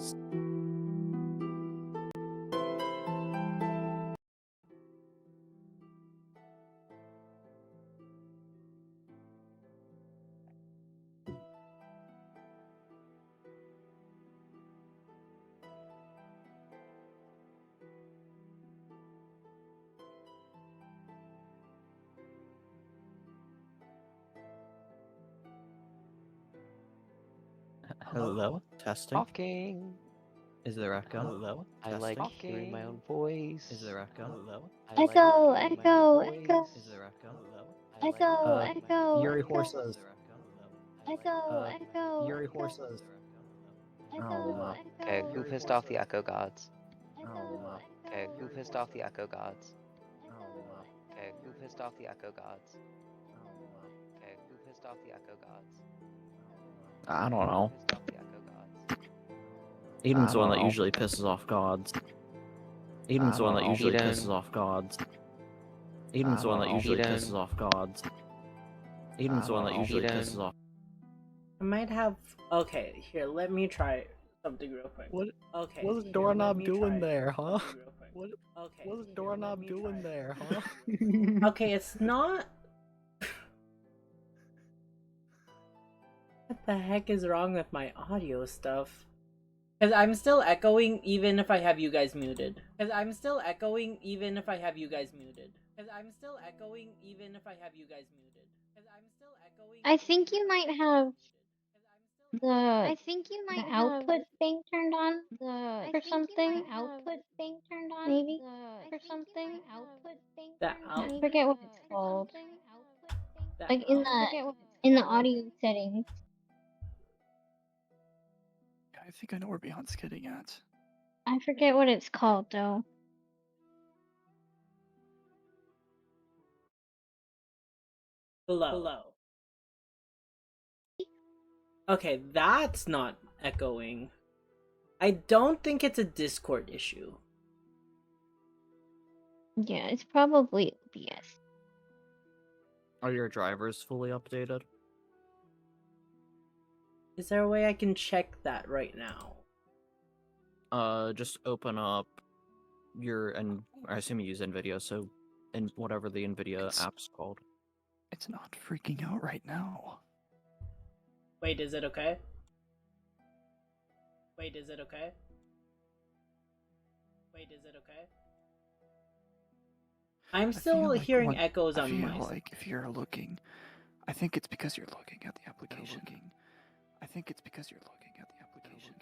house. Hello? Testing? Talking. Is there echo? Hello? I like Testing? hearing my own voice. Is there echo? Hello? I like Echo, hearing my echo, own echo, voice. Is there echo? Hello? I like echo, hearing my echo, own Yuri voice. horses. echo, echo, Yuri horses. echo, Okay, who pissed off the echo gods? Oh, Okay, who pissed off the echo gods? oh, Okay, who pissed off the echo gods? Okay, who pissed off the echo gods? I don't know. Who pissed off the echo gods? Eden's the one that usually pisses off gods. Eden's the one that usually Eden. pisses off gods. Eden's the one that usually Eden. pisses off gods. Eden's the one that usually Eden. pisses off. I might have. Okay, here, let me try something real quick. What? Okay. What's here, Doorknob let me doing try there, huh? something real quick. What? Okay. What's here, Doorknob let me doing try there, something huh? real quick. Okay, it's not. What the heck is wrong with my audio stuff? Because I'm still echoing even if I have you guys muted. Because I'm still echoing even if I have you guys muted. Because I'm still echoing even if I have you guys muted. Because I'm still echoing. I think you might have the output thing turned on for something. Maybe for something. The I forget what it's called. the Like in the audio settings. I think I know where Beyond's getting at. I forget what it's called though. Below. Okay, that's not echoing. I don't think it's a Discord issue. Yeah, it's probably OBS. Are your drivers fully updated? Is there a way I can check that right now? Just open up your, and I assume you use NVIDIA, so in whatever the NVIDIA app's called. It's not freaking out right now. Wait, is it okay? Wait, is it okay? Wait, is it okay? I'm still hearing echoes on my side. Like if you're looking, I think it's because you're looking at the application. I think it's because you're looking at the application.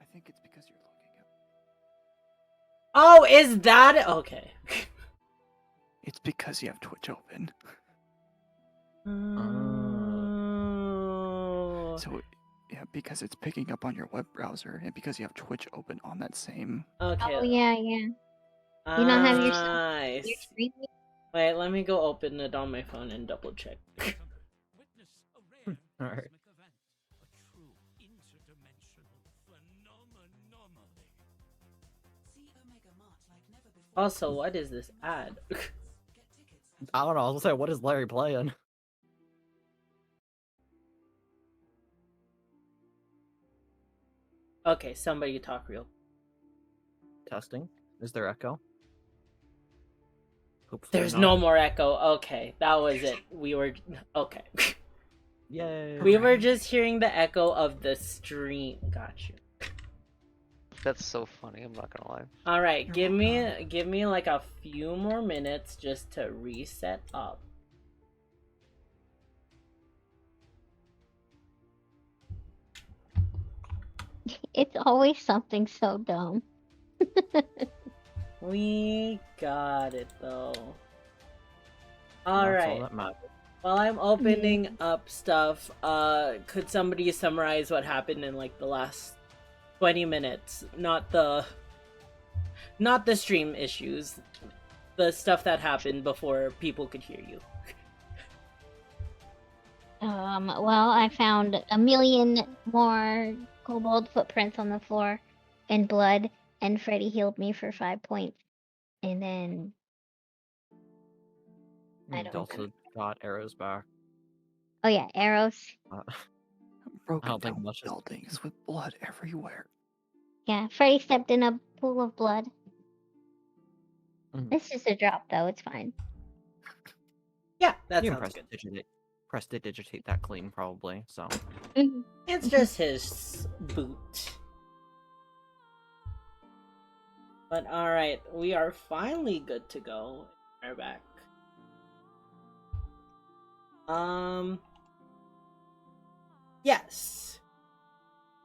I think it's because you're looking at. Oh, is that okay? It's because you have Twitch open. So, yeah, because it's picking up on your web browser, and because you have Twitch open on that same. Okay. Oh yeah. You don't have your screen. Wait, let me go open it on my phone and double check. Alright. Also, what is this ad? I don't know, I was gonna say, what is Larry playing? Okay, somebody talk real. Testing? Is there echo? Hopefully There's not. no more echo. Okay, that was it. We were okay. Yay! We were just hearing the echo of the stream. Got you. That's so funny, I'm not gonna lie. Alright, give me like a few more minutes just to reset up. It's always something so dumb. We got it though. That's all Alright. that matters. While I'm opening up stuff, could somebody summarize what happened in like the last 20 minutes? Not the stream issues. The stuff that happened before people could hear you. Well, I found a million more kobold footprints on the floor and blood, and Freddy healed me for 5 points. And then I You also got arrows back. Oh yeah, arrows. Broken I don't think down much is- buildings with blood everywhere. Yeah, Freddy stepped in a pool of blood. Mhm. It's just a drop, though. It's fine. Yeah, that You can sounds good. prestidigitate that clean, probably. So Mhm. It's just his boot. But alright, we are finally good to go. We're back. Yes.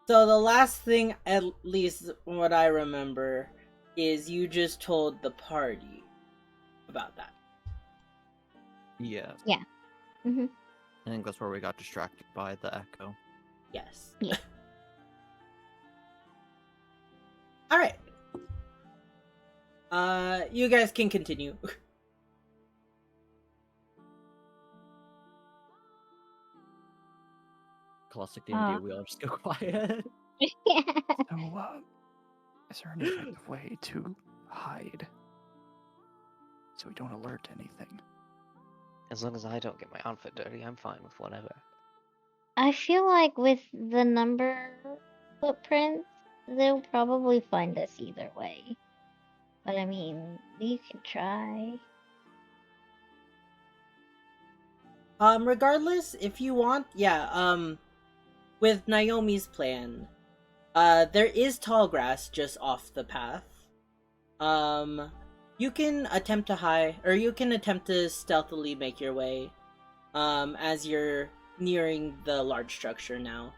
So the last thing, at least what I remember, is you just told the party about that. yeah, Mhm. I think that's where we got distracted by the echo. Yes. Yeah. Alright. You guys can continue. Classic D&D, we all just go quiet. Yeah. So, is there any effective way to hide so we don't alert anything? As long as I don't get my outfit dirty, I'm fine with whatever. I feel like with the number footprints, they'll probably find us either way. But I mean, you can try. Regardless, if you want, with Naomi's plan, there is tall grass just off the path. You can attempt to hide, or you can attempt to stealthily make your way, as you're nearing the large structure now.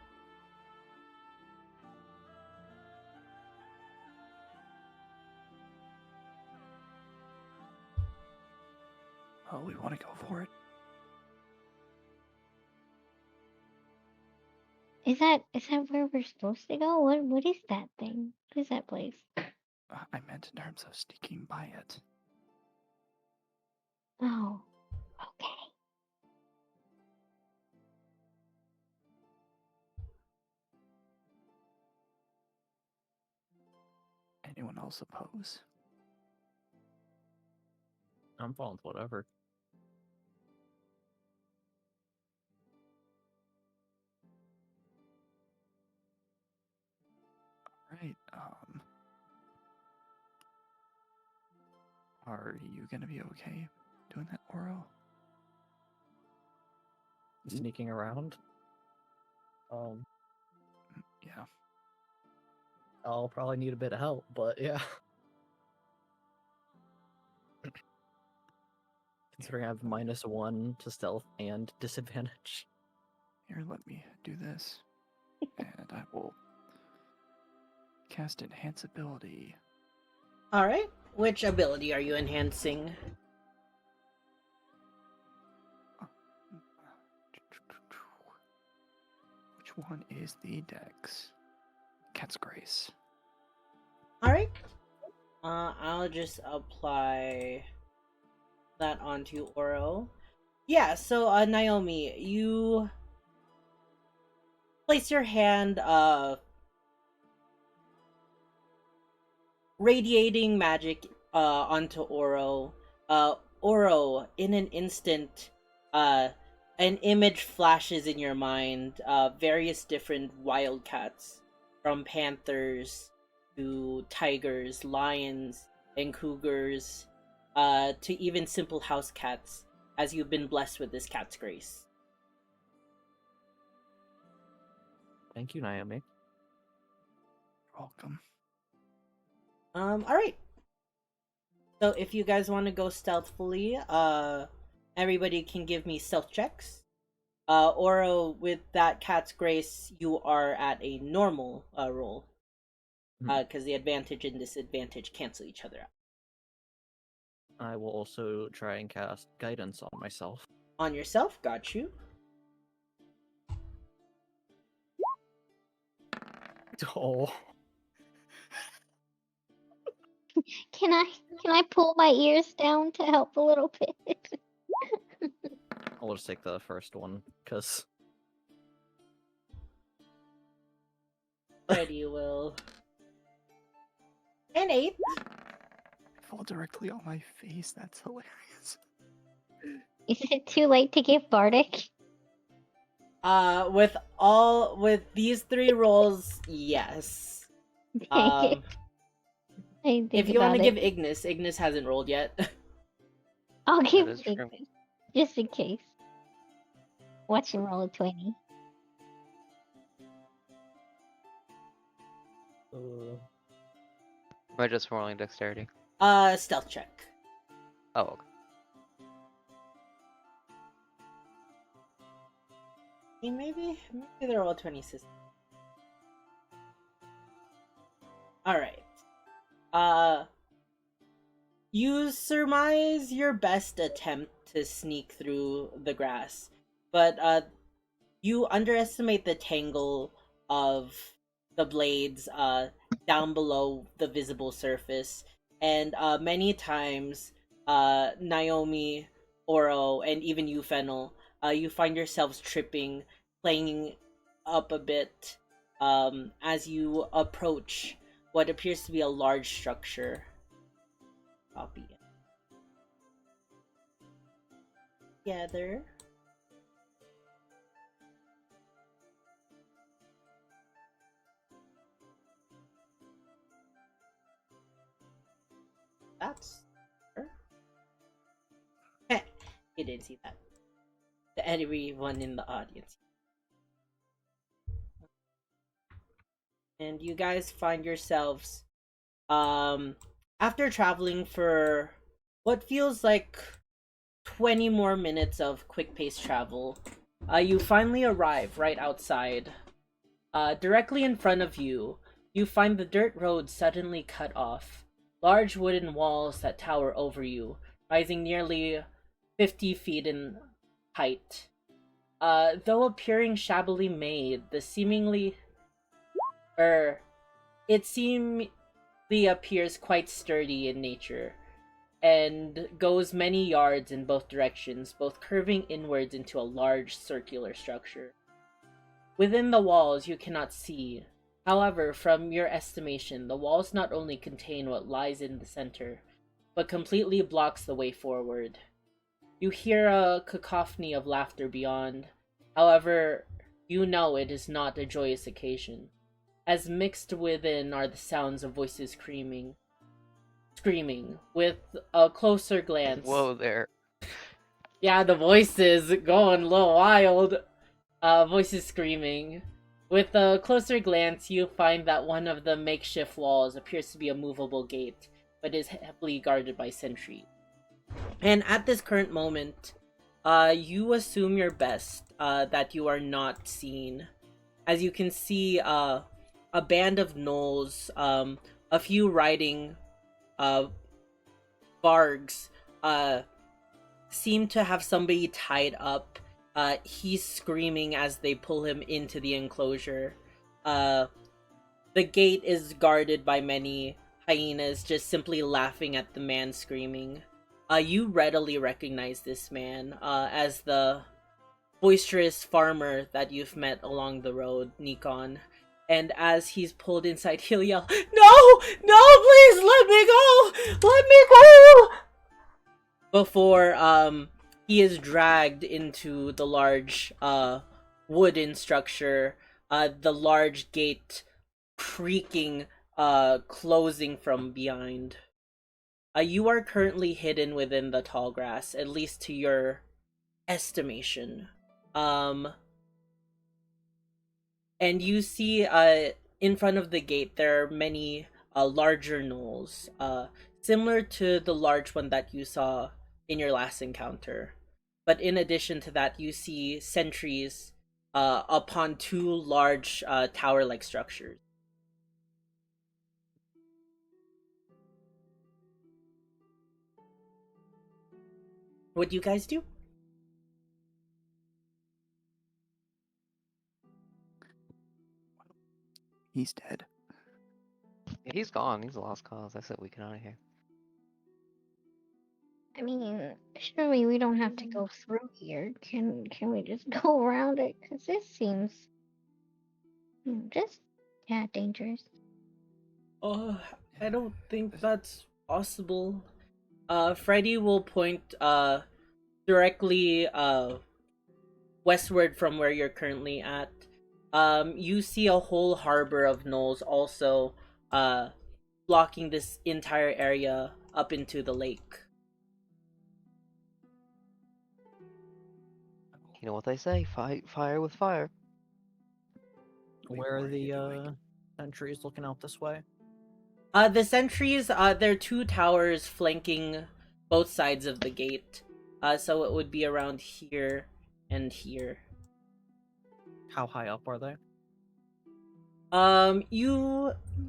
Oh, we want to go for it. Is that where we're supposed to go? What is that thing? What is that place? I meant in terms of sneaking by it. Oh, okay. Anyone else oppose? I'm fine with whatever. Right. Are you gonna be okay doing that, Oro? Sneaking around. Yeah. I'll probably need a bit of help, but yeah. Considering I have -1 to stealth and disadvantage. Here, let me do this. And I will cast Enhance Ability. Alright, which ability are you enhancing? Which one is the Dex? Cat's Grace. Alright. I'll just apply that onto Oro. Yeah, so Naomi, you place your hand radiating magic onto Oro. Oro, in an instant, an image flashes in your mind. Various different wildcats, from panthers to tigers, lions, and cougars, to even simple house cats, as you've been blessed with this cat's grace. Thank you, Naomi. Welcome. Alright. So if you guys want to go stealthfully, everybody can give me stealth checks. Oro, with that cat's grace, you are at a normal roll. Because the advantage and disadvantage cancel each other out. I will also try and cast guidance on myself. On yourself, got you. Oh. Can I pull my ears down to help a little bit? I'll just take the first one, because Freddy will. An 8. I fall directly on my face. That's hilarious. Is it too late to give Bardic? With these 3 rolls, yes. Um, I didn't think if you want about to it. give Ignis hasn't rolled yet. I'll give is it true. just in case. Watch him roll a 20. Am I just rolling dexterity? Stealth check. Oh, okay. Maybe they're all 20 systems. Alright. You surmise your best attempt to sneak through the grass, but you underestimate the tangle of the blades down below the visible surface, and many times Naomi, Oro, and even you, Fennel, you find yourselves tripping, playing up a bit as you approach what appears to be a large structure. Copy it. Together. That's her. You didn't see that. To everyone in the audience. And you guys find yourselves after traveling for what feels like 20 more minutes of quick pace travel, you finally arrive right outside. Directly in front of you, you find the dirt road suddenly cut off. Large wooden walls that tower over you, rising nearly 50 feet in height. Though appearing shabbily made, it seemingly appears quite sturdy in nature, and goes many yards in both directions, both curving inwards into a large circular structure. Within the walls you cannot see. However, from your estimation, the walls not only contain what lies in the center, but completely blocks the way forward. You hear a cacophony of laughter beyond. However, you know it is not a joyous occasion, as mixed within are the sounds of voices screaming. With a closer glance. Whoa there. Yeah, the voices going a little wild. Voices screaming. With a closer glance, you find that one of the makeshift walls appears to be a movable gate, but is heavily guarded by sentries. And at this current moment, you assume your best that you are not seen. As you can see, a band of gnolls, a few riding vargs, seem to have somebody tied up. He's screaming as they pull him into the enclosure. The gate is guarded by many hyenas, just simply laughing at the man screaming. You readily recognize this man as the boisterous farmer that you've met along the road, Nikon. And as he's pulled inside, he'll yell, "No! No, please let me go! Let me go!" Before he is dragged into the large wooden structure, the large gate creaking, closing from behind. You are currently hidden within the tall grass, at least to your estimation. And you see in front of the gate there are many larger gnolls, similar to the large one that you saw in your last encounter. But in addition to that, you see sentries upon two large tower-like structures. What do you guys do? He's dead. Yeah, he's gone. He's a lost cause. I said we get out of here. I mean, surely we don't have to go through here. Can we just go around it? Because this seems just dangerous. Oh, I don't think that's possible. Freddy will point directly westward from where you're currently at. You see a whole harbor of gnolls also blocking this entire area up into the lake. You know what they say, fight fire with fire. Where are What are you the doing? sentries looking out this way? The sentries, there are two towers flanking both sides of the gate. So it would be around here and here. How high up are they?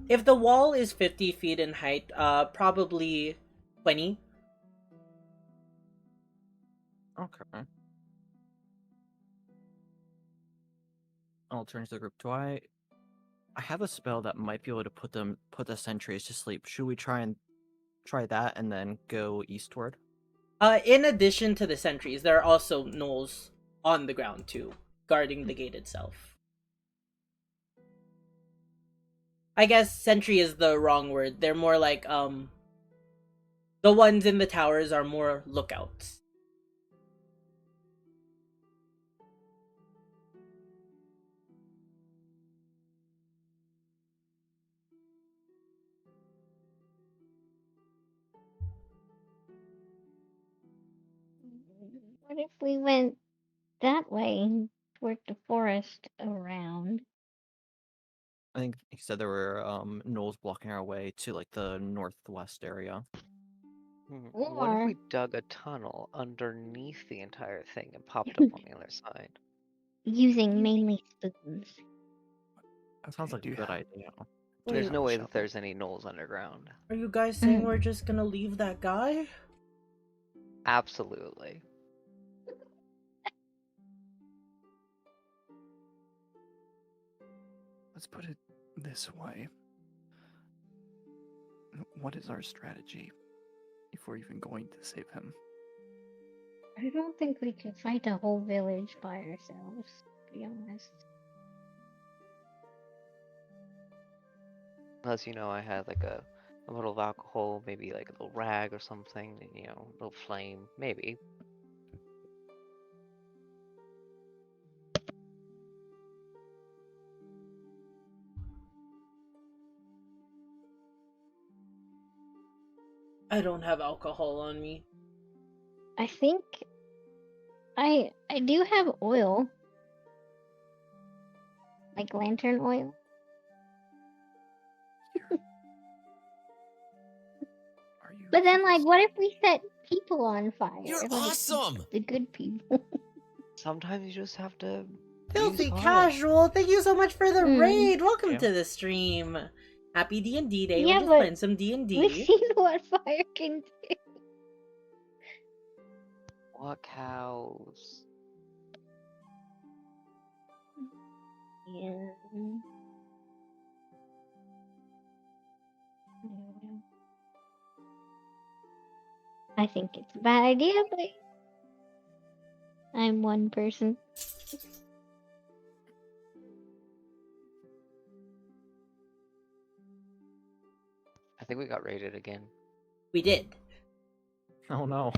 If the wall is 50 feet in height, probably 20. Okay. I'll turn to the group. I have a spell that might be able to put the sentries to sleep. Should we try that and then go eastward? In addition to the sentries, there are also gnolls on the ground too, guarding the gate itself. I guess sentry is the wrong word. They're more like, the ones in the towers are more lookouts. What if we went that way toward the forest around? I think he said there were gnolls blocking our way to like the northwest area. What if Or we dug a tunnel underneath the entire thing and popped up on the other side? using mainly spoons? That sounds like Do a you good have- idea. Do you There's have no a way that shovel? there's any gnolls underground. Are you guys saying Mm. we're just gonna leave that guy? Absolutely. Let's put it this way. What is our strategy if we're even going to save him? I don't think we could fight a whole village by ourselves, to be honest. Unless, I had like a bottle of alcohol, maybe like a little rag or something, and, a little flame, maybe. I don't have alcohol on me. I think I do have oil. Like lantern oil. Are you? But then like what if we set people on fire? You're Like, awesome! the good people. Sometimes you just have to Filthy use fire. Casual, thank you so much for the Mm. raid. Welcome Yeah. to the stream. Happy D&D day. Yeah, We're just but playing some We've D&D. seen what fire can do. What cows? Yeah. I think it's a bad idea, but I'm one person. I think we got raided again. We did. Oh no.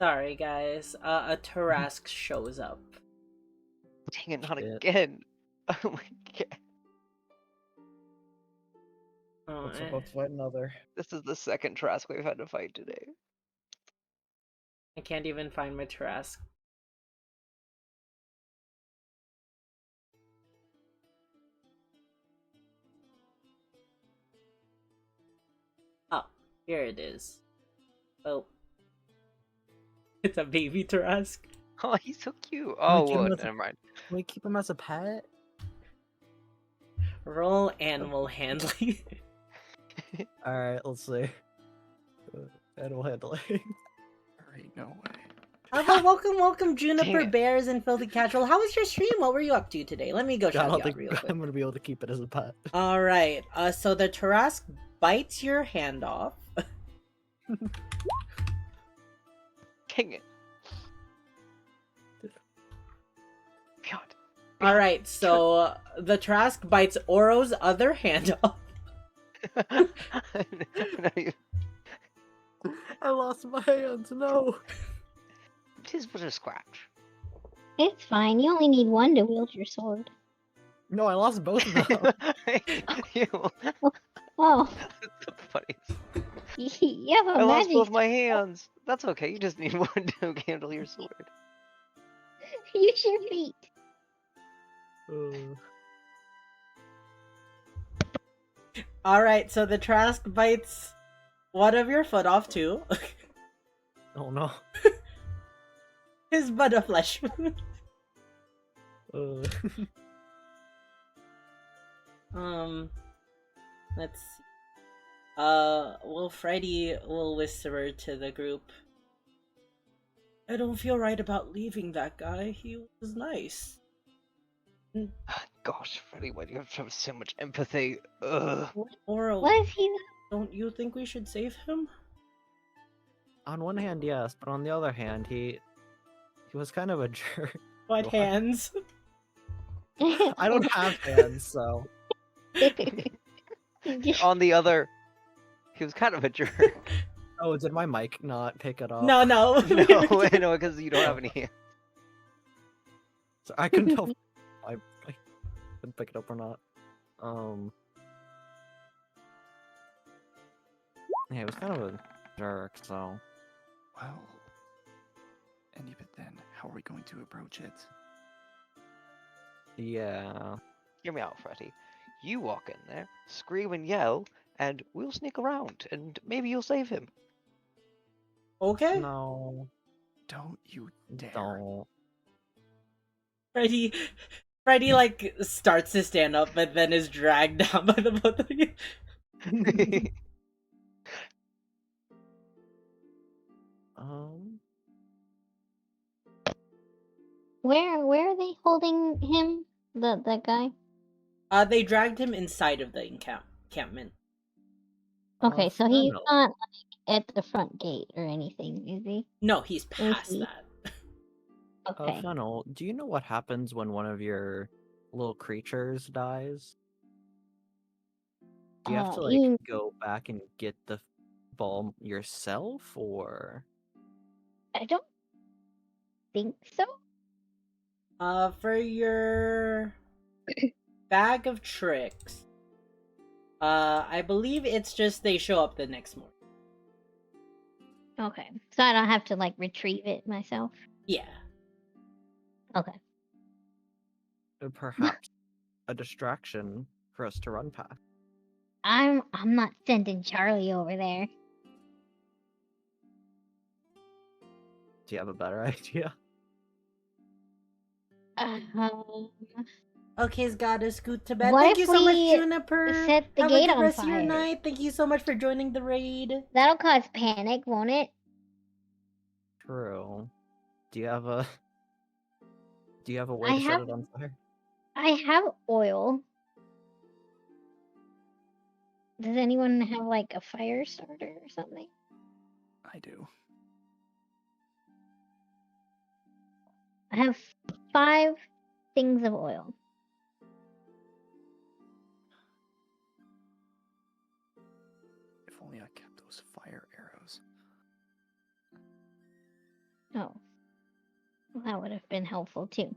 Sorry, guys. A Tarask shows up. Dang it, not Shit. again. Oh my god. Oh, Looks like let's fight another. This is the second Trask we've had to fight today. I can't even find my Tarask. Oh, here it is. Oh. It's a baby Tarask. Oh, he's so cute. we Oh, keep him well, as a- never mind. Can we keep him as a pet? Roll animal handling. Alright, let's see. Animal handling. Alright, no way. Welcome, Juniper Dang it. Bears and Filthy Casual. How was your stream? What were you up to today? Let me go I shout don't you out think real quick. I'm gonna be able to keep it as a pet. Alright, so the Tarask bites your hand off. Dang it. God. Alright, so the Tarask bites Oro's other hand off. No, you- I lost my hands, no! Just put a scratch. It's fine. You only need one to wield your sword. No, I lost both of them. You, Oh, that's the funniest. you have a I lost magic. both my hands. That's okay. You just need one to handle your sword. Use your feet. All right, so the Trask bites one of your foot off too. Oh no. His but a flesh. Uh, Let's see. Well, Freddy will whisper to the group. I don't feel right about leaving that guy. He was nice. Gosh, Freddy, why do you have to have so much empathy? Ugh. Or What if he? don't you think we should save him? on one hand, yes, but on the other hand, he was kind of a jerk. What What? hands? I don't have hands, so On the other, he was kind of a jerk. oh, did my mic not pick it up? No. No, no, because you don't have any hands. So I couldn't tell if I couldn't pick it up or not. Yeah, it was kind of a jerk, so Well, and even then, how are we going to approach it? yeah. Hear me out, Freddy. You walk in there, scream and yell, and we'll sneak around, and maybe you'll save him. Okay. No, Don't you dare. don't. Freddy like starts to stand up, but then is dragged down by the both of you. Um, Where are they holding him? That guy? They dragged him inside of the encampment. Okay, so he's Fennel. not like at the front gate or anything, is he? No, he's past he? that. Okay. Fennel, do you know what happens when one of your little creatures dies? Do you have to like you go back and get the ball yourself, or I don't think so. For your bag of tricks, I believe it's just they show up the next morning. Okay. So I don't have to like retrieve it myself. Yeah. Okay. perhaps a distraction for us to run past? I'm not sending Charlie over there. Do you have a better idea? Okay, gotta scoot to bed. What Thank if you so much, we Juniper. set the Have gate a good on rest of your fire? night. Thank you so much for joining the raid. That'll cause panic, won't it? True. Do you have a way I to set have- it on fire? I have oil. Does anyone have like a fire starter or something? I do. I have 5 things of oil. If only I kept those fire arrows. Oh. Well, that would have been helpful too.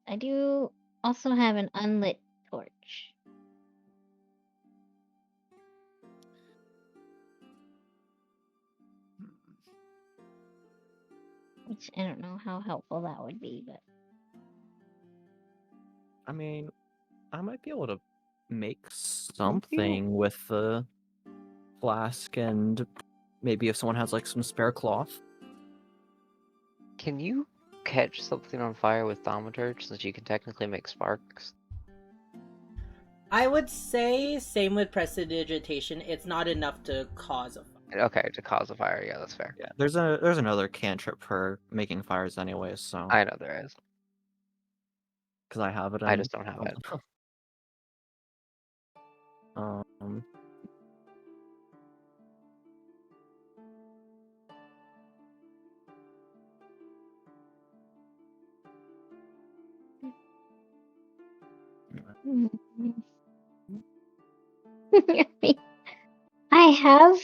I do also have an unlit torch. Hmm. Which I don't know how helpful that would be, but I mean, I might be able to make something with the flask, and maybe if someone has like some spare cloth. Can you catch something on fire with thaumaturge since you can technically make sparks? I would say same with prestidigitation. It's not enough to cause a fire. Okay, to cause a fire, yeah, that's fair. Yeah, there's another cantrip for making fires anyway, so I know there is. because I have it. I in just don't have it. Um, I have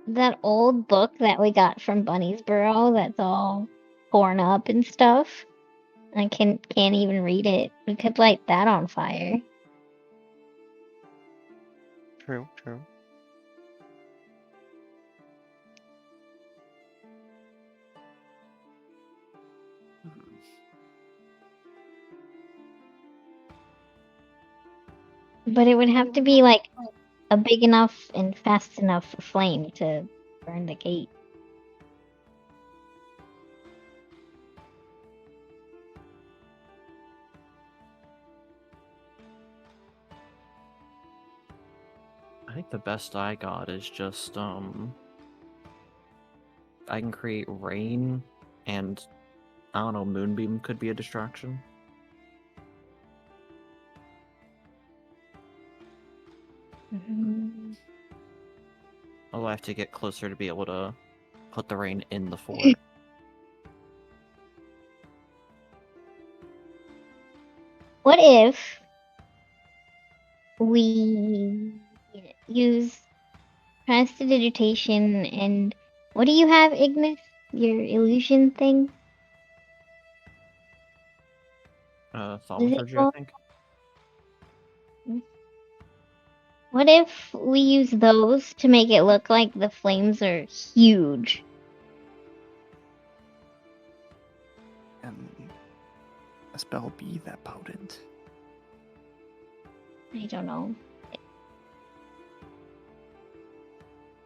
that old book that we got from Bunny's Burrow that's all torn up and stuff. I can't even read it. We could light that on fire. True, true. But it would have to be like a big enough and fast enough flame to burn the gate. I think the best I got is just I can create rain and I don't know, moonbeam could be a distraction. Mhm. Although I have to get closer to be able to put the rain in the fort. What if we use prestidigitation and what do you have, Ignis? Your illusion thing? What is it Thaumaturgy, I called? think. What if we use those to make it look like the flames are huge? And a spell be that potent? I don't know.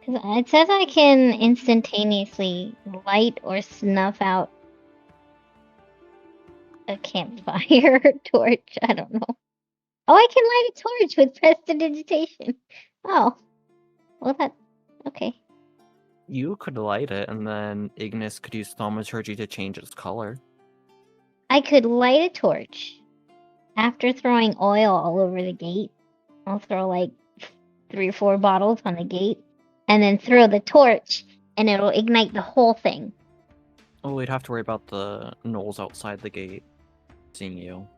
Because it says I can instantaneously light or snuff out a campfire torch. I don't know. Oh, I can light a torch with prestidigitation. Oh, well that okay. You could light it, and then Ignis could use Thaumaturgy to change its color. I could light a torch after throwing oil all over the gate. I'll throw like 3 or 4 bottles on the gate, and then throw the torch, and it'll ignite the whole thing. Oh, we'd have to worry about the gnolls outside the gate seeing you.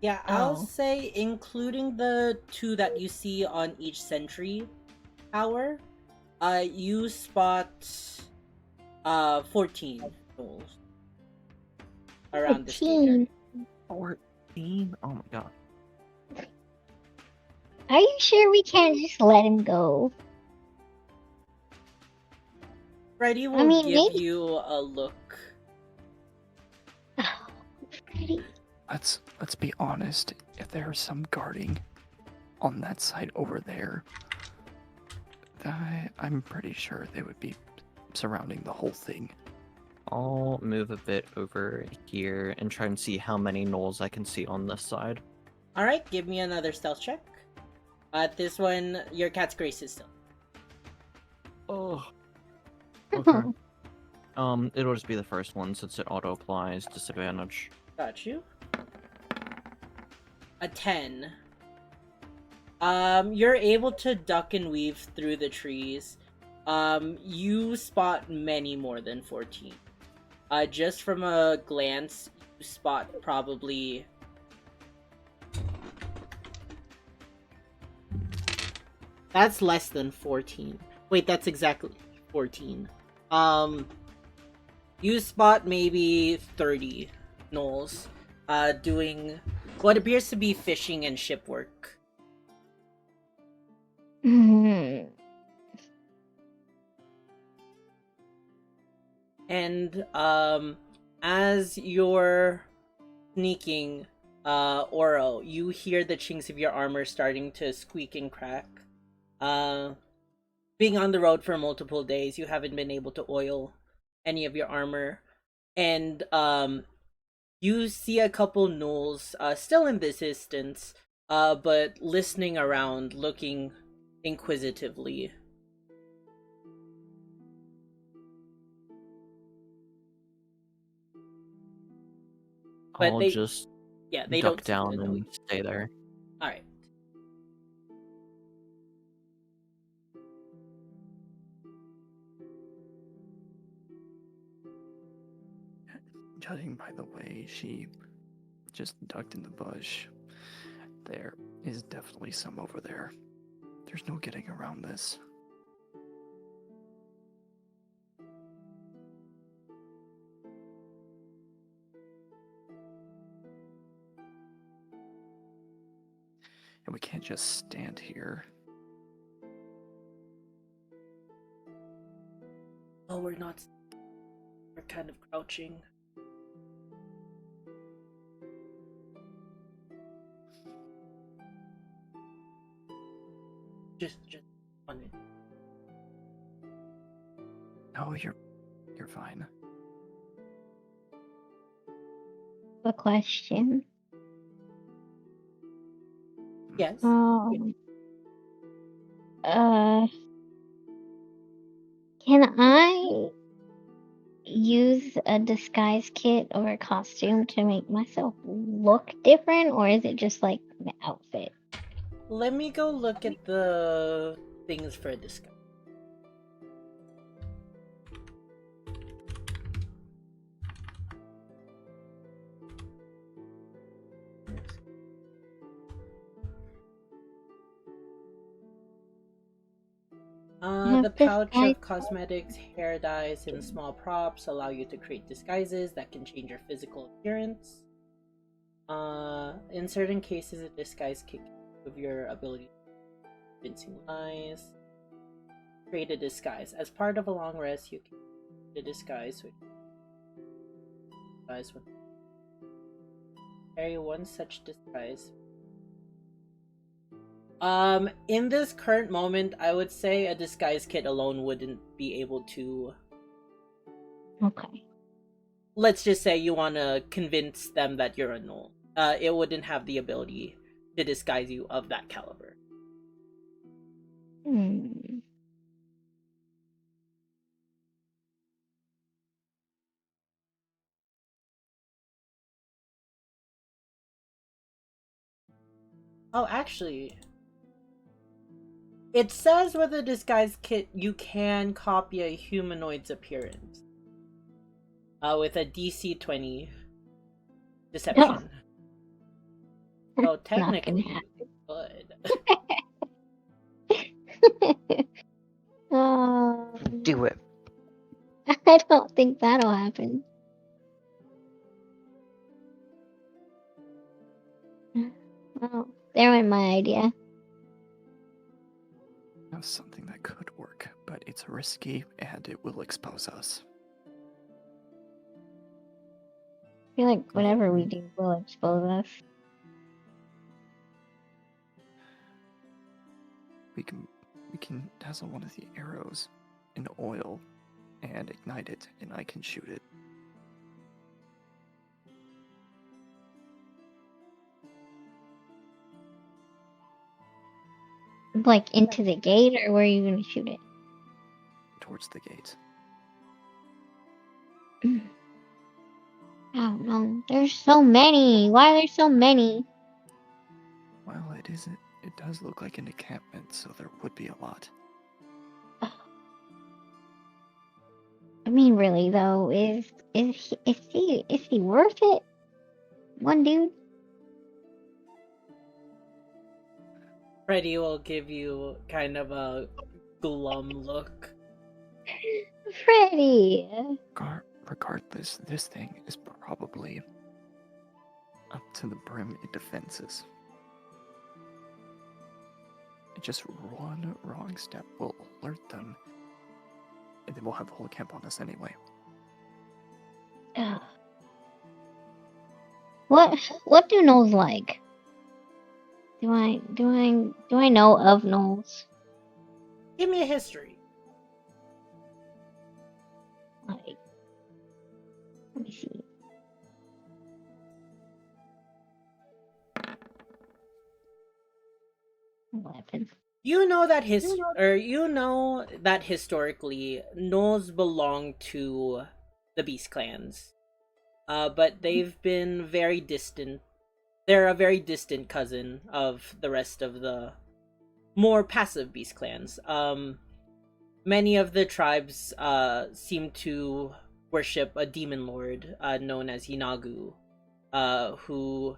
Yeah, I'll Oh. say including the 2 that you see on each sentry tower, you spot 14 gnolls around this gate area. 14? Oh my god. Are you sure we can't just let him go? Freddy will mean, give maybe- you a look. Oh, Freddy. Let's be honest. If there are some guarding on that side over there, I'm pretty sure they would be surrounding the whole thing. I'll move a bit over here and try and see how many gnolls I can see on this side. Alright, give me another stealth check. This one, your cat's grace is still. Oh. Okay. It'll just be the first one since it auto applies disadvantage. Got you. A 10. You're able to duck and weave through the trees. You spot many more than 14. Just from a glance, you spot probably... That's less than 14. Wait, that's exactly 14. You spot maybe 30 gnolls, doing what appears to be fishing and ship work. Hmm. And as you're sneaking, Oro, you hear the chinks of your armor starting to squeak and crack. Being on the road for multiple days, you haven't been able to oil any of your armor. And you see a couple gnolls still in this distance, but listening around, looking inquisitively. But I'll they, just yeah, they duck don't seem to down know and you. stay there. Alright. Judging by the way she just ducked in the bush, there is definitely some over there. There's no getting around this. And we can't just stand here. Oh, we're not. We're kind of crouching. Just on it. No, you're fine. A question. Yes. Can I use a disguise kit or a costume to make myself look different, or is it just like the outfit? Let me go look at the things for a disguise. The pouch of cosmetics, hair dyes, and small props allow you to create disguises that can change your physical appearance. In certain cases, a disguise kit can improve your ability to convincing lies. Create a disguise. As part of a long rest, you can create a disguise with carry one such disguise. In this current moment, I would say a disguise kit alone wouldn't be able to. Okay. Let's just say you want to convince them that you're a gnoll. It wouldn't have the ability to disguise you of that caliber. Oh, actually, it says with a disguise kit you can copy a humanoid's appearance. With a DC 20 deception. So technically, you could. Do it. I don't think that'll happen. Well, there went my idea. That's something that could work, but it's risky and it will expose us. I feel like whatever we do will expose us. We can dazzle one of the arrows in oil and ignite it, and I can shoot it. Like into the gate, or where are you gonna shoot it? Towards the gate. I don't know. There's so many. Why are there so many? Well, it isn't. It does look like an encampment, so there would be a lot. I mean, really though, is he worth it? One dude. Freddy will give you kind of a glum look. Freddy. Regardless, this thing is probably up to the brim in defenses. Just one wrong step will alert them, and then we'll have the whole camp on us anyway. Ugh. What do gnolls like? Do I know of gnolls? Give me a history. Like, let me see. Weapon. You know that historically gnolls belong to the beast clans. But they've been very distant. They're a very distant cousin of the rest of the more passive beast clans. Many of the tribes seem to worship a demon lord known as Inagu, who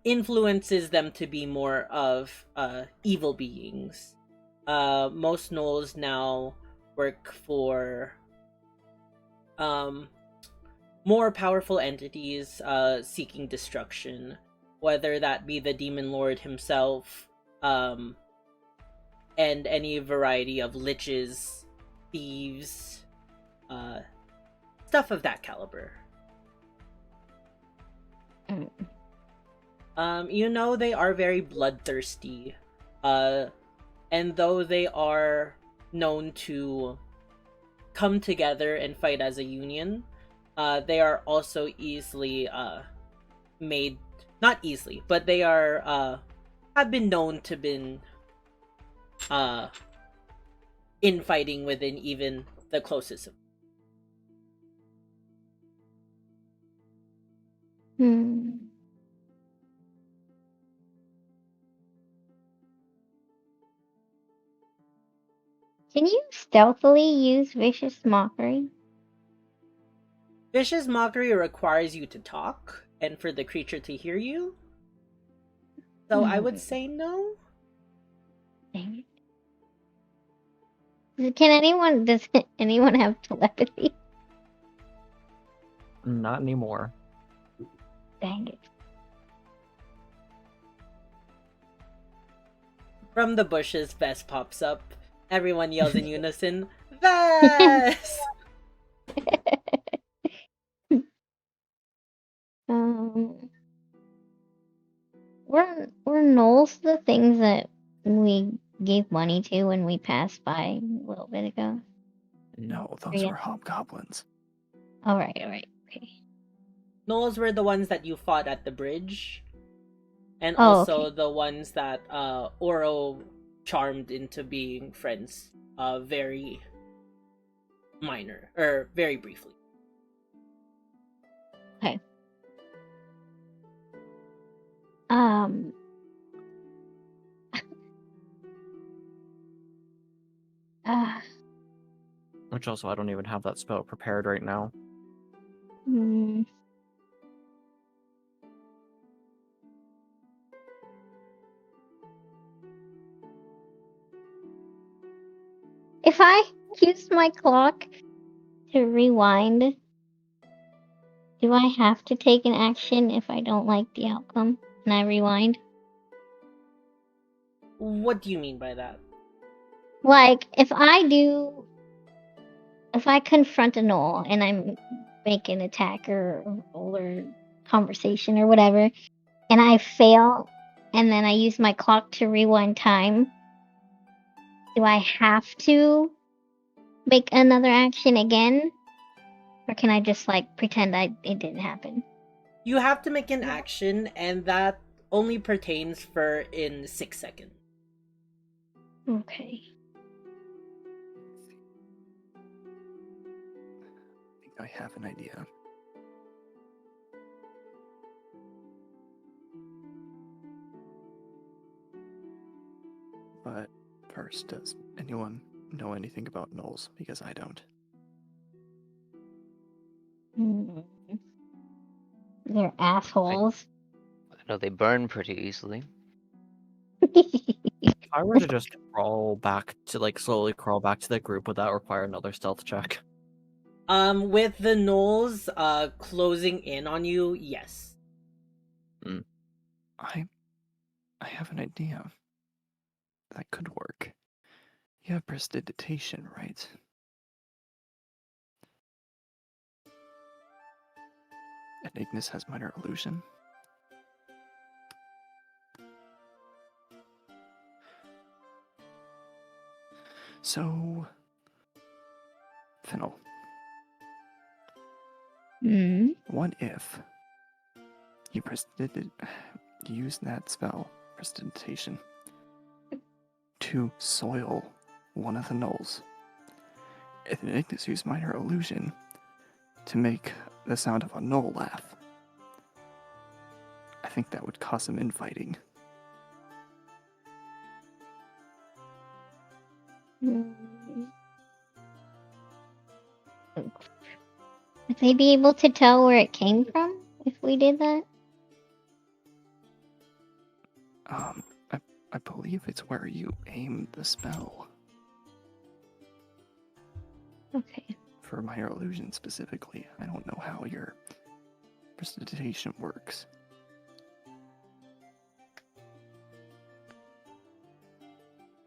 influences them to be more of evil beings. Most gnolls now work for more powerful entities seeking destruction, whether that be the demon lord himself, and any variety of liches, thieves, stuff of that caliber. You know, they are very bloodthirsty, and though they are known to come together and fight as a union, they are also easily made, not easily, but they are have been known to been infighting within even the closest of Hmm. Can you stealthily use vicious mockery? Vicious mockery requires you to talk and for the creature to hear you. So I would say no. Dang it. Does anyone have telepathy? Not anymore. Dang it. From the bushes, Vess pops up. Everyone yells in unison, Vess! Were gnolls the things that we gave money to when we passed by a little bit ago? No, those Yeah. were hobgoblins. Alright, okay. Gnolls were the ones that you fought at the bridge. And Oh, also okay. the ones that Oro charmed into being friends very minor, or very briefly. Okay. Uh, Which also, I don't even have that spell prepared right now. hmm. If I use my clock to rewind, do I have to take an action if I don't like the outcome and I rewind? What do you mean by that? Like, if I confront a gnoll and I make an attack or roll or conversation or whatever, and I fail, and then I use my clock to rewind time, do I have to make another action again? Or can I just, like, pretend it didn't happen? You have to make an action, and that only pertains for in 6 seconds. Okay. I think I have an idea. But first, does anyone know anything about gnolls? Because I don't. They're assholes. I know they burn pretty easily. If I were to just slowly crawl back to the group, would that require another stealth check? With the gnolls closing in on you, yes. I have an idea. That could work. You have prestidigitation, right? And Ignis has minor illusion. So, Fennel, what if you use that spell, prestidigitation, to soil one of the gnolls, and then Ignis use minor illusion to make the sound of a gnoll laugh? I think that would cause some infighting. Would they be able to tell where it came from if we did that? I believe it's where you aim the spell. Okay. For minor illusion specifically. I don't know how your prestidigitation works.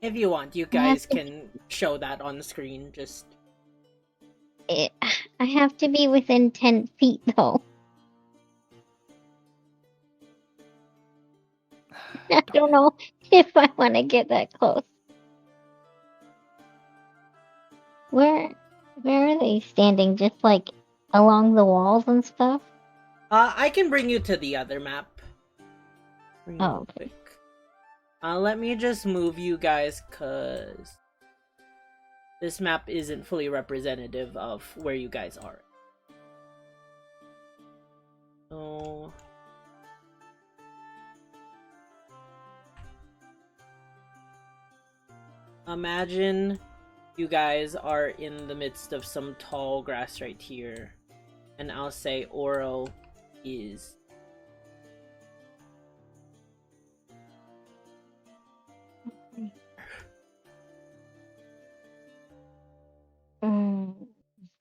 If you want, you I have guys to- can show that on the screen. Just I have to be within 10 feet, though. I don't know if I want to get that close. Where are they standing? Just like along the walls and stuff? I can bring you to the other map. Bring you Oh, real okay. quick. Let me just move you guys, cause this map isn't fully representative of where you guys are. So imagine you guys are in the midst of some tall grass right here, and I'll say Oro is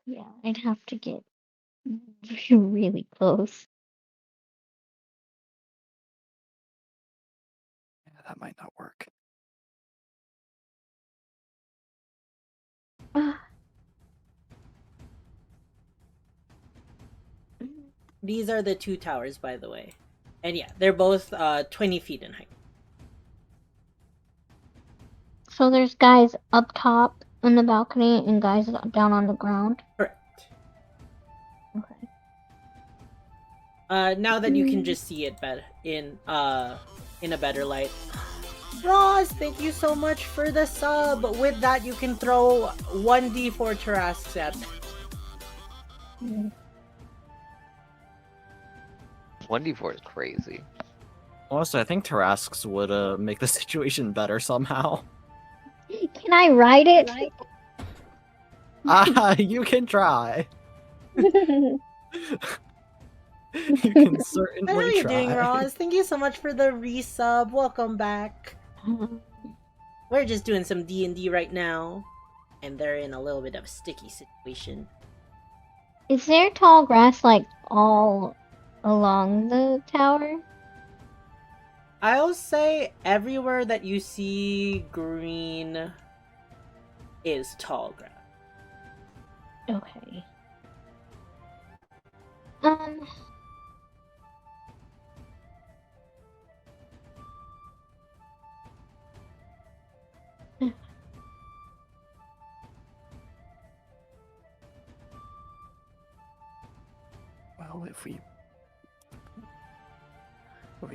Yeah, I'd have to get really close. Yeah, that might not work. Ah. These are the two towers, by the way. And yeah, they're both 20 feet in height. So there's guys up top on the balcony and guys down on the ground. Correct. Okay. Now that you can just see it better in a better light. Ross, thank you so much for the sub. With that, you can throw 1d4 Tarrasques at them. 1d4 is crazy. Honestly, I think Tarrasques would make the situation better somehow. Can I ride it? You can try. You can certainly How are you try. doing, Ross? Thank you so much for the resub. Welcome back. We're just doing some D&D right now, and they're in a little bit of a sticky situation. Is there tall grass like all along the tower? I'll say everywhere that you see green is tall grass. Okay. Well, if we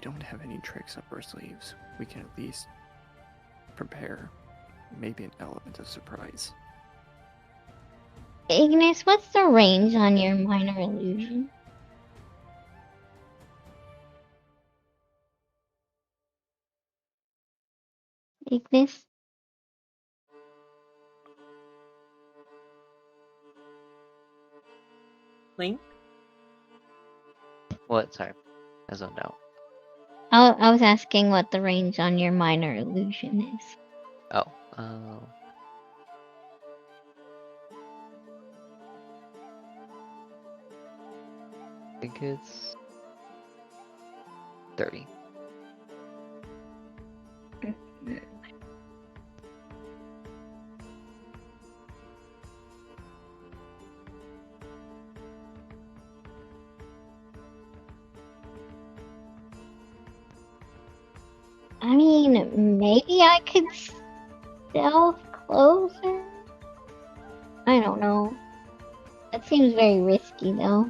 don't have any tricks up our sleeves, we can at least prepare maybe an element of surprise. Ignis, what's the range on your minor illusion? Ignis? Link? What? Sorry. I zoned out. I was asking what the range on your minor illusion is. Oh. I think it's 30. I mean, maybe I could stealth closer? I don't know. That seems very risky, though.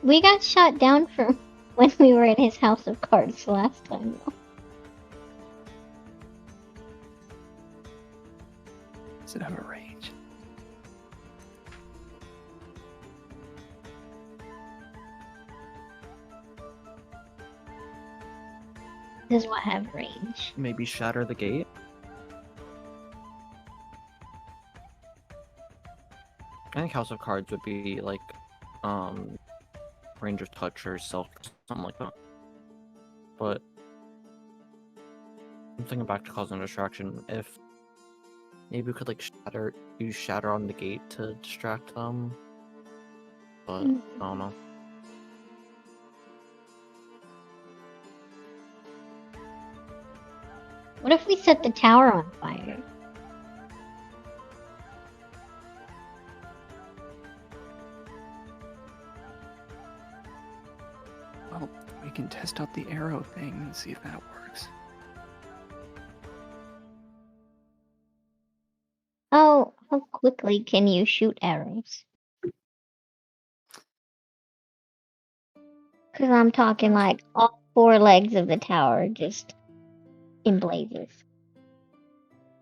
We got shot down from when we were in his house of cards last time, though. Does it have a range? Does what have range? Maybe shatter the gate. I think House of Cards would be like, range of touch or self, something like that. But I'm thinking back to causing a distraction. If Maybe we could like use shatter on the gate to distract them. But Mm. I don't know. What if we set the tower on fire? Well, we can test out the arrow thing and see if that works. How quickly can you shoot arrows? Because I'm talking like all 4 legs of the tower just in blazes.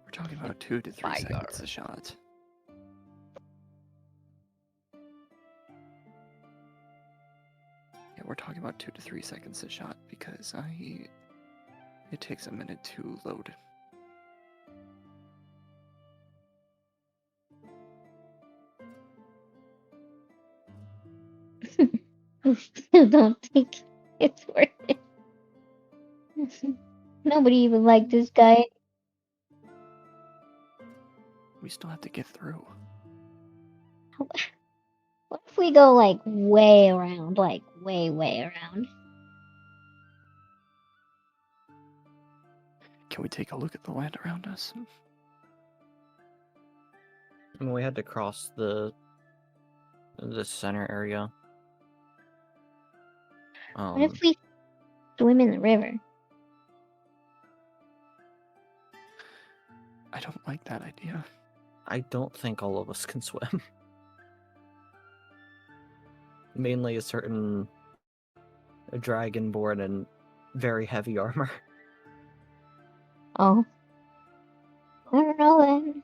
We're talking about 2 to 3 Fire. seconds a shot. Yeah, we're talking about 2 to 3 seconds a shot because it takes a minute to load. I still don't think it's worth it. Nobody even liked this guy. We still have to get through. What if we go like way around, like way around? Can we take a look at the land around us? I mean, we had to cross the center area. What if we swim in the river? I don't like that idea. I don't think all of us can swim. Mainly a certain dragonborn and very heavy armor. Oh. I don't know then.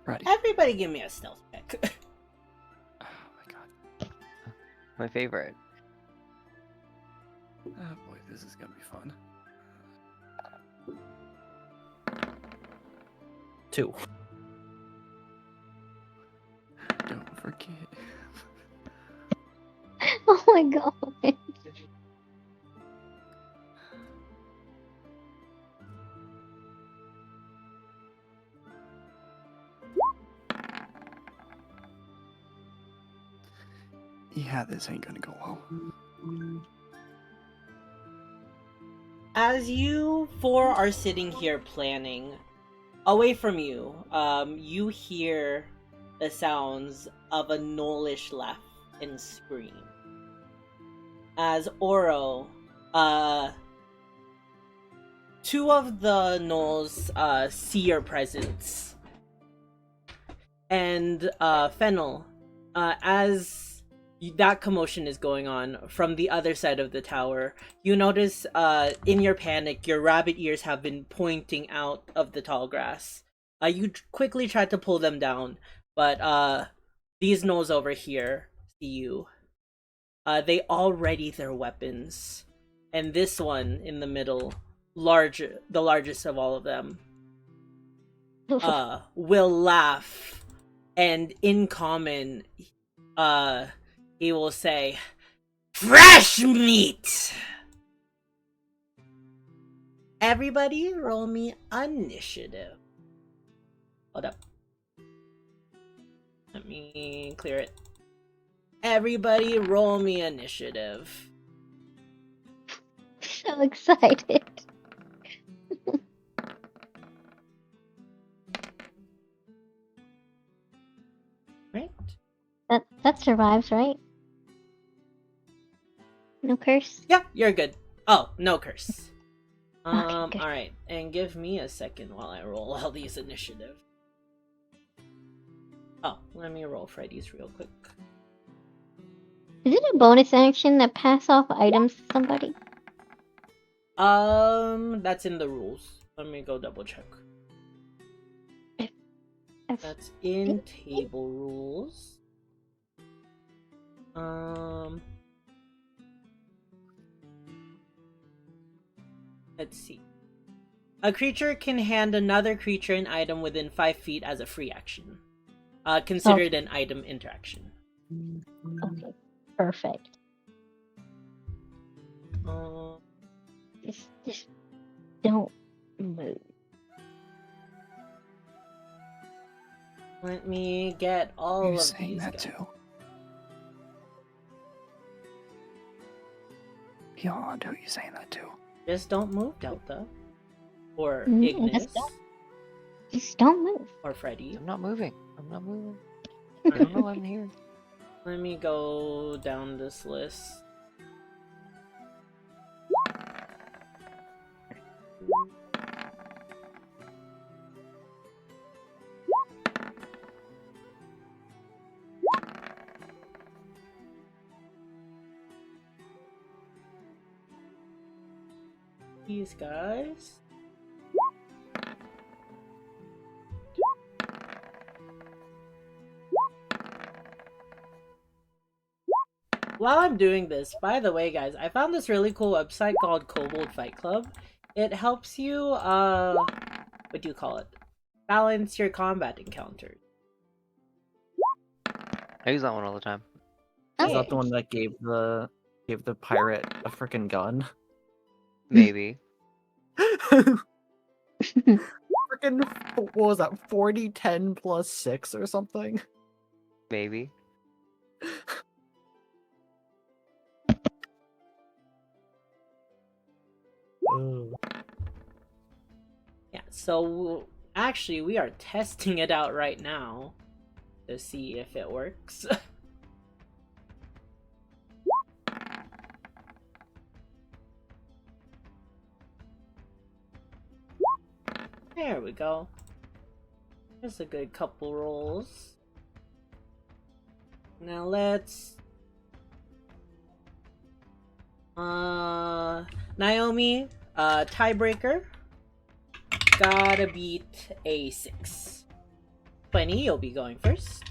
Ready. Everybody give me a stealth check. Oh my god. My favorite. Oh boy, this is gonna be fun. 2. Don't forget. Oh my god. Yeah, this ain't gonna go well. As you 4 are sitting here planning, away from you, you hear the sounds of a gnollish laugh and scream. As Oro, 2 of the gnolls see your presence. And Fennel, as that commotion is going on from the other side of the tower, you notice in your panic, your rabbit ears have been pointing out of the tall grass. You quickly try to pull them down, but these gnolls over here see you. They all ready their weapons. And this one in the middle, the largest of all of them, will laugh, and in common, he will say, "Fresh meat!" Everybody roll me initiative. Hold up. Let me clear it. Everybody roll me initiative. So excited. Right? That survives, right? No curse? Yeah, you're good. Oh, no curse. Okay, good. Alright. And give me a second while I roll all these initiative. Oh, let me roll Freddy's real quick. Is it a bonus action to pass off items to somebody? That's in the rules. Let me go double check. That's in table rules. Let's see. A creature can hand another creature an item within 5 feet as a free action. Considered an item interaction. Okay, perfect. Uh, Just don't move. Let me get Who all are you of saying these that guys. to? Beyond, who are you saying that to? Just don't move, Delta. Or Mm, Ignis. Just don't move. Or Freddy. I'm not moving. I'm not moving. I Alright, don't know I'm here. let me go down this list. These guys. While I'm doing this, by the way, guys, I found this really cool website called Kobold Fight Club. It helps you, what do you call it? Balance your combat encounters. I use that one all the time. Is Oh, that the one that gave the pirate a freaking gun? Maybe. Freaking, what was that? 40, 10 plus 6 or something? Maybe. Ugh. Yeah, so actually we are testing it out right now to see if it works. There we go. That's a good couple rolls. Now let's Naomi, tiebreaker. Gotta beat a 6. 20, you'll be going first.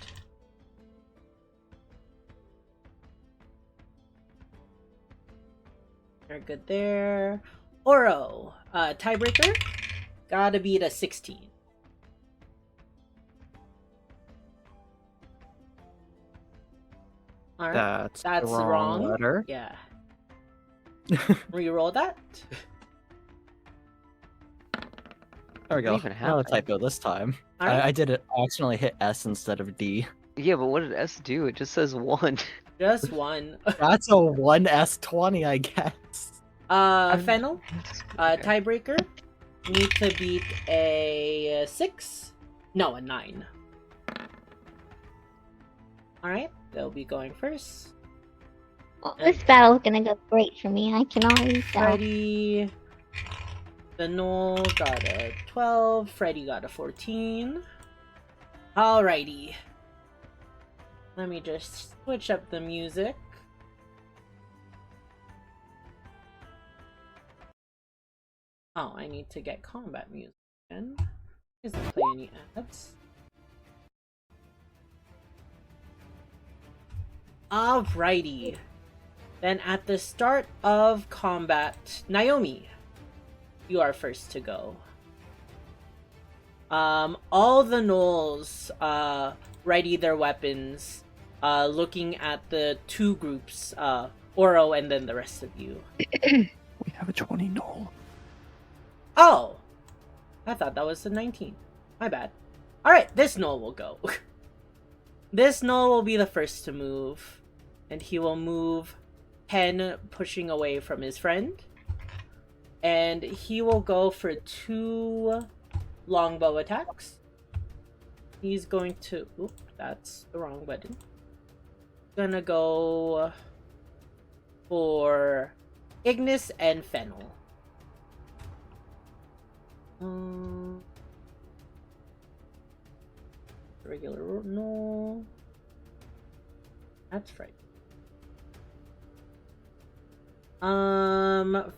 You're good there. Oro, tiebreaker. Gotta beat a 16. Alright, That's that's the wrong letter. Yeah. Reroll that. There we go. What even Not a happened? typo this time. Alright, I did it. I accidentally hit S instead of D. Yeah, but what did S do? It just says 1. just one. That's a 1S20, I guess. Fennel, Okay. tiebreaker. Need to beat a 6. No, a 9. Alright, they'll be going first. well, this battle's gonna go great for me. I can already tell. Freddy. The Knoll got a 12. Freddy got a 14. Alrighty. Let me just switch up the music. Oh, I need to get combat music again. Doesn't play any ads. Alrighty. Then at the start of combat, Naomi, you are first to go. All the Knolls ready their weapons, looking at the two groups, Oro and then the rest of you. We have a 20 Knoll. Oh! I thought that was the 19. My bad. Alright, this Knoll will go. This Knoll will be the first to move. And he will move 10, pushing away from his friend. And he will go for 2 longbow attacks. He's going to... Oop, that's the wrong button. Gonna go for Ignis and Fennel. Regular no. That's right.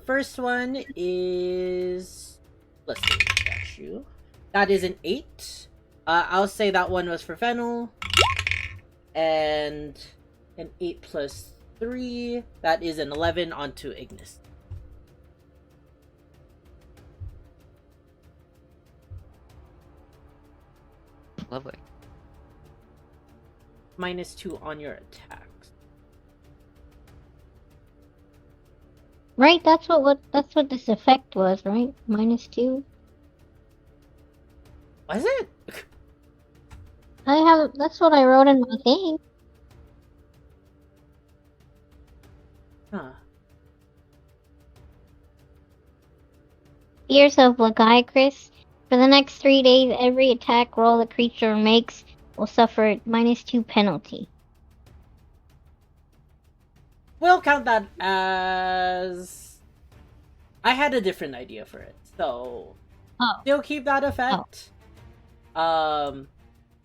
First one is let's see, statue. That is an 8. I'll say that one was for Fennel. And an 8 plus 3. That is an 11 onto Ignis. Lovely. -2 on your attacks. Right, that's what this effect was, right? -2. Was it? That's what I wrote in my thing. Huh. Fears of Lagiacrus. For the next 3 days, every attack roll the creature makes will suffer -2 penalty. We'll count that as... I had a different idea for it, so... Oh. Still keep that effect.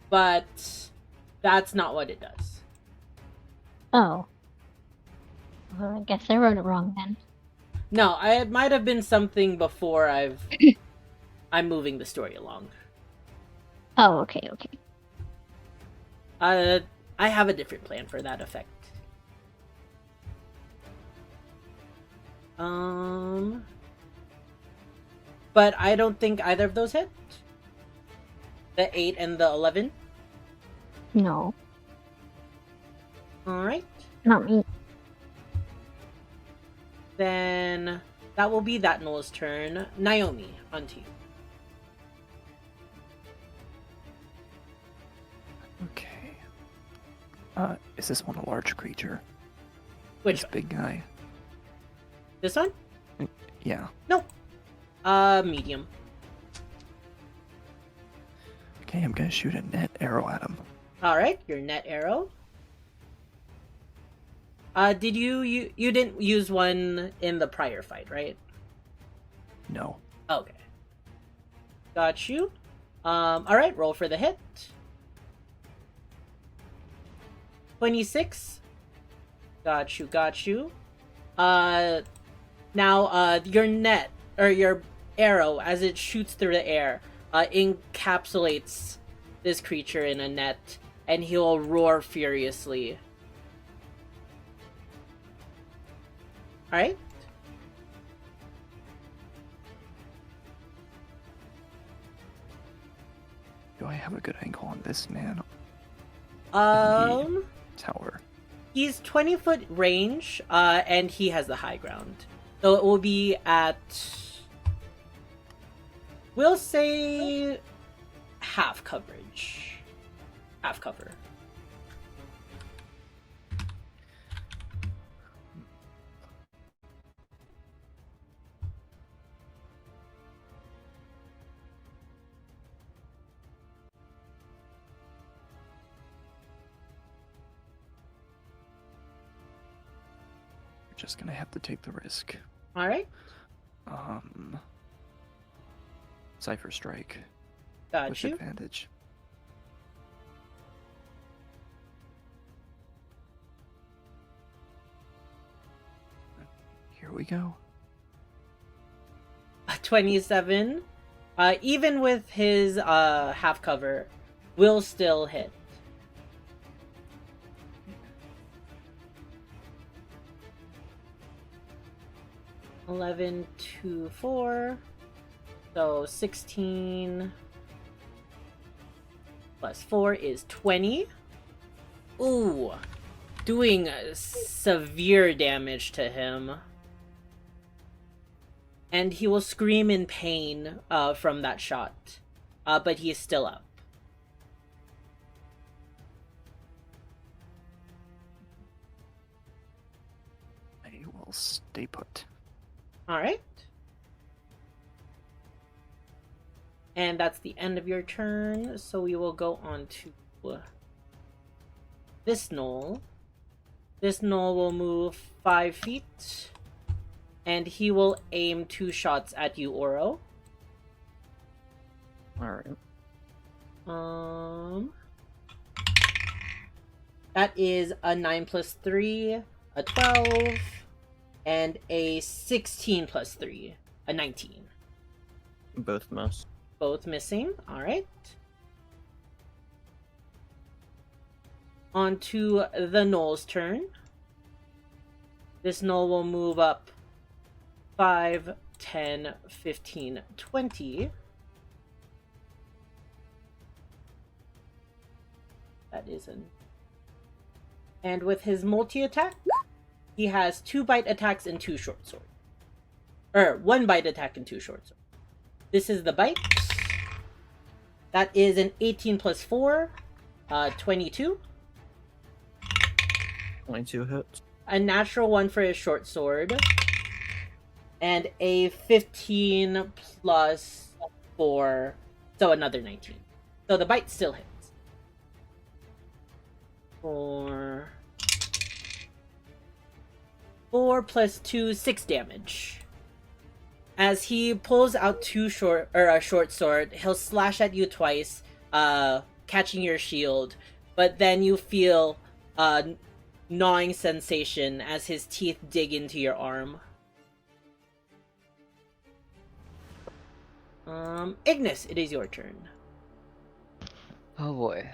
But that's not what it does. Oh. Well, I guess I wrote it wrong then. No, it might have been something before I'm moving the story along. Oh, okay. I have a different plan for that effect. But I don't think either of those hit. The 8 and the 11. No, Alright. not me. Then that will be that Noel's turn. Naomi, onto you. Okay. Is this one a large creature? Which This one? big guy? This one? Yeah. No. Medium. Okay, I'm gonna shoot a net arrow at him. Alright, your net arrow. Did you didn't use one in the prior fight, right? No. Okay. Got you. Alright, roll for the hit. 26. Got you. Now, your net, or your arrow, as it shoots through the air, encapsulates this creature in a net, and he'll roar furiously. Alright? Do I have a good angle on this man? Tower. He's 20-foot range, and he has the high ground. So it will be at... We'll say... half coverage. Half cover. Just gonna have to take the risk. Alright? Cypher Strike Got with you. advantage. Here we go. 27. Even with his half cover, will still hit. $11 to 4. So 16 plus 4 is 20. Ooh. Doing severe damage to him. And he will scream in pain from that shot. But he is still up. I will stay put. Alright. And that's the end of your turn, so we will go on to this gnoll. This gnoll will move 5 feet, and he will aim 2 shots at you, Oro. Alright. That is a 9 plus 3, a 12, and a 16 plus 3, a 19. Both miss. Both missing. Alright. On to the gnoll's turn. This gnoll will move up 5, 10, 15, 20. That isn't. And with his multi-attack, he has 2 bite attacks and 2 short swords. Or 1 bite attack and 2 short swords. This is the bite. That is an 18 plus 4. 22. 22 hits. A natural 1 for his short sword. And a 15 plus 4, so another 19. So the bite still hits. 4 plus 2, 6 damage. As he pulls out a short sword, he'll slash at you twice, catching your shield. But then you feel a gnawing sensation as his teeth dig into your arm. Ignis, it is your turn. Oh boy.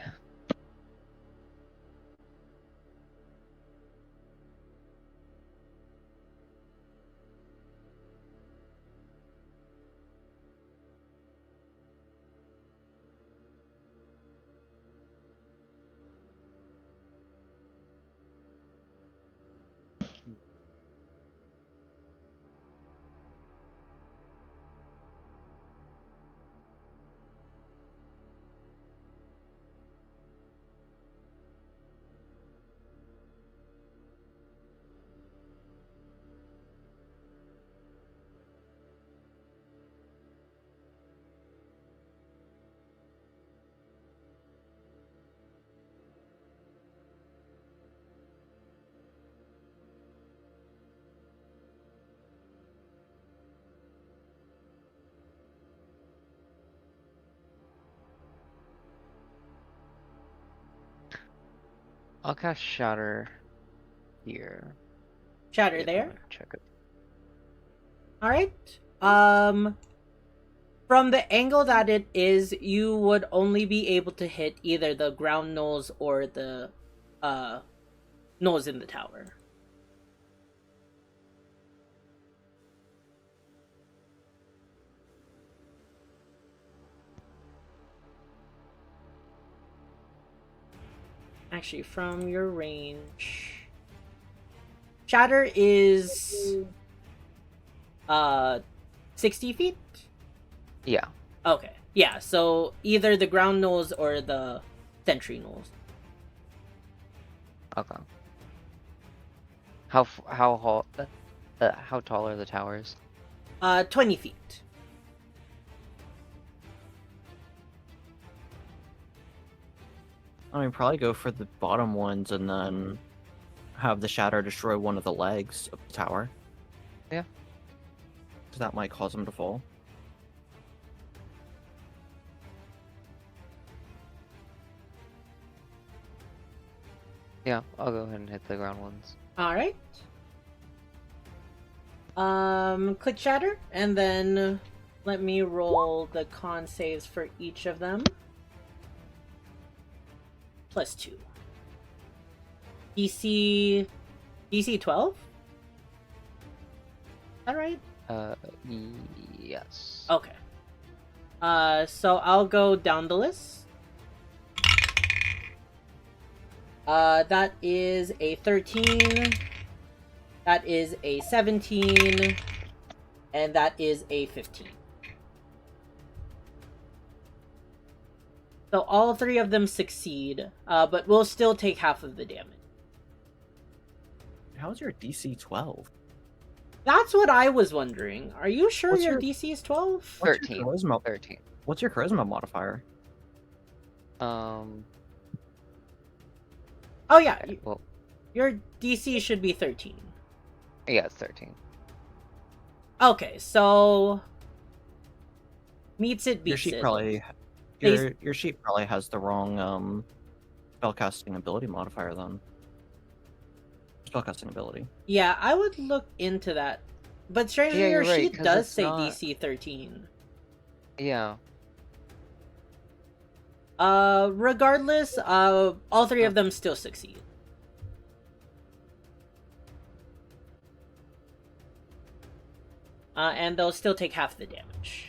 I'll cast Shatter here. Shatter If I there. wanna check it. Alright. From the angle that it is, you would only be able to hit either the ground nose or the nose in the tower. Actually, from your range, Shatter is 60 feet. Yeah. Okay, yeah. So either the ground nose or the sentry nose. Okay. How tall are the towers? 20 feet. I mean, probably go for the bottom ones and then have the shatter destroy one of the legs of the tower. Yeah. Because that might cause them to fall. Yeah, I'll go ahead and hit the ground ones. All right. Click Shatter, and then let me roll the con saves for each of them. +2. DC 12? Is that right? Yes. Okay. So I'll go down the list. That is a 13. That is a 17. And that is a 15. So all 3 of them succeed, but we'll still take half of the damage. How's your DC 12? That's what I was wondering. Are you sure What's your your- DC is 12? What's 13. your charisma? 13. What's your charisma modifier? Oh yeah, Well, your DC should be 13. yeah, it's 13. Okay, so meets it Your beats sheet it. probably your sheet probably has the wrong spellcasting ability modifier then. Spellcasting ability. Yeah, I would look into that. But strangely, Yeah, your you're right, sheet 'cause does it's say not- DC 13. Yeah. Regardless, all 3 of them still succeed. And they'll still take half the damage.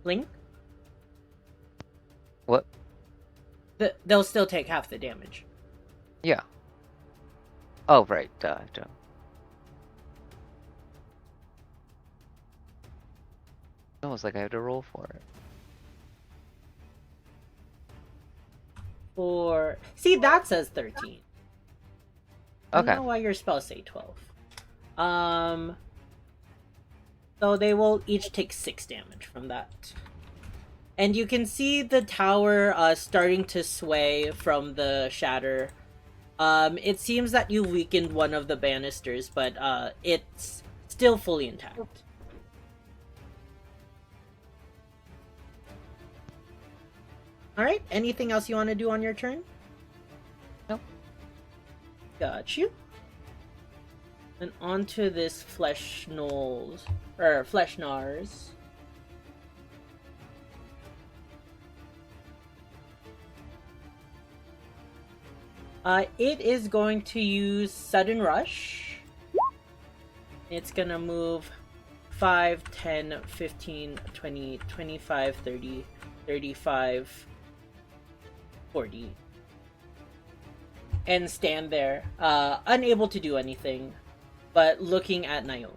Blink. What? They'll still take half the damage. Yeah. Oh, right. Duh. Almost like I had to roll for it. See, that says 13. I Okay. don't know why your spells say 12. So they will each take 6 damage from that. And you can see the tower starting to sway from the shatter. It seems that you weakened one of the banisters, but it's still fully intact. Alright, anything else you want to do on your turn? Nope. Got you. And onto this flesh nars. It is going to use Sudden Rush. It's gonna move 5, 10, 15, 20, 25, 30, 35, 40. And stand there, unable to do anything, but looking at Naomi.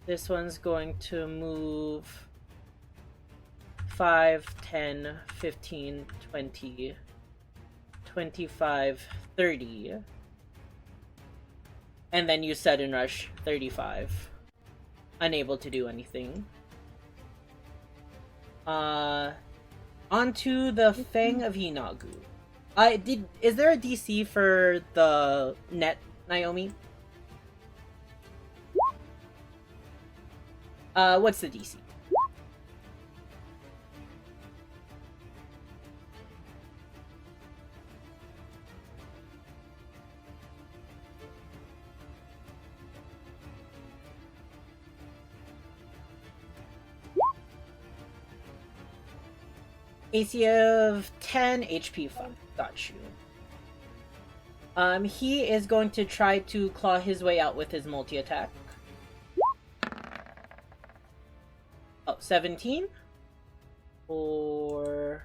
This one's going to move 5, 10, 15, 20, 25, 30. And then you Sudden Rush 35. Unable to do anything. Onto the Fang of Hinagu. Is there a DC for the net, Naomi? What's the DC? AC of 10, HP 5. Got you. He is going to try to claw his way out with his multi-attack. Oh, 17. For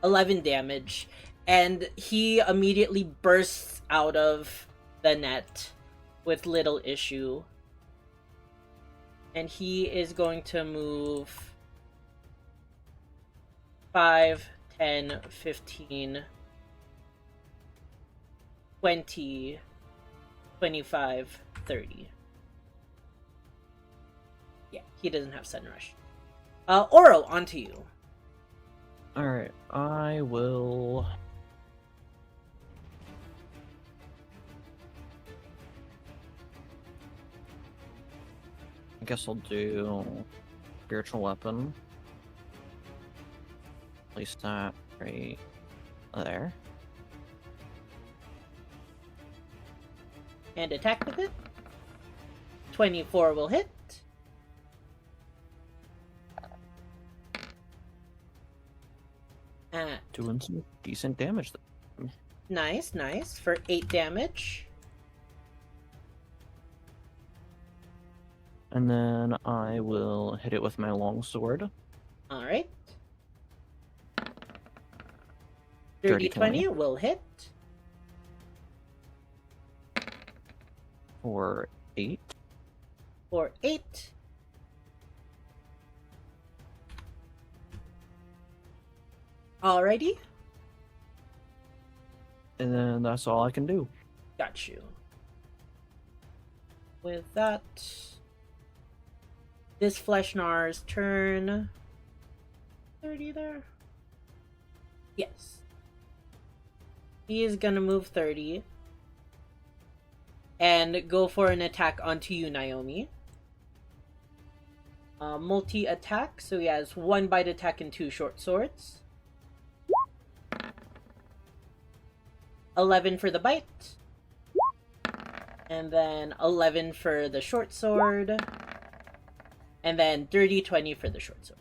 11 damage. And he immediately bursts out of the net with little issue. And he is going to move 5, 10, 15, 20, 25, 30. Yeah, he doesn't have Sudden Rush. Oro, onto you. Alright, I will... I guess I'll do Spiritual Weapon. Place that right there. And attack with it. 24 will hit. Doing some decent damage. Nice, nice. For 8 damage. And then I will hit it with my longsword. Alright. 30, 20 20 will hit. For 8. For 8. Alrighty. And then that's all I can do. Got you. With that, this Fleshnar's turn. 30 there? Yes. He is gonna move 30. And go for an attack onto you, Naomi. Multi-attack, so he has 1 bite attack and 2 short swords. 11 for the bite. And then 11 for the short sword. And then dirty 20 for the short sword.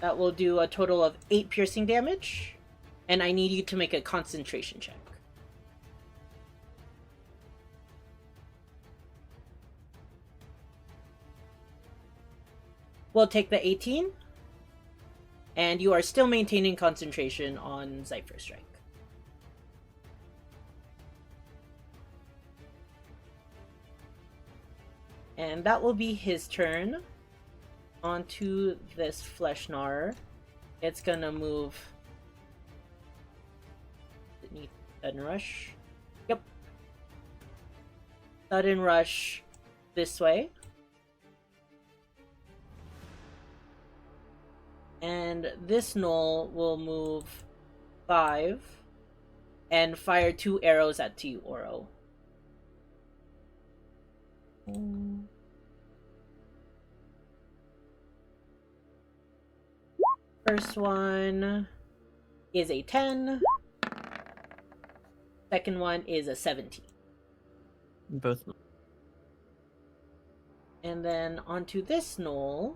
That will do a total of 8 piercing damage. And I need you to make a concentration check. will take the 18. And you are still maintaining concentration on Cypher Strike. And that will be his turn. Onto this Flesh Gnawer. It's gonna move. It needs Sudden Rush. Yep. Sudden Rush this way. And this Gnoll will move 5 and fire 2 arrows at you, Oro. First one is a 10. Second one is a 17. Both. And then onto this Gnoll.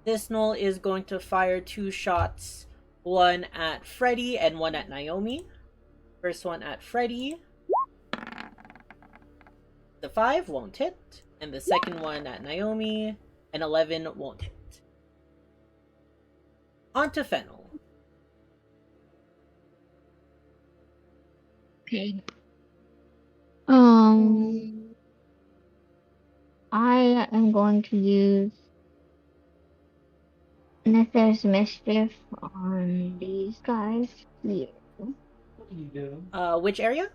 This Gnoll is going to fire 2 shots, one at Freddy and one at Naomi. First one at Freddy. The 5 won't hit. And the second one at Naomi, an 11 won't hit. Onto Fennel. Okay. I am going to use Nether's Mischief on these guys here. Which area?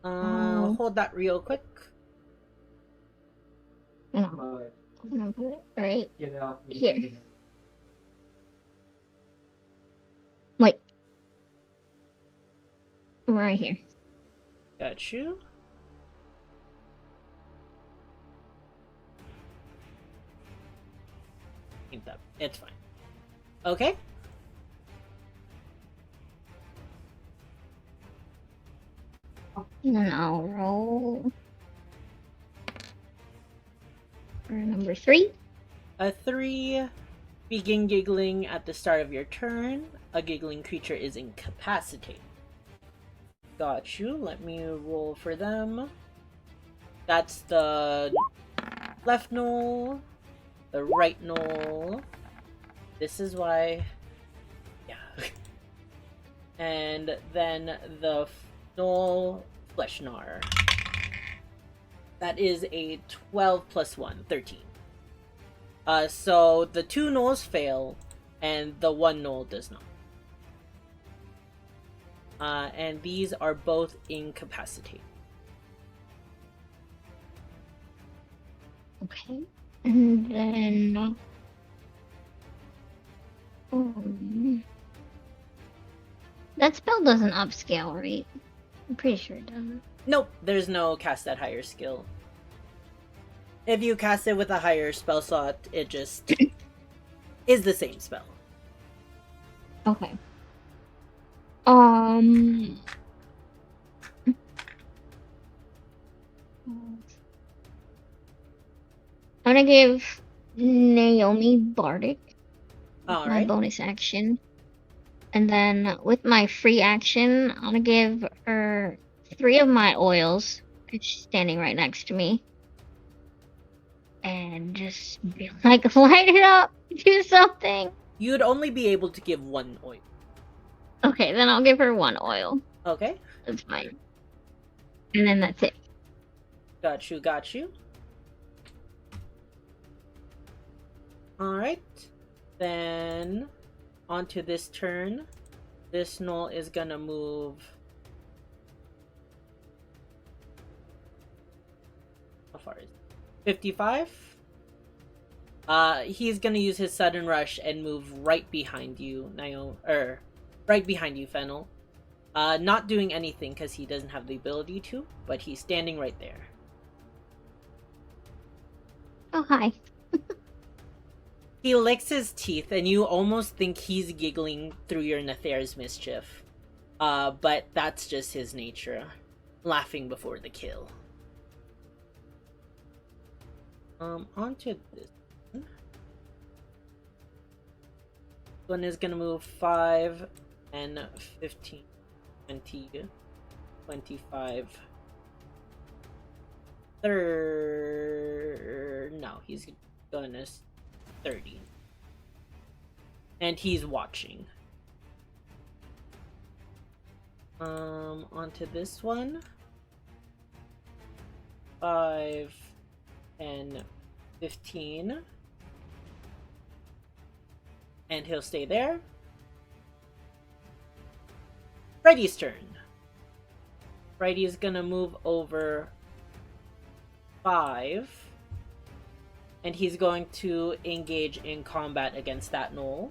Hold that real quick. No, I'm gonna put it right here. Like, right here. Got you. It's fine. Okay. And then I'll roll for number 3. A 3. Begin giggling at the start of your turn. A giggling creature is incapacitated. Got you. Let me roll for them. That's the left Gnoll, the right Gnoll. This is why... Yeah. And then the Gnoll Flesh Gnawer. That is a 12 plus 1, 13. So the 2 Gnolls fail, and the 1 Gnoll does not. And these are both incapacitated. Okay. And then... that spell doesn't upscale, right? I'm pretty sure it doesn't. Nope, there's no cast at higher skill. If you cast it with a higher spell slot, it just is the same spell. Okay. I'm gonna give Naomi Bardic my Alright. bonus action. And then with my free action, I'm gonna give her 3 of my oils. She's standing right next to me. And just be like, light it up, do something. You'd only be able to give 1 oil. Okay, then I'll give her 1 oil. Okay. That's fine. And then that's it. Got you, got you. Alright. Then, onto this turn. This Gnoll is gonna move... How far is it? 55? He's gonna use his sudden rush and move right behind you, right behind you, Fennel. Not doing anything because he doesn't have the ability to, but he's standing right there. Oh, hi. He licks his teeth, and you almost think he's giggling through your Nether's Mischief. But that's just his nature. Laughing before the kill. Onto this one. This one is gonna move 5 and 15, 20. 25. No, he's gonna 30. And he's watching. Onto this one. 5 and 15. And he'll stay there. Freddy's turn. Freddy is gonna move over 5. And he's going to engage in combat against that gnoll.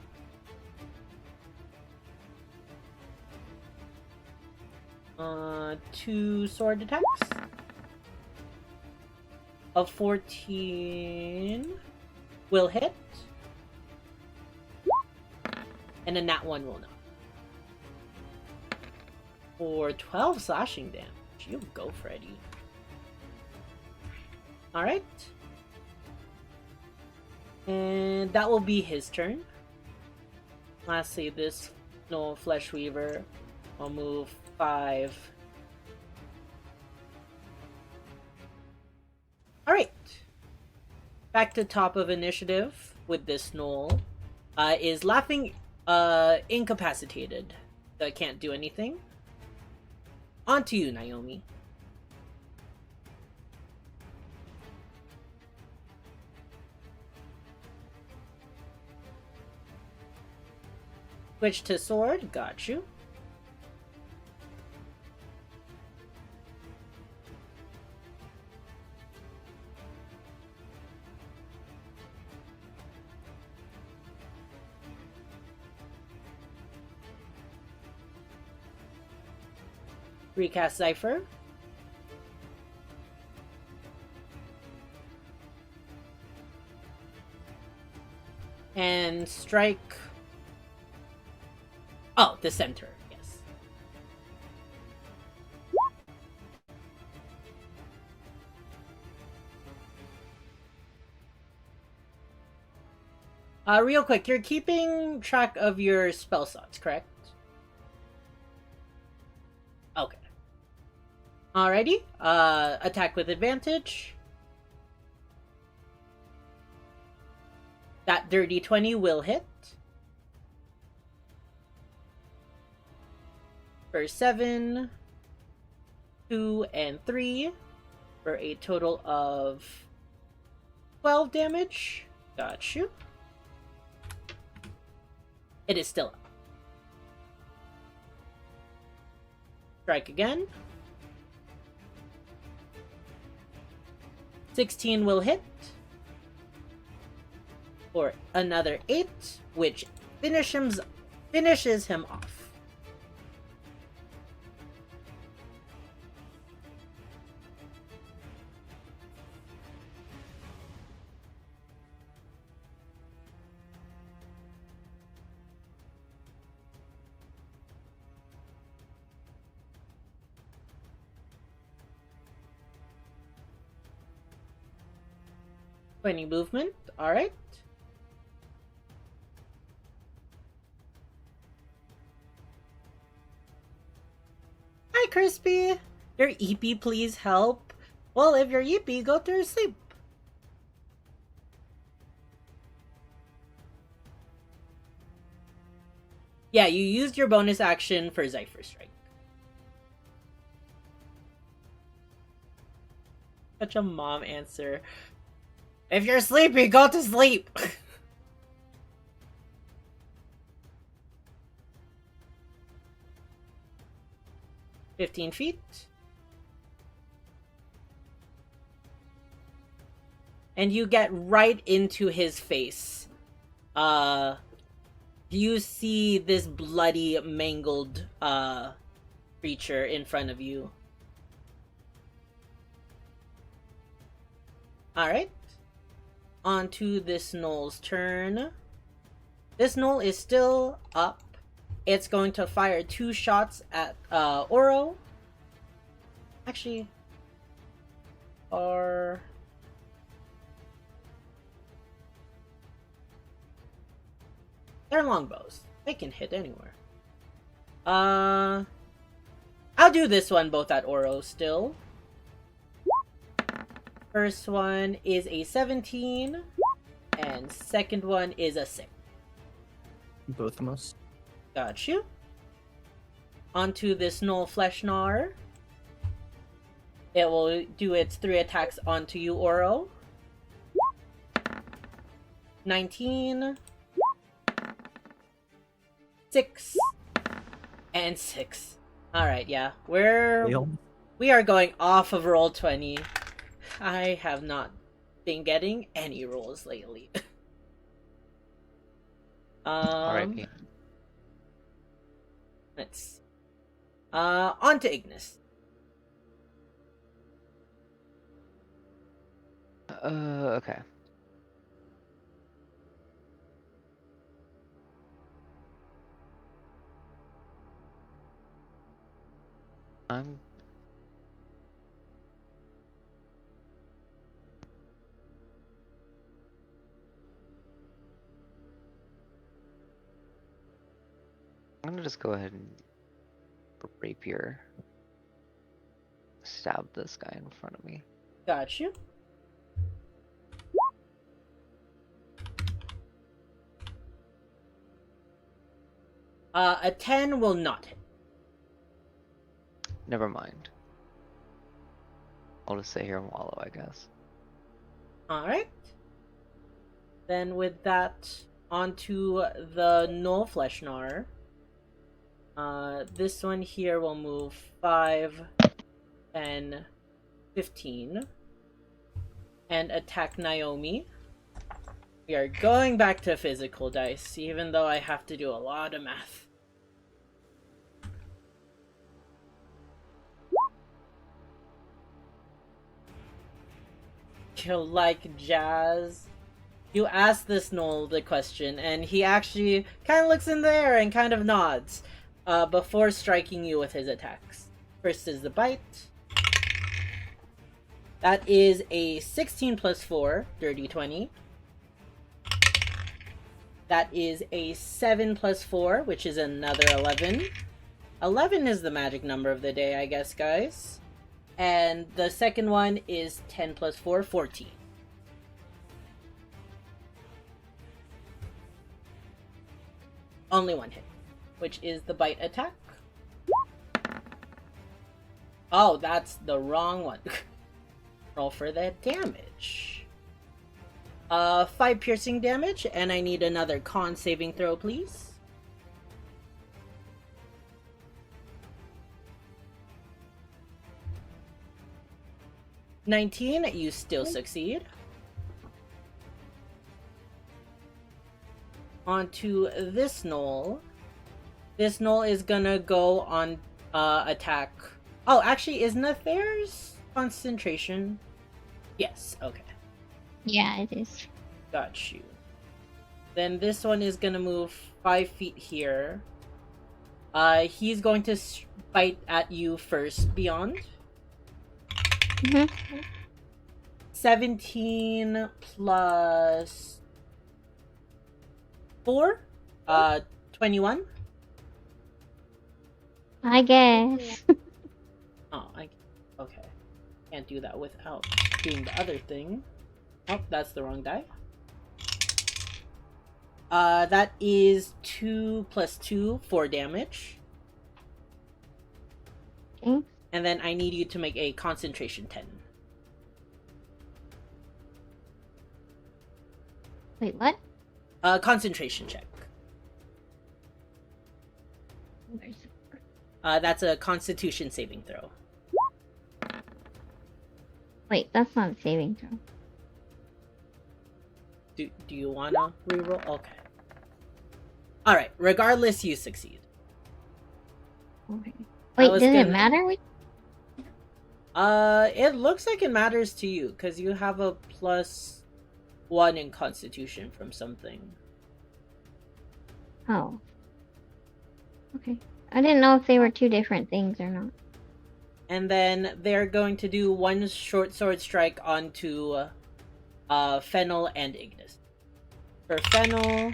Two sword attacks. A 14 will hit. And a nat 1 will not. For 12 slashing damage. You go, Freddy. Alright. And that will be his turn. Lastly, this Gnoll Flesh Weaver will move 5. Alright. Back to top of initiative with this Gnoll. Is Laughing incapacitated. So I can't do anything. On to you, Naomi. Switch to sword. Got you. Recast Cypher. And strike. Oh, the center, yes. Real quick, you're keeping track of your spell slots, correct? Okay. Alrighty. Attack with advantage. That dirty 20 will hit. For 7, 2, and 3. For a total of 12 damage. Got you. It is still up. Strike again. 16 will hit. For another 8, which finishes him off. Any movement? Alright. Hi, Crispy! Your EP, please help. Well, if you're EP, go to sleep. Yeah, you used your bonus action for Cypher Strike. Such a mom answer. If you're sleepy, go to sleep! 15 feet. And you get right into his face. You see this bloody, mangled creature in front of you. Alright. On to this Gnoll's turn. This Gnoll is still up. It's going to fire 2 shots at Oro. Actually, they're longbows. They can hit anywhere. Ouch! I'll do this one both at Oro still. First one is a 17, and second one is a 6. Both of us. Got you. Onto this Null Flesh Gnar. It will do its 3 attacks onto you, Oro. 19, 6, and 6. Alright, yeah. We are going off of roll 20. I have not been getting any rolls lately. R.I.P. Let's see. On to Ignis. Okay. I'm gonna just go ahead and rapier stab this guy in front of me. Got you. A 10 will not hit. Never mind. I'll just sit here and wallow, I guess. Alright. Then with that, onto the Null Flesh Gnar. This one here will move 5, 10, 15. And attack Naomi. We are going back to physical dice, even though I have to do a lot of math. You like jazz? You ask this Null the question, and he actually kind of looks in the air and kind of nods before striking you with his attacks. First is the bite. That is a 16 plus 4, dirty 20. That is a 7 plus 4, which is another 11. 11 is the magic number of the day, I guess, guys. And the second one is 10 plus 4, 14. Only one hit, which is the bite attack. Oh, that's the wrong one. Roll for the damage. 5 piercing damage, and I need another con saving throw, please. $19, you still succeed. Onto this Null. This Null is gonna go on attack. Oh, actually, is Nether's concentration? Yes, okay. Yeah, it is. Got you. Then this one is gonna move 5 feet here. He's going to bite at you first, Beyond. 17 plus 4, 21. I guess. Oh, okay. Can't do that without doing the other thing. Oh, that's the wrong die. That is 2 plus 2, 4 damage. Okay. And then I need you to make a concentration 10. Wait, what? Concentration check. Where's it? That's a constitution saving throw. Wait, that's not a saving throw. Do you wanna reroll? Okay. Alright, regardless, you succeed. Okay. I Wait, was does it gonna- matter? Which... It looks like it matters to you, because you have a +1 in constitution from something. Oh. Okay. I didn't know if they were two different things or not. And then they're going to do one short sword strike onto Fennel and Ignis. For Fennel,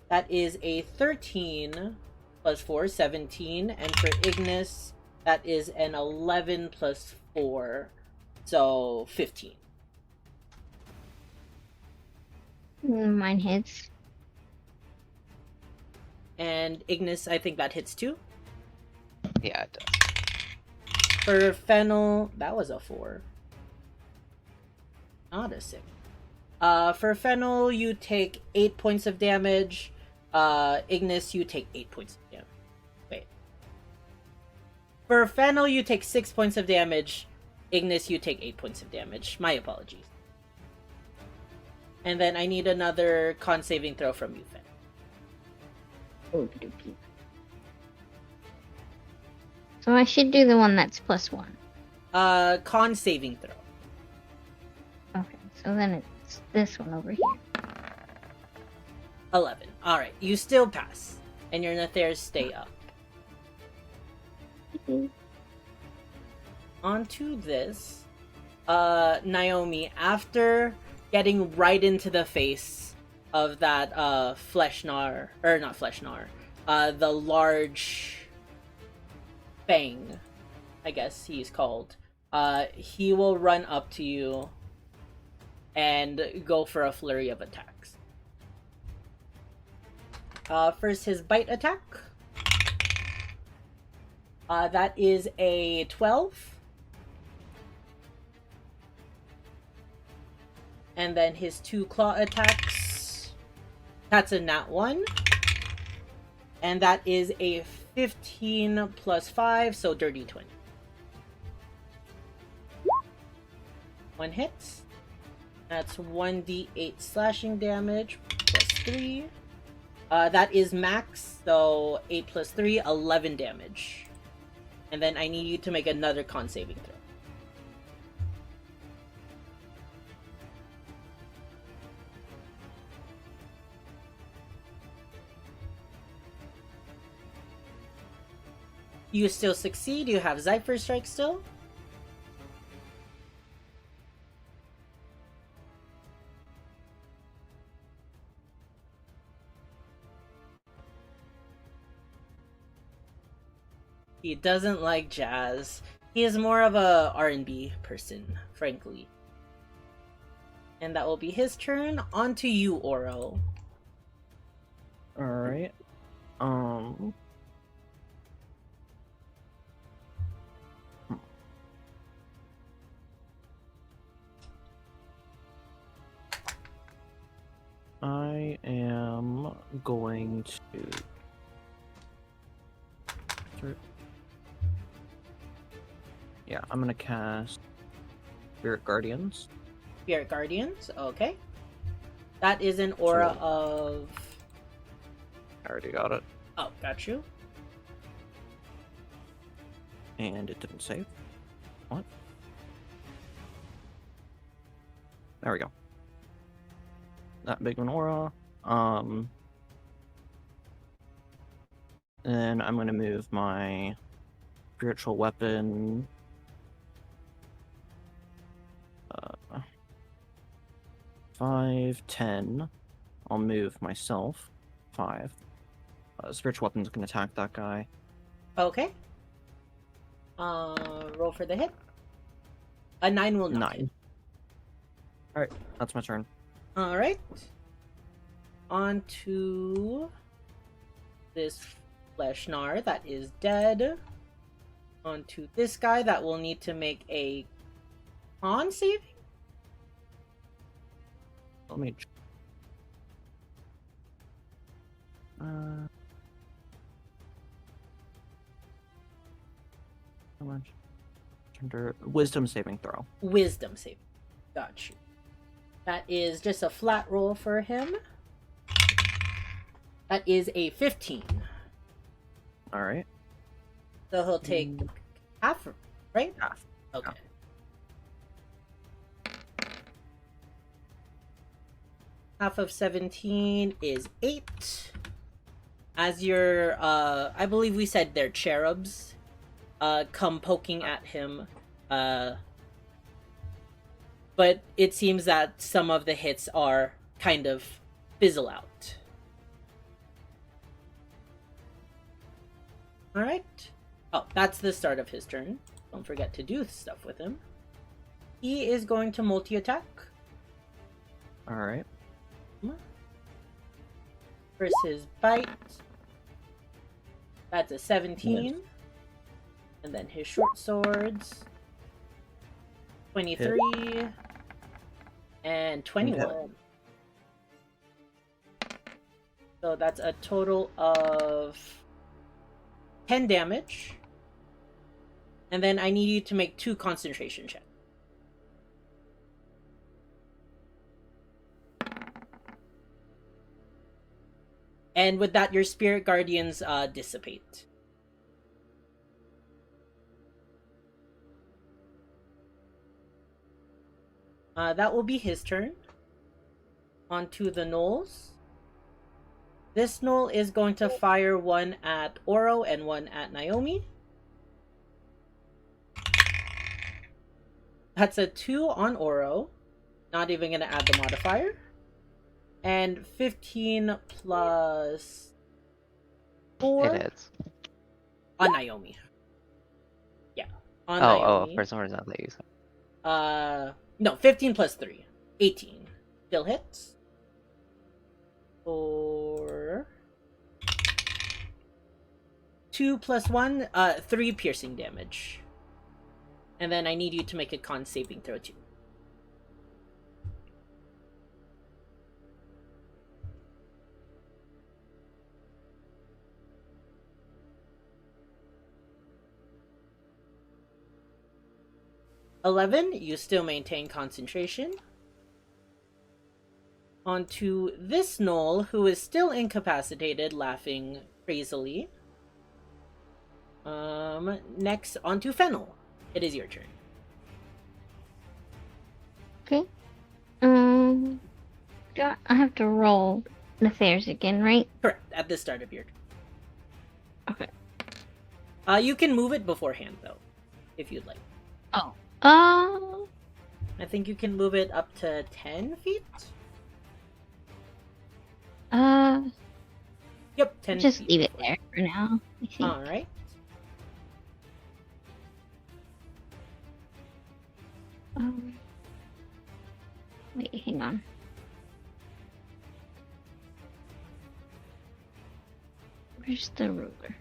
that is a 13 plus 4, 17. And for Ignis, That is an 11 plus 4, so 15. Mine hits. And Ignis, I think that hits too. Yeah, it does. For Fennel, that was a 4. Not a 6. For Fennel, you take 8 points of damage. Ignis, you take 8 points of damage. Wait. For Fennel, you take 6 points of damage. Ignis, you take 8 points of damage. My apologies. And then I need another con saving throw from you, Fennel. Okey-dokey. So I should do the one that's +1. Con saving throw. Okay, so then it's this one over here. 11. Alright, you still pass. And your Nathairs stay up. Onto this. Naomi, after getting right into the face of that Fleshnar, or not Fleshnar, the large Fang, I guess he's called, he will run up to you and go for a flurry of attacks. First, his bite attack. That is a 12. And then his 2 claw attacks. That's a nat 1. And that is a 15 plus 5, so dirty 20. 1 hits. That's 1d8 slashing damage plus 3. That is max, so 8 plus 3, 11 damage. And then I need you to make another con saving throw. You still succeed. You have Zypher Strike still. He doesn't like jazz. He is more of a R&B person, frankly. And that will be his turn. On to you, Oro. Alright. I am going to... Yeah, I'm gonna cast Spirit Guardians. Spirit Guardians, okay. That is an aura of... I already got it. Oh, got you. And it didn't save. What? There we go. That big one aura. Then I'm gonna move my spiritual weapon 5, 10. I'll move myself 5. Spiritual weapon's gonna attack that guy. Okay. Roll for the hit. A 9 will not 9. Alright, that's my turn. Alright. On to this Fleshnar that is dead. On to this guy that will need to make a con saving. Let me... How much? Wisdom saving throw. Wisdom saving. Got you. That is just a flat roll for him. That is a 15. Alright. So he'll take half, right? Half. Okay. Half of 17 is 8. As your, I believe we said they're cherubs, come poking at him. But it seems that some of the hits are kind of fizzle out. Alright. Oh, that's the start of his turn. Don't forget to do stuff with him. He is going to multi-attack. Alright. First his bite. That's a 17. And then his short swords. 23. And 21. So that's a total of 10 damage. And then I need you to make 2 concentration checks. And with that, your spirit guardians dissipate. That will be his turn. On to the gnolls. This gnoll is going to fire one at Oro and one at Naomi. That's a 2 on Oro. Not even going to add the modifier. And 15 plus 4 It is. on Naomi. Yeah. On Oh, Naomi. for some reason I thought you said. No, 15 plus 3. 18. Still hits. For 2 plus 1, 3 piercing damage. And then I need you to make a con saving throw too. You still maintain concentration. Onto this gnoll, who is still incapacitated, laughing crazily. Next, onto Fennel. It is your turn. Okay. I have to roll the affairs again, right? Correct, at the start of your turn. Okay. You can move it beforehand, though, if you'd like. Oh. I think you can move it up to 10 feet? Yep, 10 just feet. leave it there for now, I think. Alright. Wait, hang on. Where's the ruler?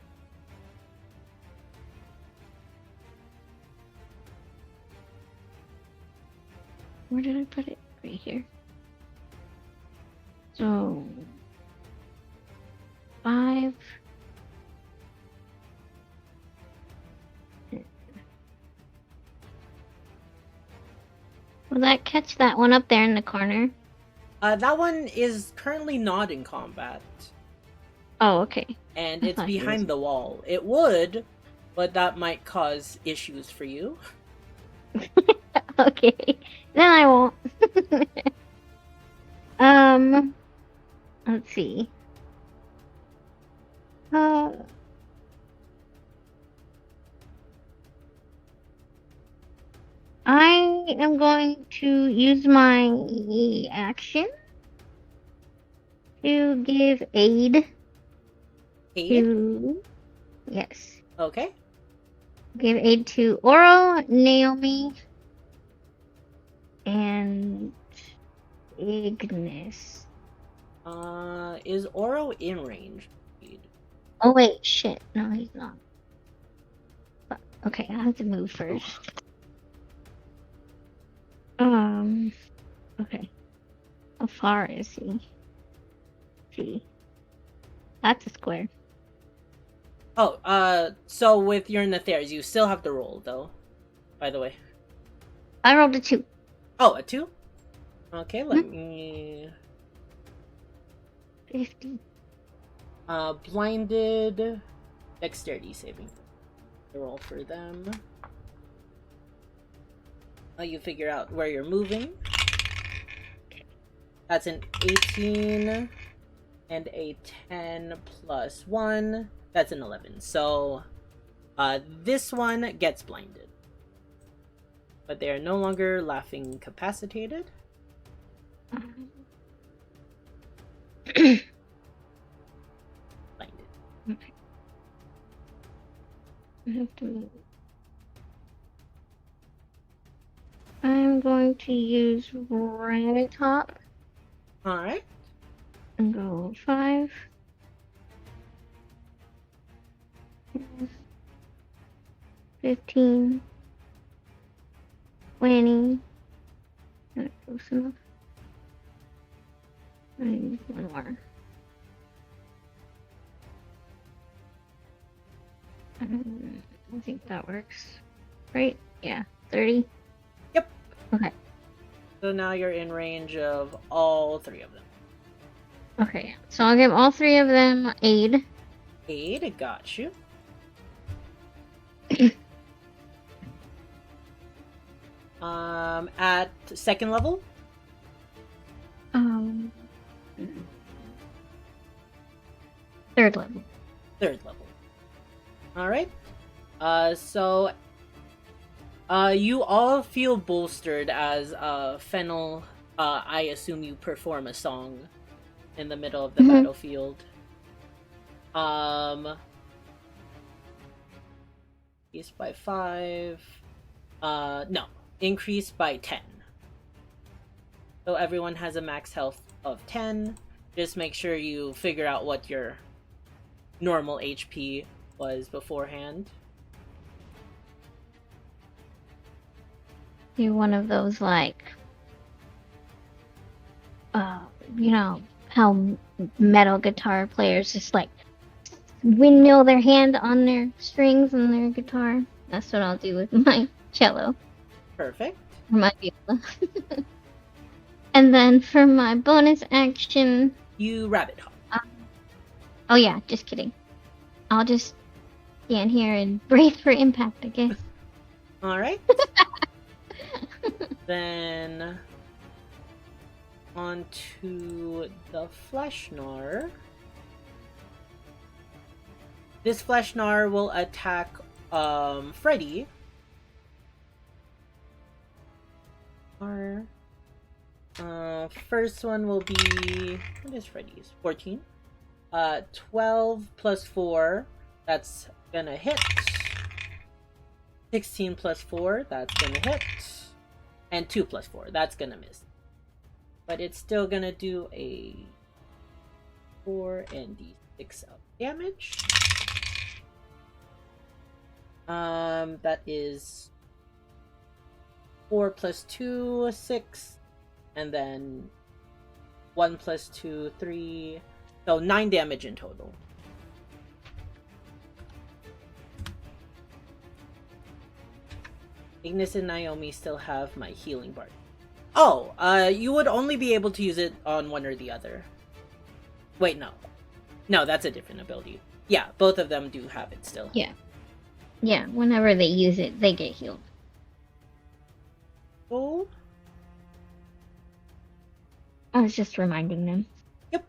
Where did I put it? Right here. So 5. Will that catch that one up there in the corner? That one is currently not in combat. Oh, okay. And I it's thought he behind was. the wall. It would, but that might cause issues for you. Okay. Then I won't. Let's see. I am going to use my action to give aid Aid? to... Yes. Okay. Give aid to Oro, Naomi, and Ignis. Is Oro in range? Oh wait, shit. No, he's not. Fuck. Okay, I have to move first. Okay. How far is he? Let's see. That's a square. Oh, so with your Nathairs, you still have to roll, though. By the way. I rolled a 2. Oh, a 2? Okay, let me... 50. Blinded... Dexterity saving. Roll for them. You figure out where you're moving. That's an 18 and a 10 plus 1. That's an 11. So, this one gets blinded. But they are no longer laughing incapacitated. Blinded. Okay. have to move. I'm going to use Rabbit Hop Alright. and go 5. 15. 20. Not close enough. I need one more. I think that works. Right? Yeah. 30? Yep. Okay. So now you're in range of all 3 of them. Okay. So I'll give all 3 of them aid. Aid, got you. At 2nd level? Um, 3rd level. 3rd level. Alright. So you all feel bolstered as Fennel, I assume you perform a song in the middle of the Mhm. battlefield. Increased by 5. No. Increased by 10. So everyone has a max health of 10. Just make sure you figure out what your normal HP was beforehand. You're one of those, like, you know, how metal guitar players just, like, windmill their hand on their strings on their guitar. That's what I'll do with my cello. Perfect. Or my viola. And then for my bonus action... You rabbit hop. Oh yeah, just kidding. I'll just stand here and brace for impact, I guess. Alright. Then on to the Fleshnar. This Fleshnar will attack Freddy. First one will be, what is Freddy's? 14. 12 plus 4, that's gonna hit. 16 plus 4, that's gonna hit. And 2 plus 4, that's gonna miss. But it's still gonna do a 4 and d6 of damage. That is 4 plus 2, 6. And then 1 plus 2, 3. So 9 damage in total. Ignis and Naomi still have my healing bar. Oh, you would only be able to use it on one or the other. Wait, no. No, that's a different ability. Yeah, both of them do have it still. Yeah. Yeah, whenever they use it, they get healed. Oh. I was just reminding them. Yep.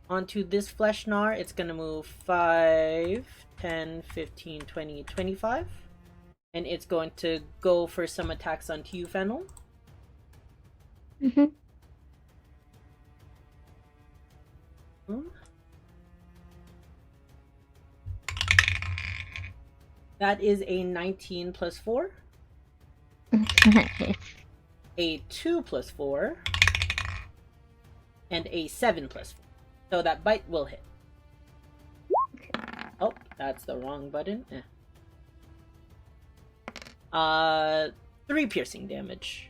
Onto this Fleshnar, it's gonna move 5, 10, 15, 20, 25. And it's going to go for some attacks onto you, Fennel. Mm-hmm. That is a 19 plus 4. A 2 plus 4. And a 7 plus 4. So that bite will hit. Oh, that's the wrong button. 3 piercing damage.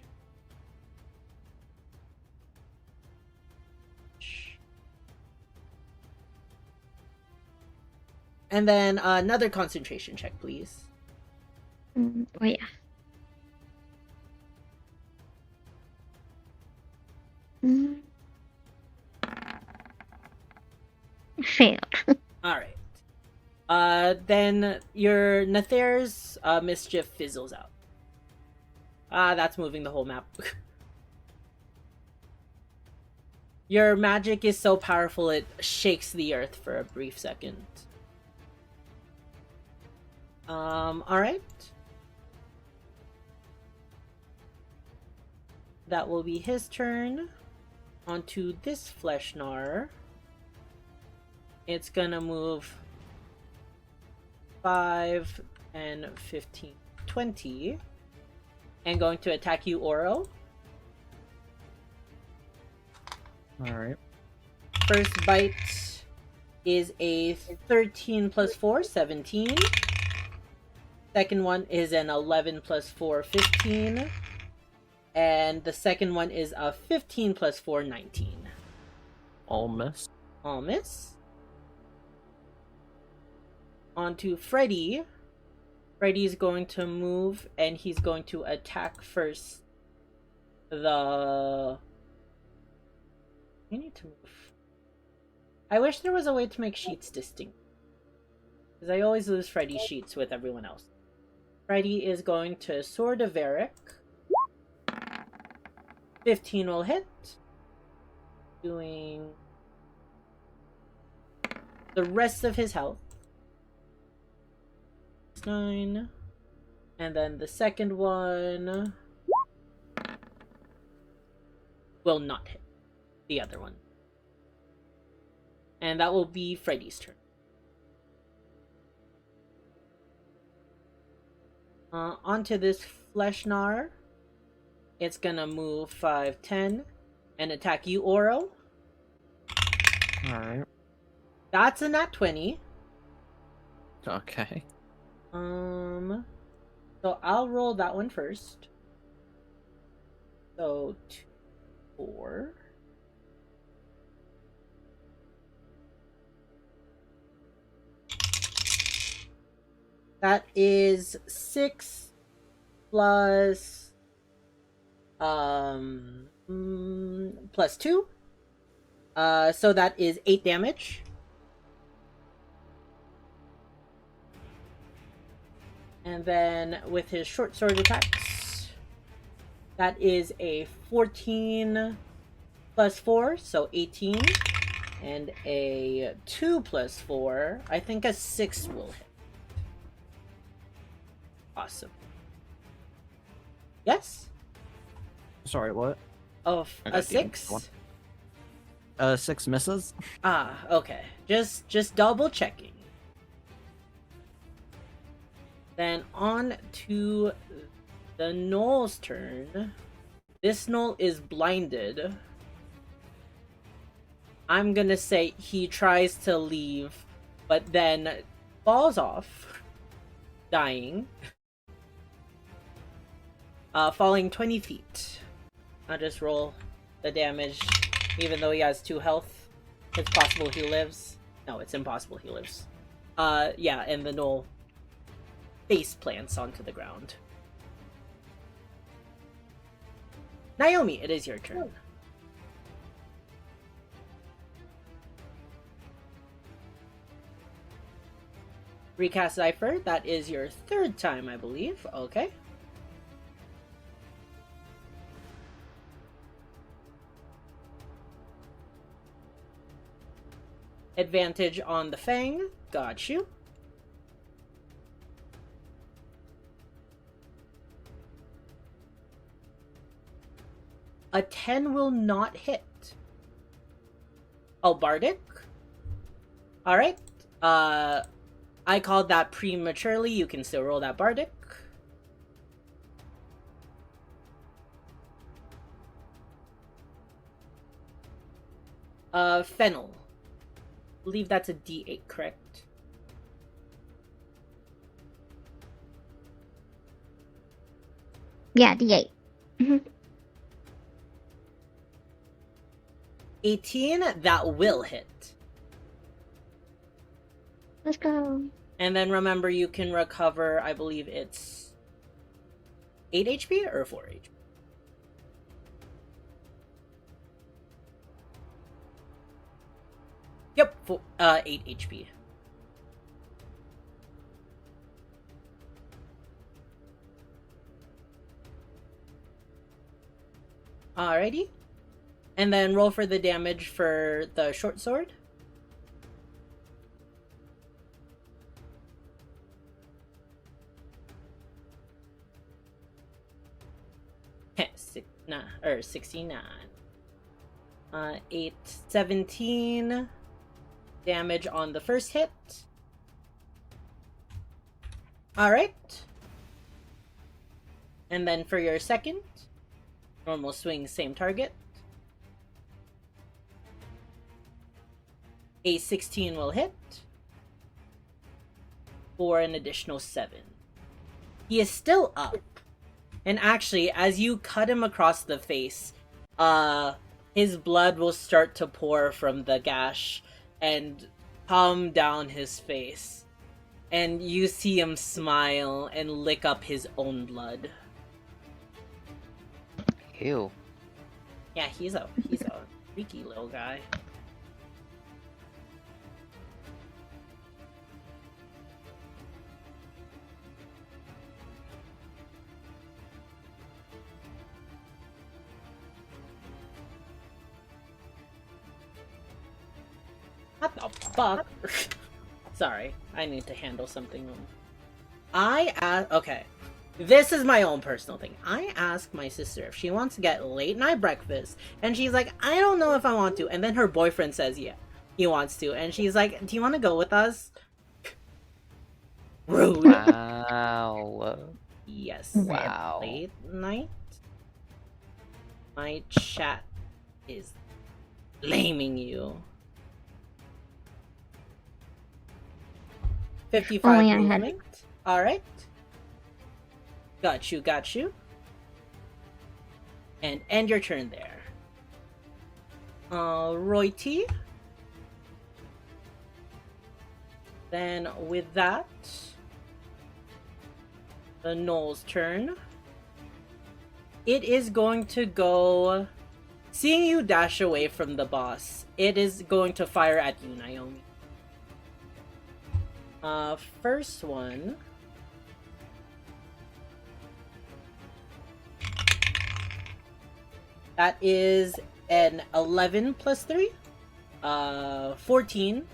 And then another concentration check, please. Oh yeah. Failed. Alright. Then your Nathair's mischief fizzles out. That's moving the whole map. Your magic is so powerful it shakes the earth for a brief second. Alright. That will be his turn. Onto this Fleshnar. It's gonna move 5, 10, 15, 20. And going to attack you, Oro. Alright. First bite is a 13 plus 4, 17. Second one is an 11 plus 4, 15. And the second one is a 15 plus 4, 19. All miss. All miss. On to Freddy. Freddy's going to move, and he's going to attack first the... You need to move. I wish there was a way to make sheets distinct. Because I always lose Freddy's sheets with everyone else. Freddy is going to Sword of Varric. 15 will hit. Doing the rest of his health. 9. And then the second one will not hit the other one. And that will be Freddy's turn. Onto this Fleshnar. It's gonna move 5, 10 and attack you, Oro. Alright. That's a nat 20. Okay. So I'll roll that one first. So 2, 4. That is 6 plus plus 2. So that is 8 damage. And then with his short sword attacks, that is a 14 plus 4, so 18. And a 2 plus 4, I think a 6 will hit. Awesome. Yes? Sorry, what? Oh, I a got the 6? one. 6 misses? Ah, okay. Just double checking. Then on to the Gnoll's turn. This Gnoll is blinded. I'm gonna say he tries to leave, but then falls off, dying. Falling 20 feet. I'll just roll the damage, even though he has 2 health. It's possible he lives. No, it's impossible he lives. Yeah, and the Gnoll face plants onto the ground. Naomi, it is your turn. Recast Cypher, that is your 3rd time, I believe. Okay. Advantage on the Fang. Got you. A 10 will not hit. Oh, Bardic? Alright. I called that prematurely. You can still roll that Bardic. Fennel. I believe that's a D8, correct? Yeah, D8. 18, that will hit. Let's go. And then remember, you can recover, I believe it's 8 HP or 4 HP? Yep, 8 HP. Alrighty. And then roll for the damage for the short sword. Or 69. 8, 17 damage on the first hit. Alright. And then for your second, normal swing, same target. A 16 will hit for an additional 7. He is still up. And actually, as you cut him across the face, his blood will start to pour from the gash and come down his face. And you see him smile and lick up his own blood. Ew. Yeah, he's a freaky little guy. What the fuck? Sorry, I need to handle something. Okay. This is my own personal thing. I asked my sister if she wants to get late night breakfast, and she's like, I don't know if I want to. And then her boyfriend says, yeah, he wants to. And she's like, do you want to go with us? Rude. Wow. Yes. Wow. Late night? My chat is blaming you. 55 Only I had- movement. Alright. Got you. And end your turn there. Roy T. Then with that, the Knoll's turn. It is going to go... Seeing you dash away from the boss, it is going to fire at you, Naomi. First one... That is an 11 plus 3. 14.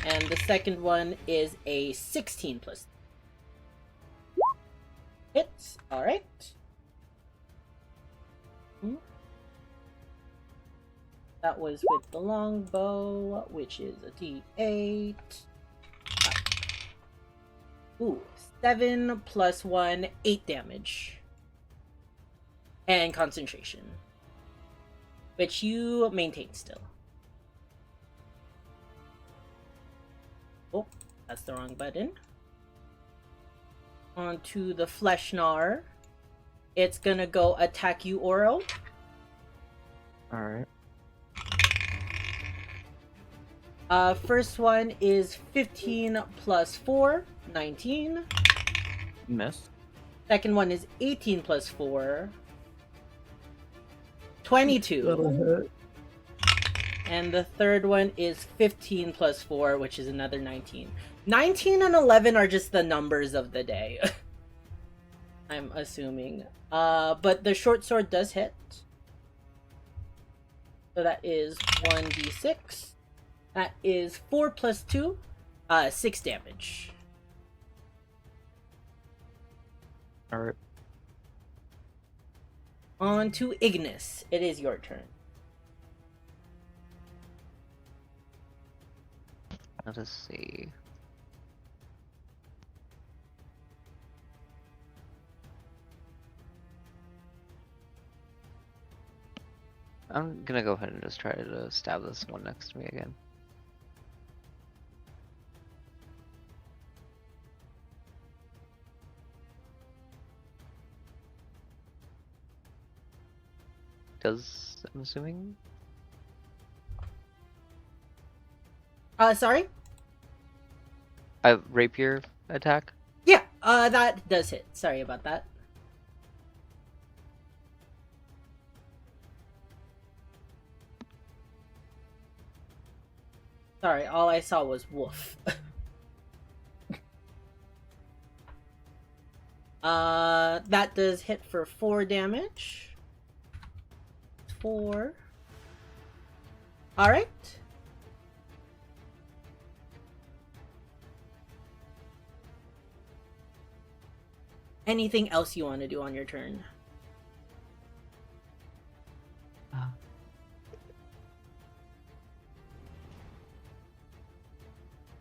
And the second one is a 16 plus 3. Hits. Alright. That was with the longbow, which is a D8. Ooh, 7 plus 1, 8 damage. And concentration, which you maintain still. Oh, that's the wrong button. Onto the Fleshnar. It's gonna go attack you, Oro. Alright. First one is 15 plus 4, 19. Miss. Second one is 18 plus 4, 22. That'll hit. And the third one is 15 plus 4, which is another 19. 19 and 11 are just the numbers of the day. I'm assuming. But the short sword does hit. So that is 1d6. That is 4 plus 2, 6 damage. Alright. On to Ignis. It is your turn. Let us see. I'm gonna go ahead and just try to stab this one next to me again. I'm assuming? Sorry? Rapier attack? Yeah, that does hit. Sorry about that. Sorry, all I saw was woof. That does hit for 4 damage. 4. Alright. Anything else you want to do on your turn?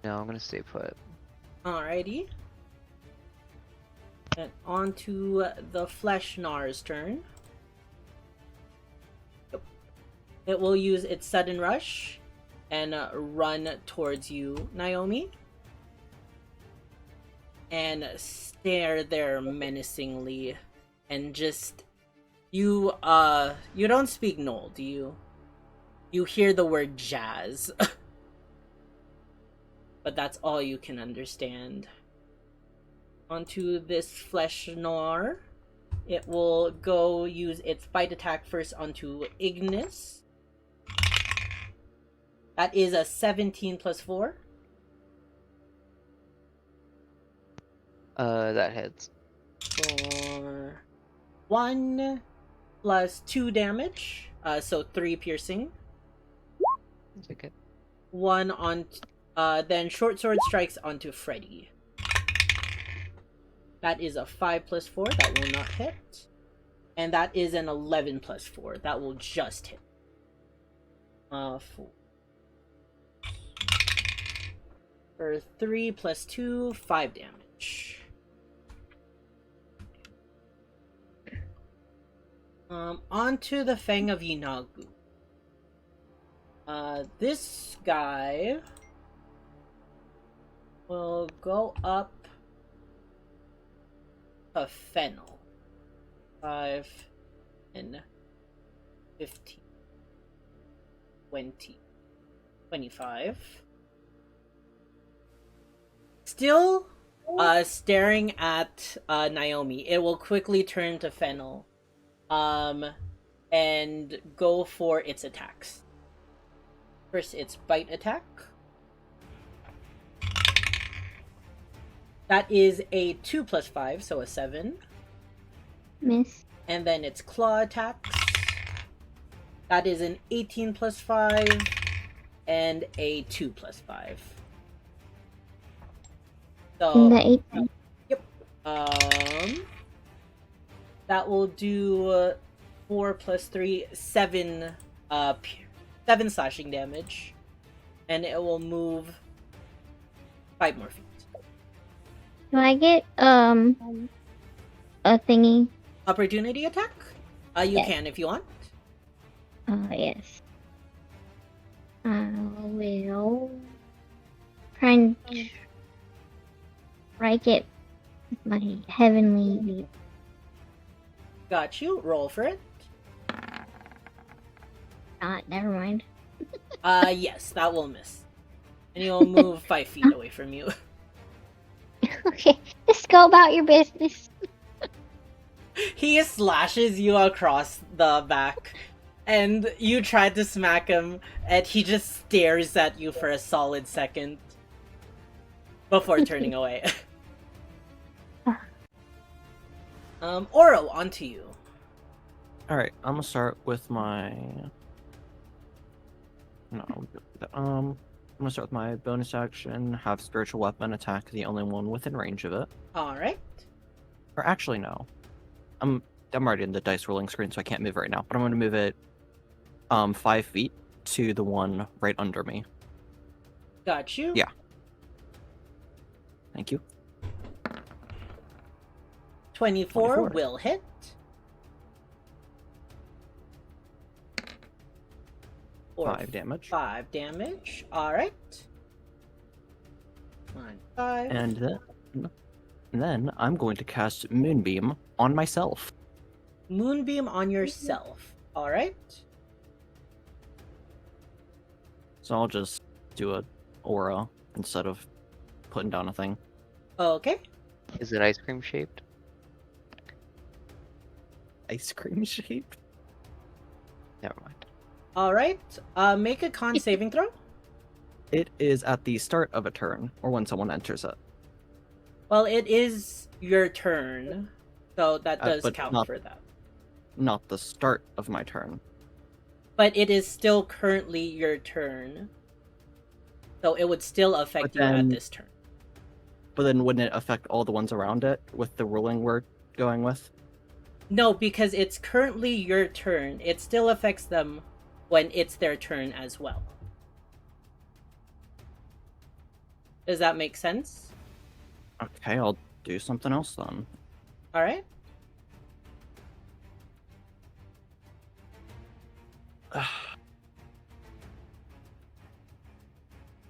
No, I'm gonna stay put. Alrighty. And on to the Flesh Gnar's turn. Yep. It will use its sudden rush and run towards you, Naomi. And stare there menacingly. And just... You don't speak Knoll, do you? You hear the word jazz. But that's all you can understand. Onto this Flesh Gnar. It will go use its bite attack first onto Ignis. That is a 17 plus 4. That hits. For 1 plus 2 damage. So 3 piercing. Take it. 1 on... then Short Sword strikes onto Freddy. That is a 5 plus 4. That will not hit. And that is an 11 plus 4. That will just hit. 4. For 3 plus 2, 5 damage. Onto the Fang of Yinagu. This guy will go up a Fennel. 5 and 15. 20. 25. Still staring at Naomi. It will quickly turn to Fennel. And go for its attacks. First, its bite attack. That is a 2 plus 5, so a 7. Miss. And then its claw attacks. That is an 18 plus 5 and a 2 plus 5. So, The 18. yep. That will do 4 plus 3, 7, 7 slashing damage. And it will move 5 more feet. Do I get a thingy? Opportunity attack? You Yes. can if you want. Yes. I will try and strike it with my heavenly. Got you. Roll for it. Never mind. Yes, that will miss. And you'll move 5 feet away from you. Okay, just go about your business. He slashes you across the back, and you try to smack him, and he just stares at you for a solid second before turning away. Oro, onto you. Alright, I'm gonna start with my... No, I'm gonna start with my bonus action, have spiritual weapon attack the only one within range of it. Alright. Or actually, no. I'm already in the dice rolling screen, so I can't move it right now. But I'm gonna move it 5 feet to the one right under me. Got you. Yeah. Thank you. 24 24. will hit. Or 5 damage. 5 damage. Alright. 5. And then I'm going to cast Moonbeam on myself. Moonbeam on yourself. Alright. So I'll just do a aura instead of putting down a thing. Okay. Is it ice cream shaped? Ice cream shape? Never mind. Alright. Make a con saving throw. It is at the start of a turn, or when someone enters it. Well, it is your turn, so that does but count not- for that. Not the start of my turn. But it is still currently your turn, so it would still affect But you at then- this turn. But then wouldn't it affect all the ones around it with the ruling we're going with? No, because it's currently your turn. It still affects them when it's their turn as well. Does that make sense? Okay, I'll do something else then. All right.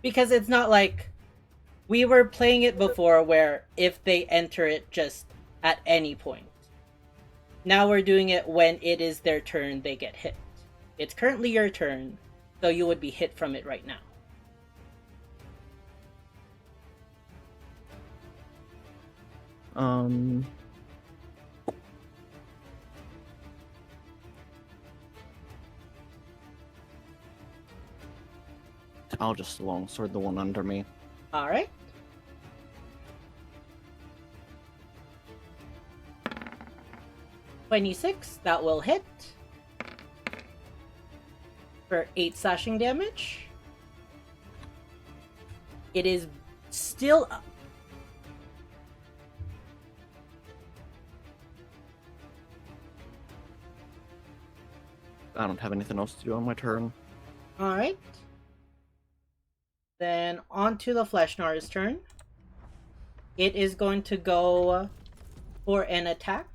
Because it's not like we were playing it before where if they enter it just at any point. Now we're doing it when it is their turn, they get hit. It's currently your turn, so you would be hit from it right now. I'll just longsword the one under me. All right. $26, that will hit for 8 slashing damage. It is still up. I don't have anything else to do on my turn. All right. Then on to the Fleshnar's turn. It is going to go for an attack.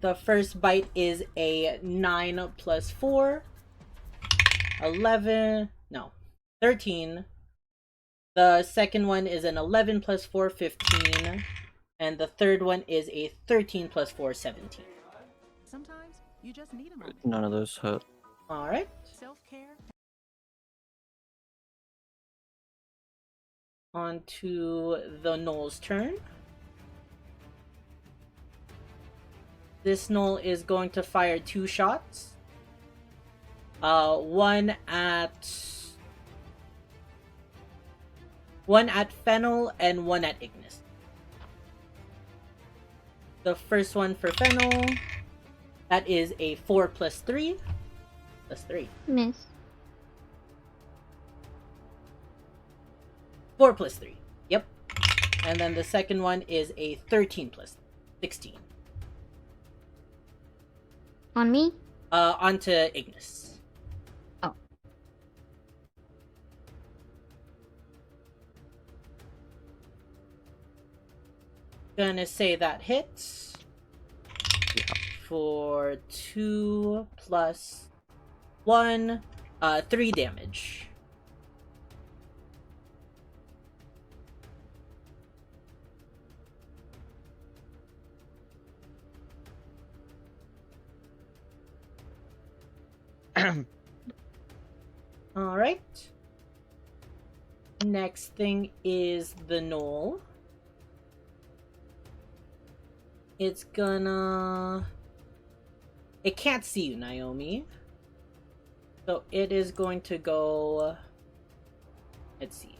The first bite is a 9 plus 4. 11. No. 13. The second one is an 11 plus 4, 15. And the third one is a 13 plus 4, 17. Sometimes you just need a moment. None of those hit. Alright. Self-care. On to the Knoll's turn. This Knoll is going to fire 2 shots. One at Fennel and one at Ignis. The first one for Fennel, that is a 4 plus 3. Plus 3. Miss. 4 plus 3. Yep. And then the second one is a 13 plus 16. On me? Onto Ignis. Oh. Gonna say that hits. For 2 plus 1, 3 damage. Alright. Next thing is the Knoll. It's gonna... It can't see you, Naomi. So it is going to go... Let's see.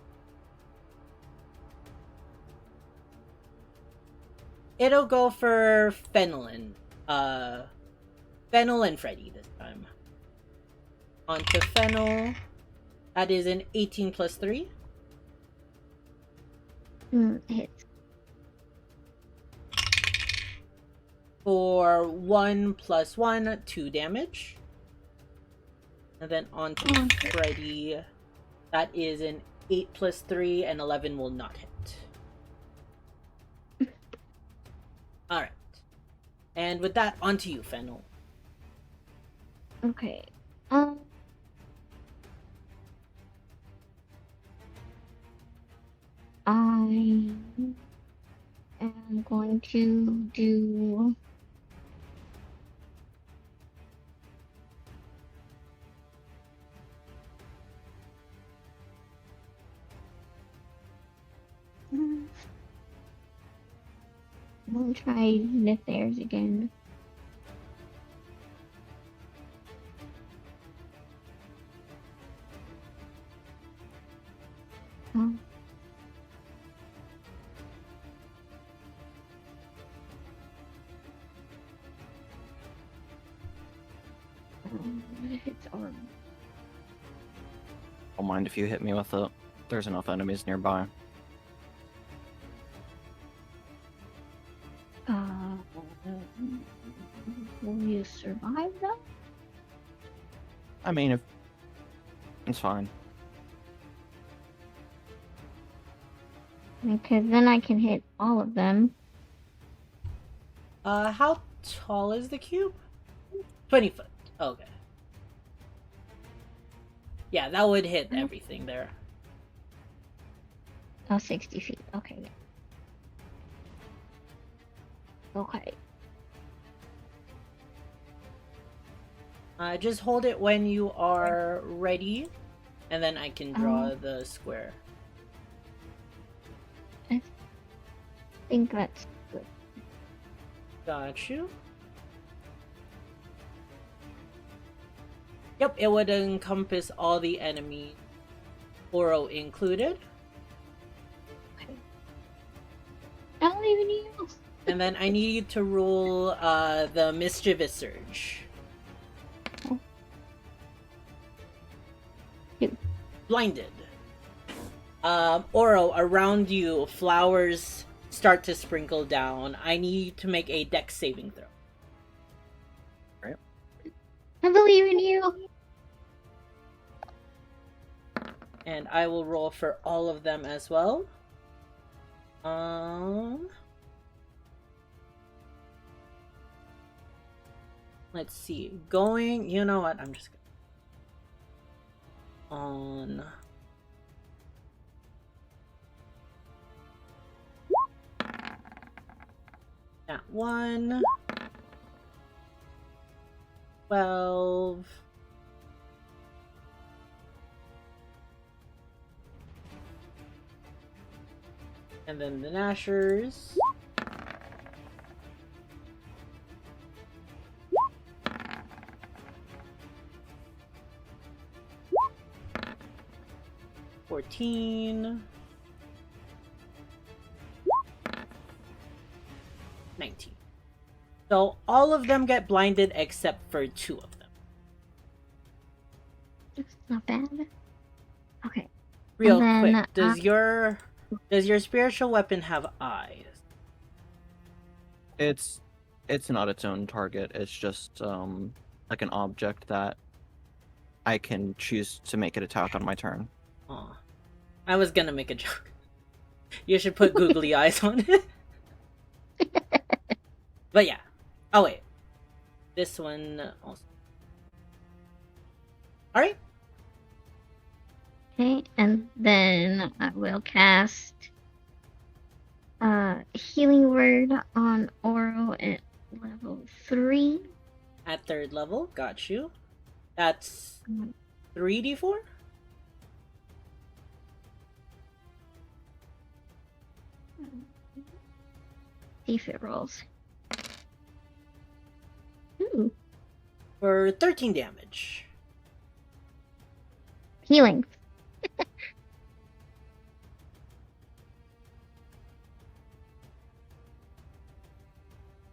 It'll go for Fennel and Freddy this time. Onto Fennel. That is an 18 plus 3. Hits. For 1 plus 1, 2 damage. And then onto Freddy. That is an 8 plus 3, and 11 will not hit. Alright. And with that, onto you, Fennel. Okay. I am going to do... I'm gonna try Nithairs again. Oh. It's arm. Don't mind if you hit me with it. There's enough enemies nearby. Will you survive that? I mean, if it's fine. Because then I can hit all of them. How tall is the cube? 20 foot. Okay. Yeah, that would hit everything there. Oh, 60 feet. Okay. Yeah. Okay. Just hold it when you are ready, and then I can draw the square. I think that's good. Got you. Yep, it would encompass all the enemy, Oro included. I don't even know. And then I need you to roll the Mischievous Surge. Blinded. Oro, around you, flowers start to sprinkle down. I need you to make a Dex saving throw. I believe in you. And I will roll for all of them as well. Let's see. Going, you know what? I'm just gonna on that one. 12. And then the Nashers. $14. 19. So all of them get blinded except for 2 of them. It's not bad. Okay. Real And then, quick, does your spiritual weapon have eyes? It's not its own target. It's just like an object that I can choose to make it attack on my turn. Aw. I was gonna make a joke. You should put googly eyes on it. But yeah. Oh wait. This one also. Alright. Okay, and then I will cast Healing Word on Oro at level 3. At 3rd level, got you. That's 3d4? See if it rolls. Ooh, For 13 damage. healing.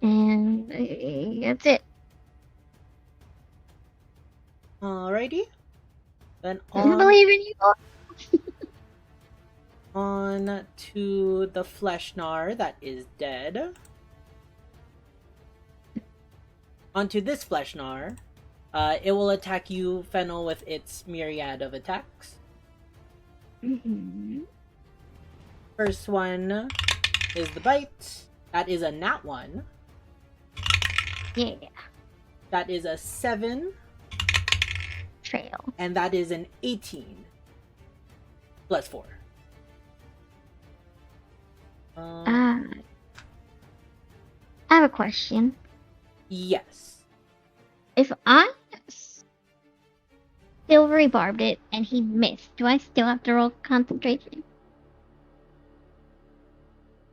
And that's it. Alrighty. Then I believe in you. on to the Fleshnar that is dead. Onto this Fleshnar. It will attack you, Fennel, with its myriad of attacks. Mm-hmm. First one is the bite. That is a nat 1. Yeah, That is a 7. fail. And that is an 18. Plus 4. I have a question. Yes. If I silvery barbed it and he missed, do I still have to roll concentration?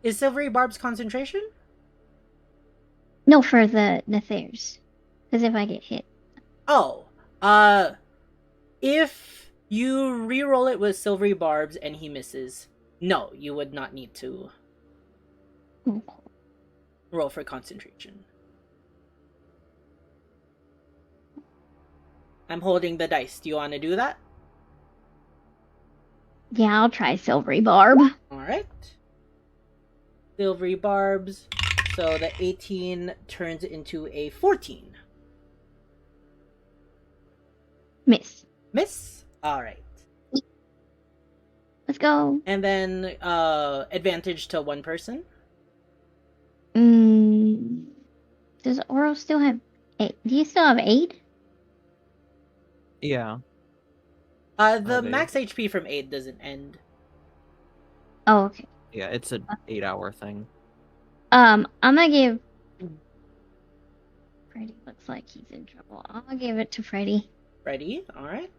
Is Silvery Barb's concentration? No, for the Nethers. Because if I get hit. Oh. If you re-roll it with Silvery Barbs and he misses, no, you would not need to roll for concentration. I'm holding the dice. Do you want to do that? Yeah, I'll try silvery barb. Alright. Silvery Barbs. So the 18 turns into a 14. Miss. Miss? Alright. Let's go. And then advantage to one person. Does Oro still have 8? Do you still have 8? Yeah. The Okay. max HP from 8 doesn't end. Oh, okay. Yeah, it's an 8-hour thing. I'm gonna give Freddy looks like he's in trouble. I'm gonna give it to Freddy. Ready? Alright.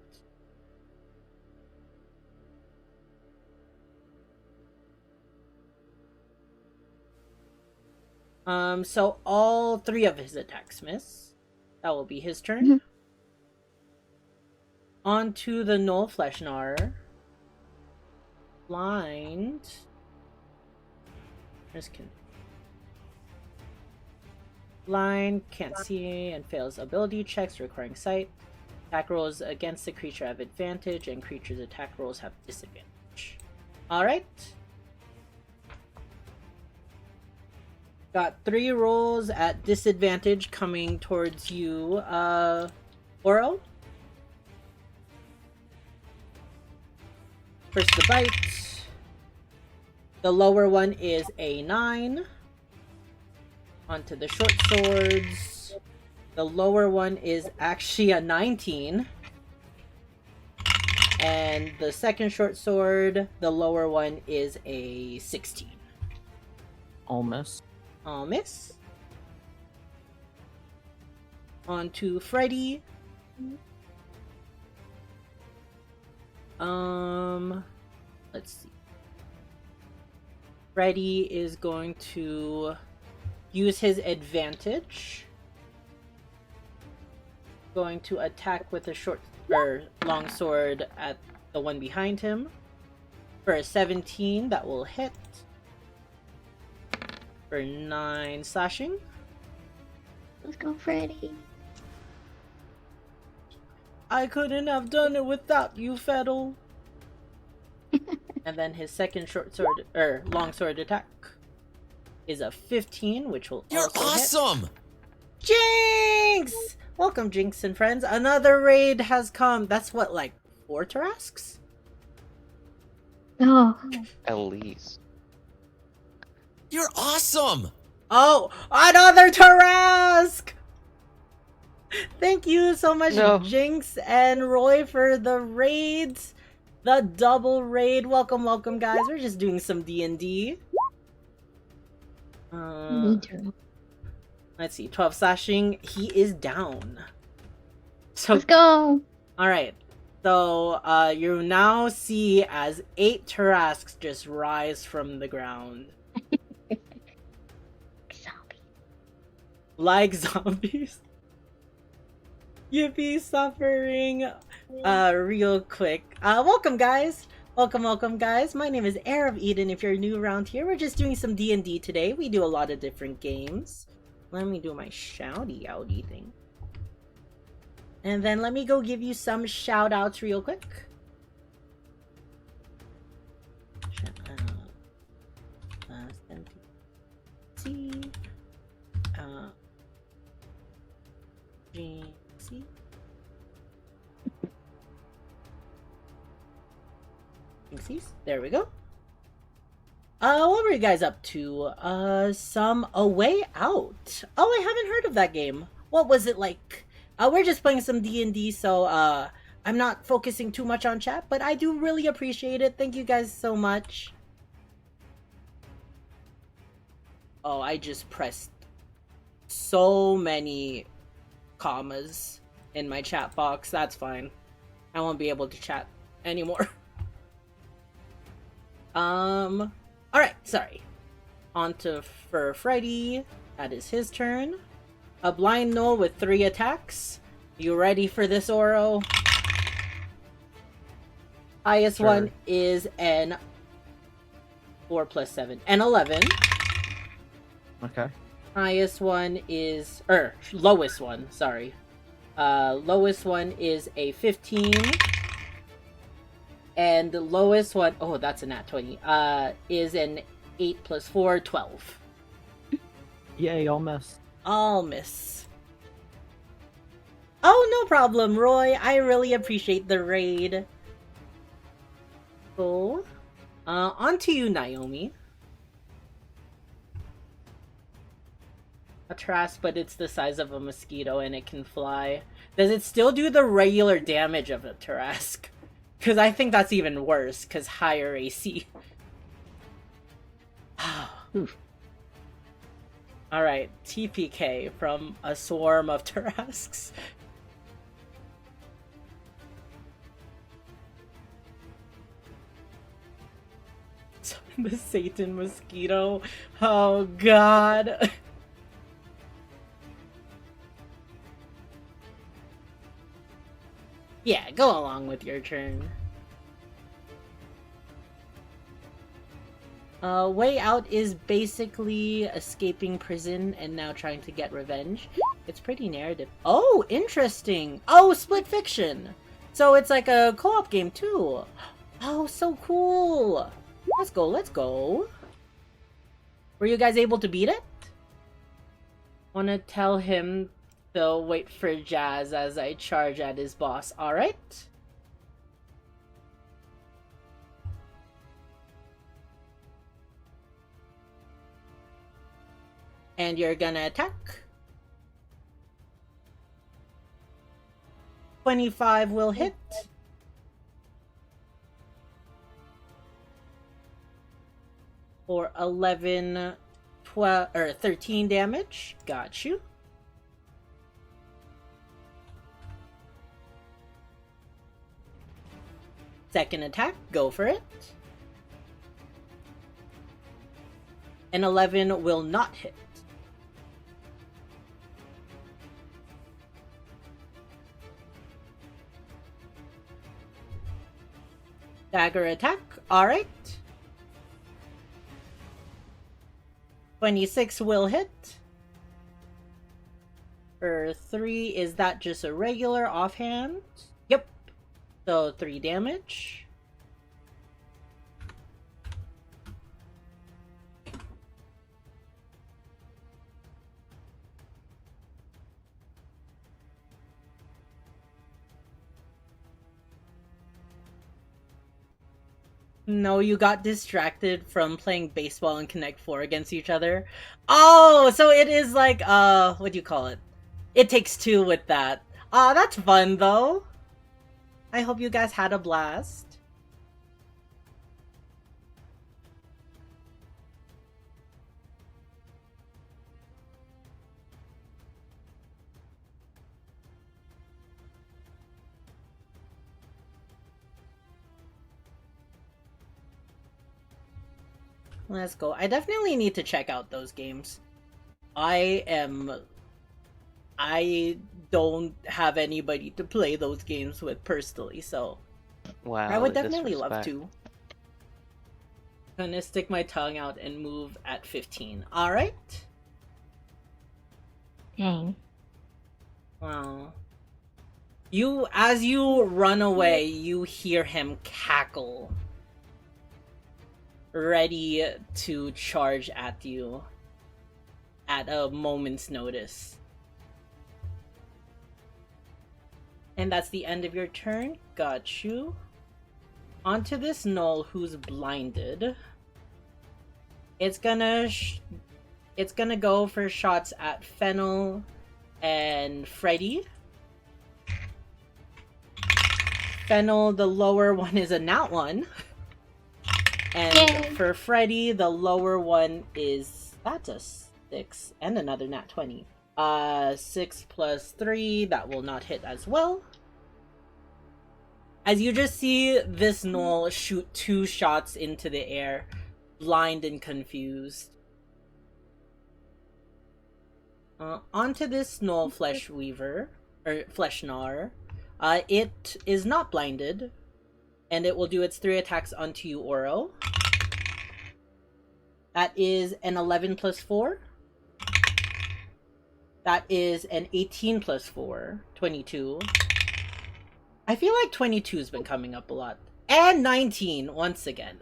So all 3 of his attacks miss. That will be his turn. Mhm. On to the Null Fleshnar. Blind. Blind, can't see, and fails ability checks requiring sight. Attack rolls against the creature have advantage, and creatures' attack rolls have disadvantage. Alright. Got 3 rolls at disadvantage coming towards you, Oro. First the bite. The lower one is a 9. Onto the short swords. The lower one is actually a 19. And the second short sword, the lower one is a 16. All miss. All miss. On to Freddy. Let's see. Freddy is going to use his advantage. Going to attack with a short or long sword at the one behind him. For a 17, that will hit. For 9 slashing. Let's go, Freddy. I couldn't have done it without you, Fettle. And then his second short sword or long sword attack is a 15, which will You're also awesome! hit. Jinx! Welcome, Jinx and friends. Another raid has come. That's what, like 4 Tarasks? Oh, At least. You're awesome! Oh, another Tarask! Thank you so much, No. Jinx and Roy, for the raids. The double raid. Welcome, welcome, guys. We're just doing some D&D. me too. Let's see. 12 slashing. He is down. So, Let's go. alright. So, you now see as 8 Tarasks just rise from the ground. Zombie. Like zombies. Yippee suffering. Real quick. Welcome, guys. Welcome, guys. My name is Heir of Eden. If you're new around here, we're just doing some D&D today. We do a lot of different games. Let me do my shouty-outy thing. And then let me go give you some shout-outs real quick. GC. Jinxies. There we go. What were you guys up to? Some A Way Out. Oh, I haven't heard of that game. What was it like? We're just playing some D&D, so, I'm not focusing too much on chat, but I do really appreciate it. Thank you guys so much. Oh, I just pressed so many commas in my chat box. That's fine. I won't be able to chat anymore. Alright, sorry. On to for Freddy. That is his turn. A blind Null with 3 attacks. You ready for this, Oro? Highest Sure. one is an 4 plus 7. An 11. Okay. Highest one is... lowest one, sorry. Lowest one is a 15. And the lowest one... Oh, that's a nat 20. Is an 8 plus 4, 12. Yay, all miss. All miss. Oh, no problem, Roy. I really appreciate the raid. Cool. On to you, Naomi. A Trask, but it's the size of a mosquito and it can fly. Does it still do the regular damage of a Trask? Because I think that's even worse, because higher AC. Alright, TPK from a swarm of Tarasks. The Satan mosquito. Oh god. Yeah, go along with your turn. Way Out is basically escaping prison and now trying to get revenge. It's pretty narrative. Oh, interesting! Oh, Split Fiction! So it's like a co-op game too. Oh, so cool! Let's go, let's go. Were you guys able to beat it? Wanna tell him to wait for Jazz as I charge at his boss, alright? And you're gonna attack. 25 will hit. For 11, 12, or 13 damage. Got you. Second attack, go for it. An 11 will not hit. Dagger attack, alright. 26 will hit. For 3, is that just a regular offhand? Yep. So 3 damage. No, you got distracted from playing baseball and Connect 4 against each other. Oh, so it is like, what do you call it? It Takes Two with that. That's fun, though. I hope you guys had a blast. Let's go. I definitely need to check out those games. I don't have anybody to play those games with personally, so Wow. I would the definitely love disrespect. to. Gonna stick my tongue out and move at 15. Alright. Dang. Wow. As you run away, you hear him cackle. Ready to charge at you at a moment's notice. And that's the end of your turn. Got you. Onto this Null who's blinded. It's gonna go for shots at Fennel and Freddy. Fennel, the lower one is a nat 1. And Yay. for Freddy, the lower one is... That's a 6 and another nat 20. 6 plus 3, that will not hit as well. As you just see this Null shoot 2 shots into the air, blind and confused. Onto this Null Flesh Weaver, or Flesh Gnar. It is not blinded, and it will do its 3 attacks onto you, Oro. That is an 11 plus 4. That is an 18 plus 4, 22. I feel like 22's been coming up a lot. And 19, once again.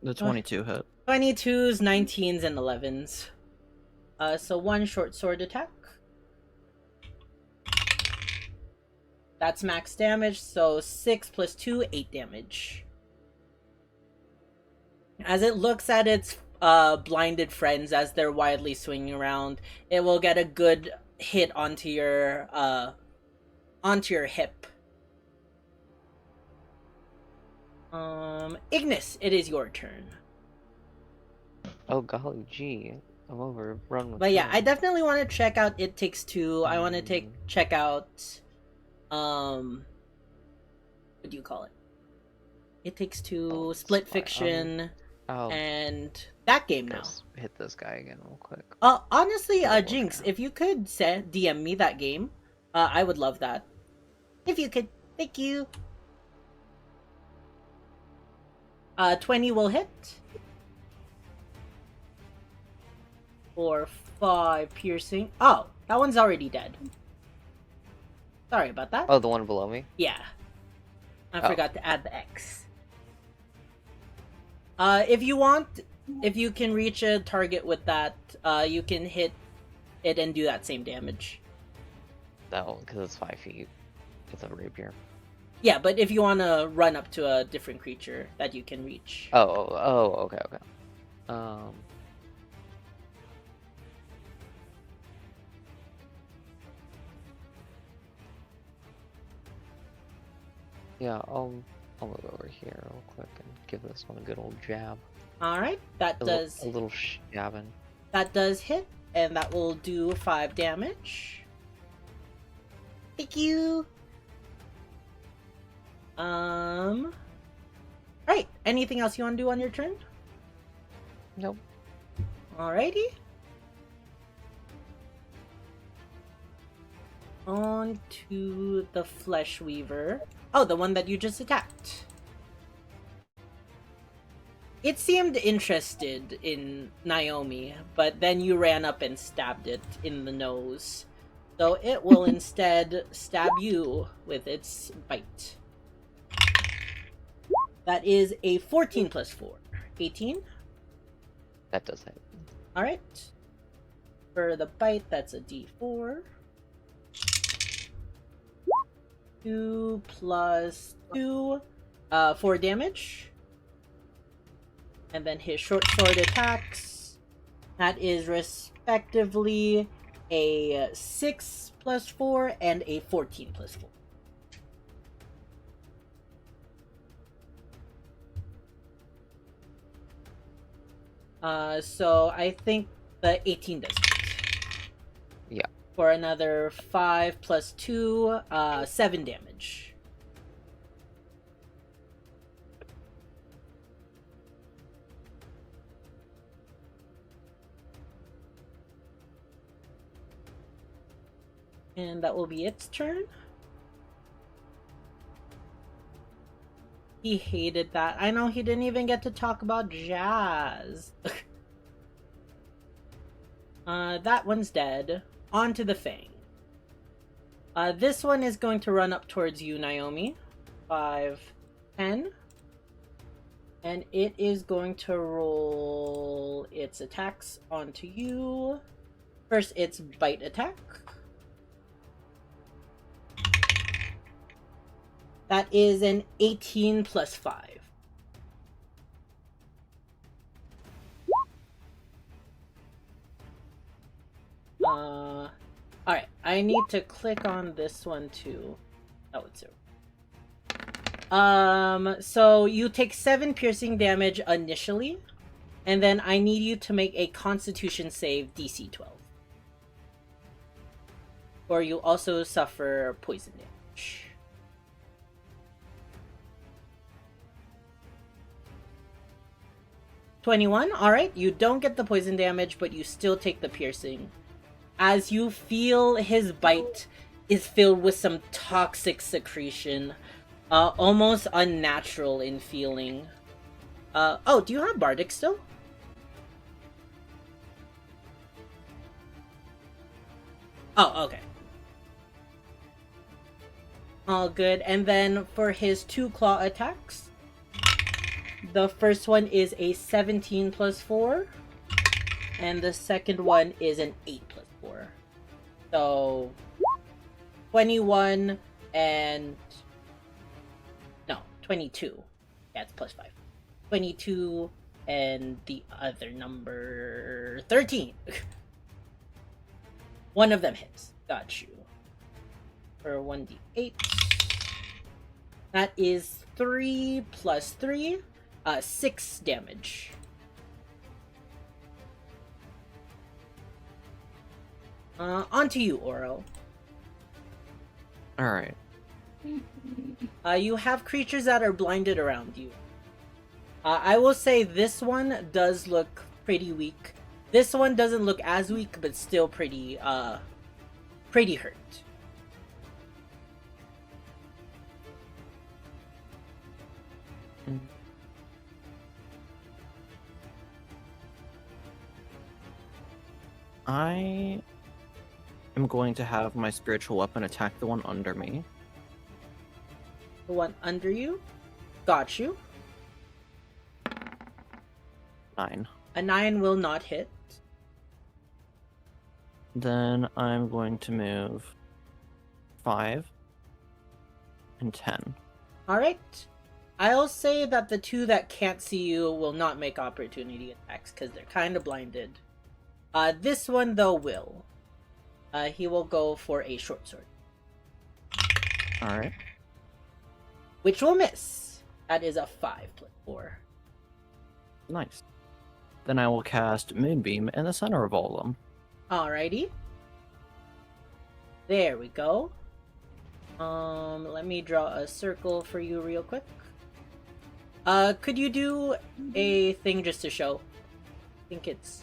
The 22 hit. 22s, 19s, and 11s. So 1 short sword attack. That's max damage, so 6 plus 2, 8 damage. As it looks at its blinded friends as they're wildly swinging around, it will get a good hit onto your hip. Ignis, it is your turn. Oh golly gee. I'm overrun with But yeah, I turns. definitely want to check out It Takes Two. I want to check out what do you call it? It Takes Two, Oh, Split fine. Fiction, I'll and that game now. just hit this guy again real quick. Honestly, It'll work Jinx, out. if you could DM me that game, I would love that. If you could, thank you. 20 will hit. For 5 piercing. Oh, that one's already dead. Sorry about that. Oh, the one below me? Yeah. I Oh. forgot to add the X. If you want, if you can reach a target with that, you can hit it and do that same damage. No, because it's 5 feet. It's a rapier. Yeah, but if you want to run up to a different creature that you can reach. Oh, okay. Yeah, I'll move over here real quick and give this one a good old jab. Alright, that does A little jabbing. that does hit, and that will do 5 damage. Thank you. Right. Anything else you want to do on your turn? Nope. Alrighty. On to the Flesh Weaver. Oh, the one that you just attacked. It seemed interested in Naomi, but then you ran up and stabbed it in the nose. So it will instead stab you with its bite. That is a 14 plus 4. 18. That does hit. Alright. For the bite, that's a d4. 2 plus 2. 4 damage. And then his short sword attacks. That is respectively a 6 plus 4 and a 14 plus 4. So I think the 18 does hit. Yeah. For another 5 plus 2, 7 damage. And that will be its turn. He hated that. I know he didn't even get to talk about jazz. That one's dead. On to the Fang. This one is going to run up towards you, Naomi. 5, 10. And it is going to roll its attacks onto you. First, its bite attack. That is an 18 plus 5. Alright, I need to click on this one too. Oh, it's 0. So you take 7 piercing damage initially, and then I need you to make a Constitution save DC 12. Or you also suffer poison damage. $21. Alright, you don't get the poison damage, but you still take the piercing. As you feel his bite is filled with some toxic secretion. Almost unnatural in feeling. Oh, do you have Bardic still? Oh, okay. All good. And then for his 2 claw attacks, the first one is a 17 plus 4, and the second one is an 8 plus 4. So 21 and no, 22. Yeah, it's plus 5. 22 and the other number 13. One of them hits. Got you. For 1d8. That is 3 plus 3, 6 damage. Onto you, Oro. Alright. You have creatures that are blinded around you. I will say this one does look pretty weak. This one doesn't look as weak, but still pretty hurt. I am going to have my spiritual weapon attack the one under me. The one under you? Got you. 9. A 9 will not hit. Then I'm going to move 5 and 10. Alright. I'll say that the two that can't see you will not make opportunity attacks because they're kind of blinded. This one, though, will. He will go for a short sword. Alright. Which will miss. That is a 5 plus 4. Nice. Then I will cast Moonbeam in the center of all of them. Alrighty. There we go. Let me draw a circle for you real quick. Could you do a thing just to show? I think it's...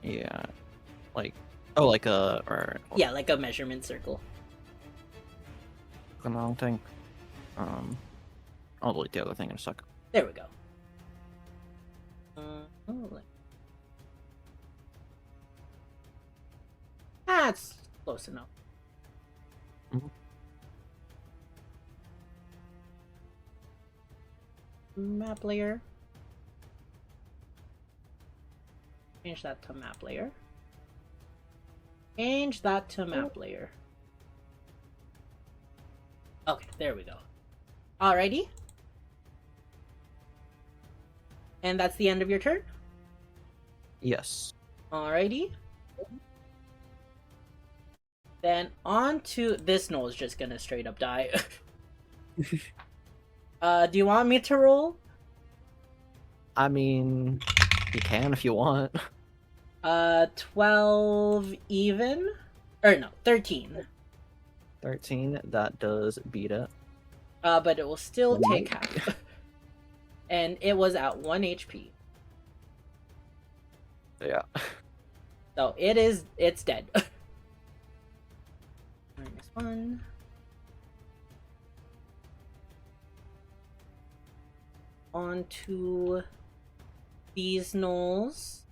Yeah. Like... Oh, like a... Or, Yeah, like a measurement circle. the wrong thing. I'll delete the other thing in a second. There we go. That's close enough. Mhm. Map layer. Change that to map layer. Change that to map layer. Okay, there we go. Alrighty. And that's the end of your turn? Yes. Alrighty. Then on to this Knoll is just gonna straight up die. Do you want me to roll? I mean... You can if you want. 12 even? Or no, 13. 13, that does beat it. But it will still take half. And it was at 1 HP. Yeah. So it's dead. -1. On to these Knolls.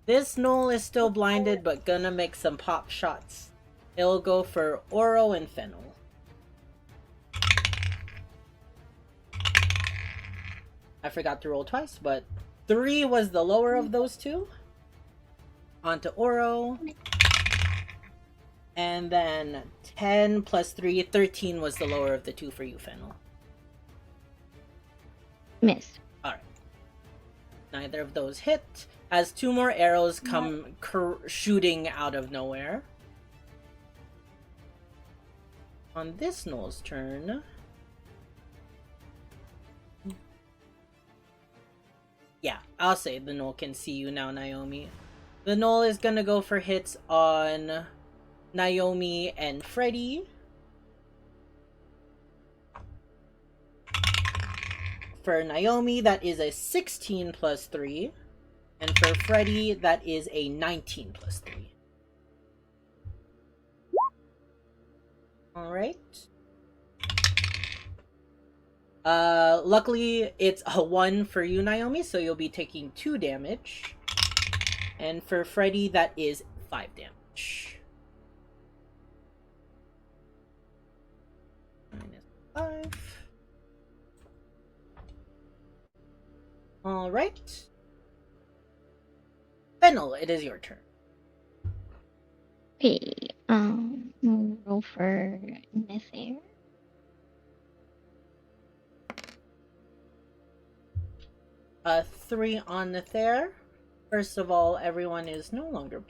This Knoll is still blinded, but gonna make some pop shots. It'll go for Oro and Fennel. I forgot to roll twice, but 3 was the lower of those two. On to Oro. And then 10 plus 3, 13 was the lower of the two for you, Fennel. Miss. Alright. Neither of those hit, as 2 more arrows come shooting out of nowhere. On this Knoll's turn... Yeah, I'll say the Knoll can see you now, Naomi. The Knoll is gonna go for hits on Naomi and Freddy. For Naomi, that is a 16 plus 3. And for Freddy, that is a 19 plus 3. Alright. Luckily, it's a 1 for you, Naomi, so you'll be taking 2 damage. And for Freddy, that is 5 damage. -5. Alright. Fennel, it is your turn. Okay. Roll for Miss Air. A 3 on the there. First of all, everyone is no longer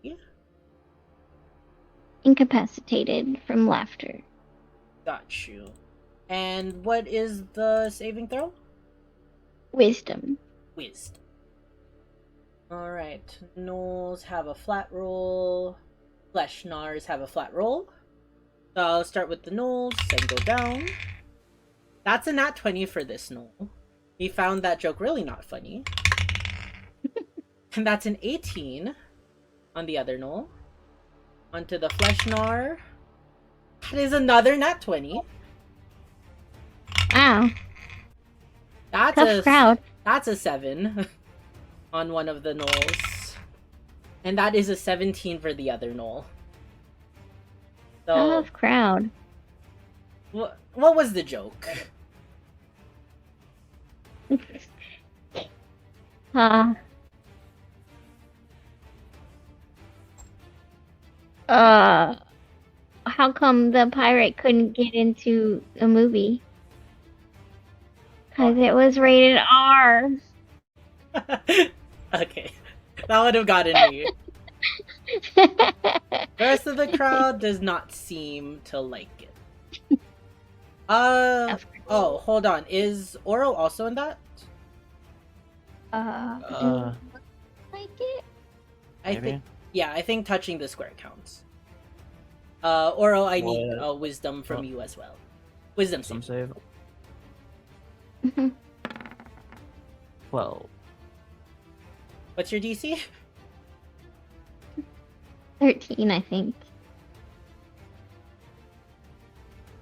bleeding. Incapacitated from laughter. Got you. And what is the saving throw? Wisdom. Wisdom. Alright. Gnolls have a flat roll. Fleshnars have a flat roll. So I'll start with the Gnolls and go down. That's a nat 20 for this Gnoll. He found that joke really not funny. And that's an 18 on the other Gnoll. Onto the Fleshnar. That is another nat 20. Wow. That's Tough crowd. That's a 7 on one of the Gnolls. And that is a 17 for the other Gnoll. So, Tough crowd. what was the joke? How come the pirate couldn't get into a movie? Because it was rated R. Okay. That would have gotten me. The rest of the crowd does not seem to like it. Oh, hold on. Is Oro also in that? Like it? I think touching the square counts. Oro, I need What? wisdom from you as well. Wisdom Some save. save. 12. What's your DC? 13, I think.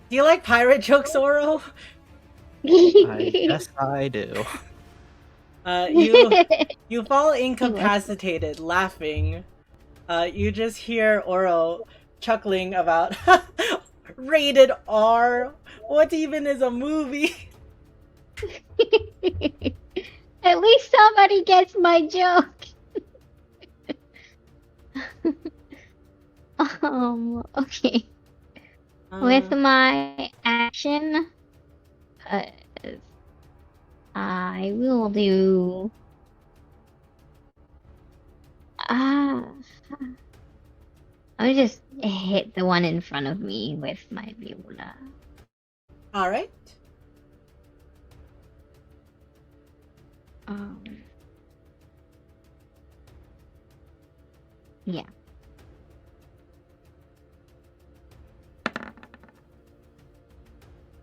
Do you like pirate jokes, Oro? I guess I do. You fall incapacitated, laughing. You just hear Oro chuckling about rated R. What even is a movie? At least somebody gets my joke. Okay. With my action, I will do. I'll just hit the one in front of me with my viola. All right. Yeah.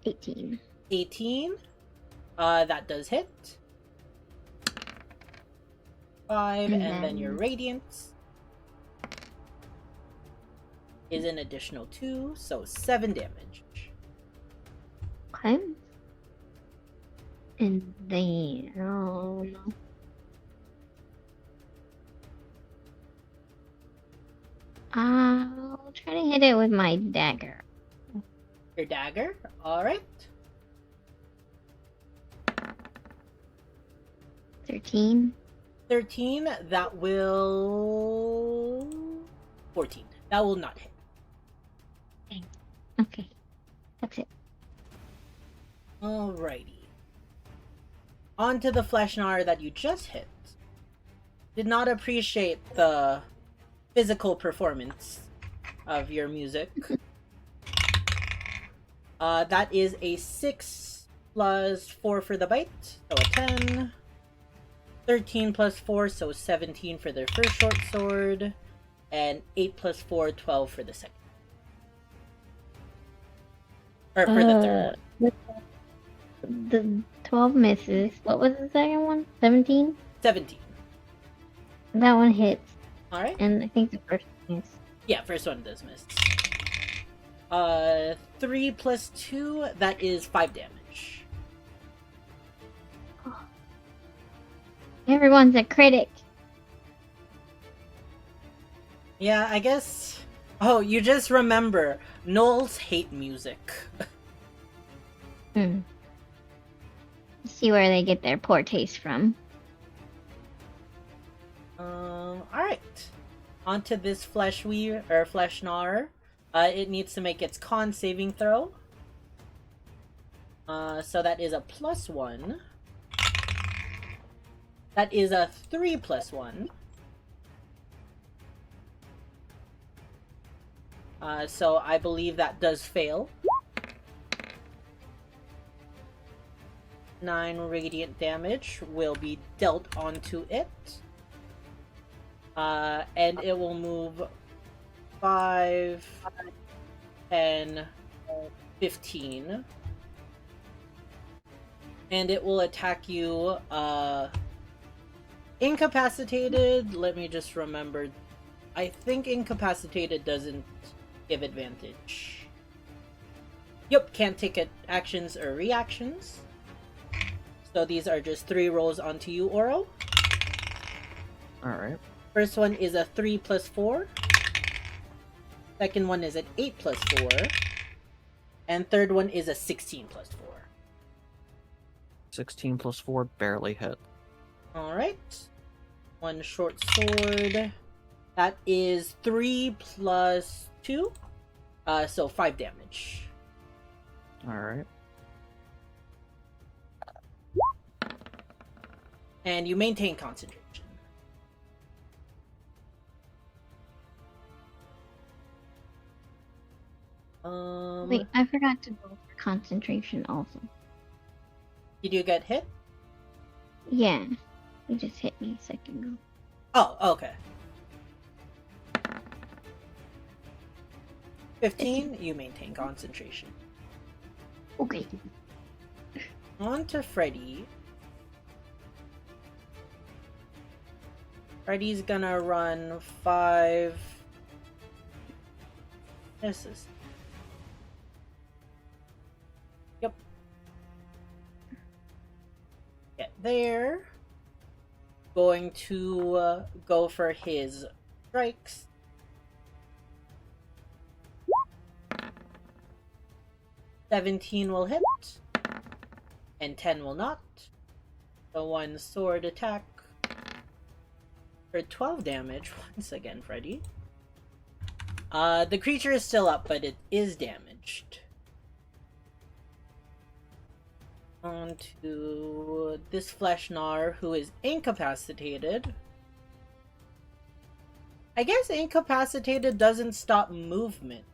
$18. 18. That does hit. 5, and then your radiance is an additional 2, so 7 damage. Okay. And then I'll try to hit it with my dagger. Your dagger? Alright. 13. 13, that will... 14. That will not hit. Okay. That's it. Alrighty. On to the Fleshnar that you just hit. Did not appreciate the physical performance of your music. That is a 6 plus 4 for the bite, so a 10. 13 plus 4, so 17 for their first short sword. And 8 plus 4, 12 for the second. Or for the third one. The 12 misses. What was the second one? 17? 17. That one hits. Alright. And I think the first one is. Yeah, first one does miss. 3 plus 2, that is 5 damage. Everyone's a critic. Yeah, I guess... Oh, you just remember, Gnolls hate music. See where they get their poor taste from. Alright. Onto this Fleshnar. It needs to make its con saving throw. So that is a +1. That is a 3 plus 1. So I believe that does fail. 9 radiant damage will be dealt onto it. And it will move 5, 10, 15. And it will attack you, incapacitated. Let me just remember. I think incapacitated doesn't give advantage. Yep, can't take it actions or reactions. So these are just 3 rolls onto you, Oro. Alright. First one is a 3 plus 4. Second one is an 8 plus 4. And third one is a 16 plus 4. 16 plus 4 barely hit. Alright. One short sword. That is 3 plus 2. So 5 damage. Alright. And you maintain concentration. Wait, I forgot to go for concentration also. Did you get hit? Yeah, it just hit me a second ago. Oh, okay. 15, you maintain concentration. Okay. On to Freddy. Freddy's gonna run 5. This is. Yep. Get there. Going to go for his strikes. "17 will hit, and 10 will not. So 1 sword attack for 12 damage once again, Freddy. The creature is still up, but it is damaged. On to this Fleshnar, who is incapacitated. I guess incapacitated doesn't stop movement.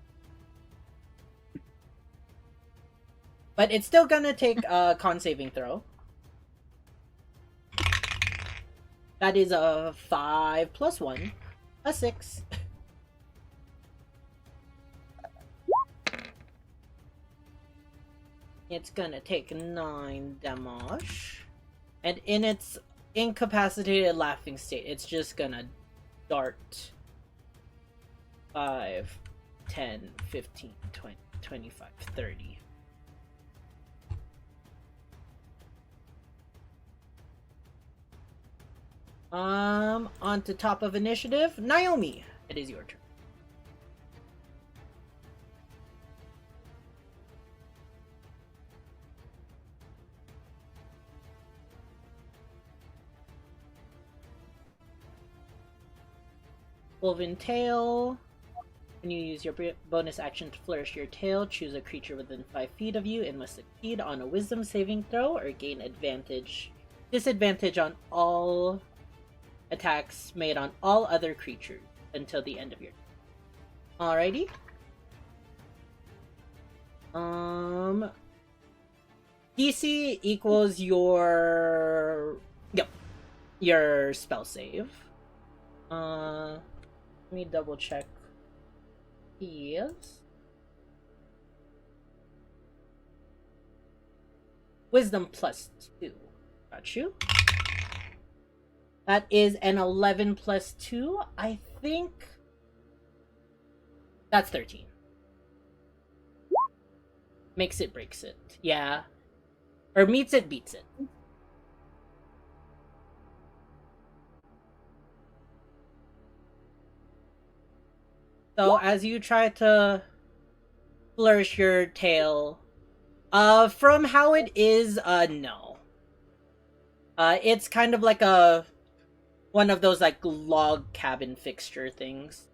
But it's still gonna take a con saving throw. That is a 5 plus 1. A 6. It's gonna take 9 damage. And in its incapacitated laughing state, it's just gonna dart 5, 10, 15, 20, 25, 30. On to top of initiative. Naomi, it is your turn. Wolven Tail. When you use your bonus action to flourish your tail, choose a creature within 5 feet of you and must succeed on a wisdom saving throw or gain disadvantage on all attacks made on all other creatures until the end of your turn. Alrighty. DC equals your spell save. Let me double check. Yes. Wisdom plus 2. Got you. That is an 11 plus 2. I think that's 13. Makes it, breaks it. Yeah. Or meets it, beats it. So as you try to flourish your tail, from how it is, no. It's kind of like one of those like log cabin fixture things.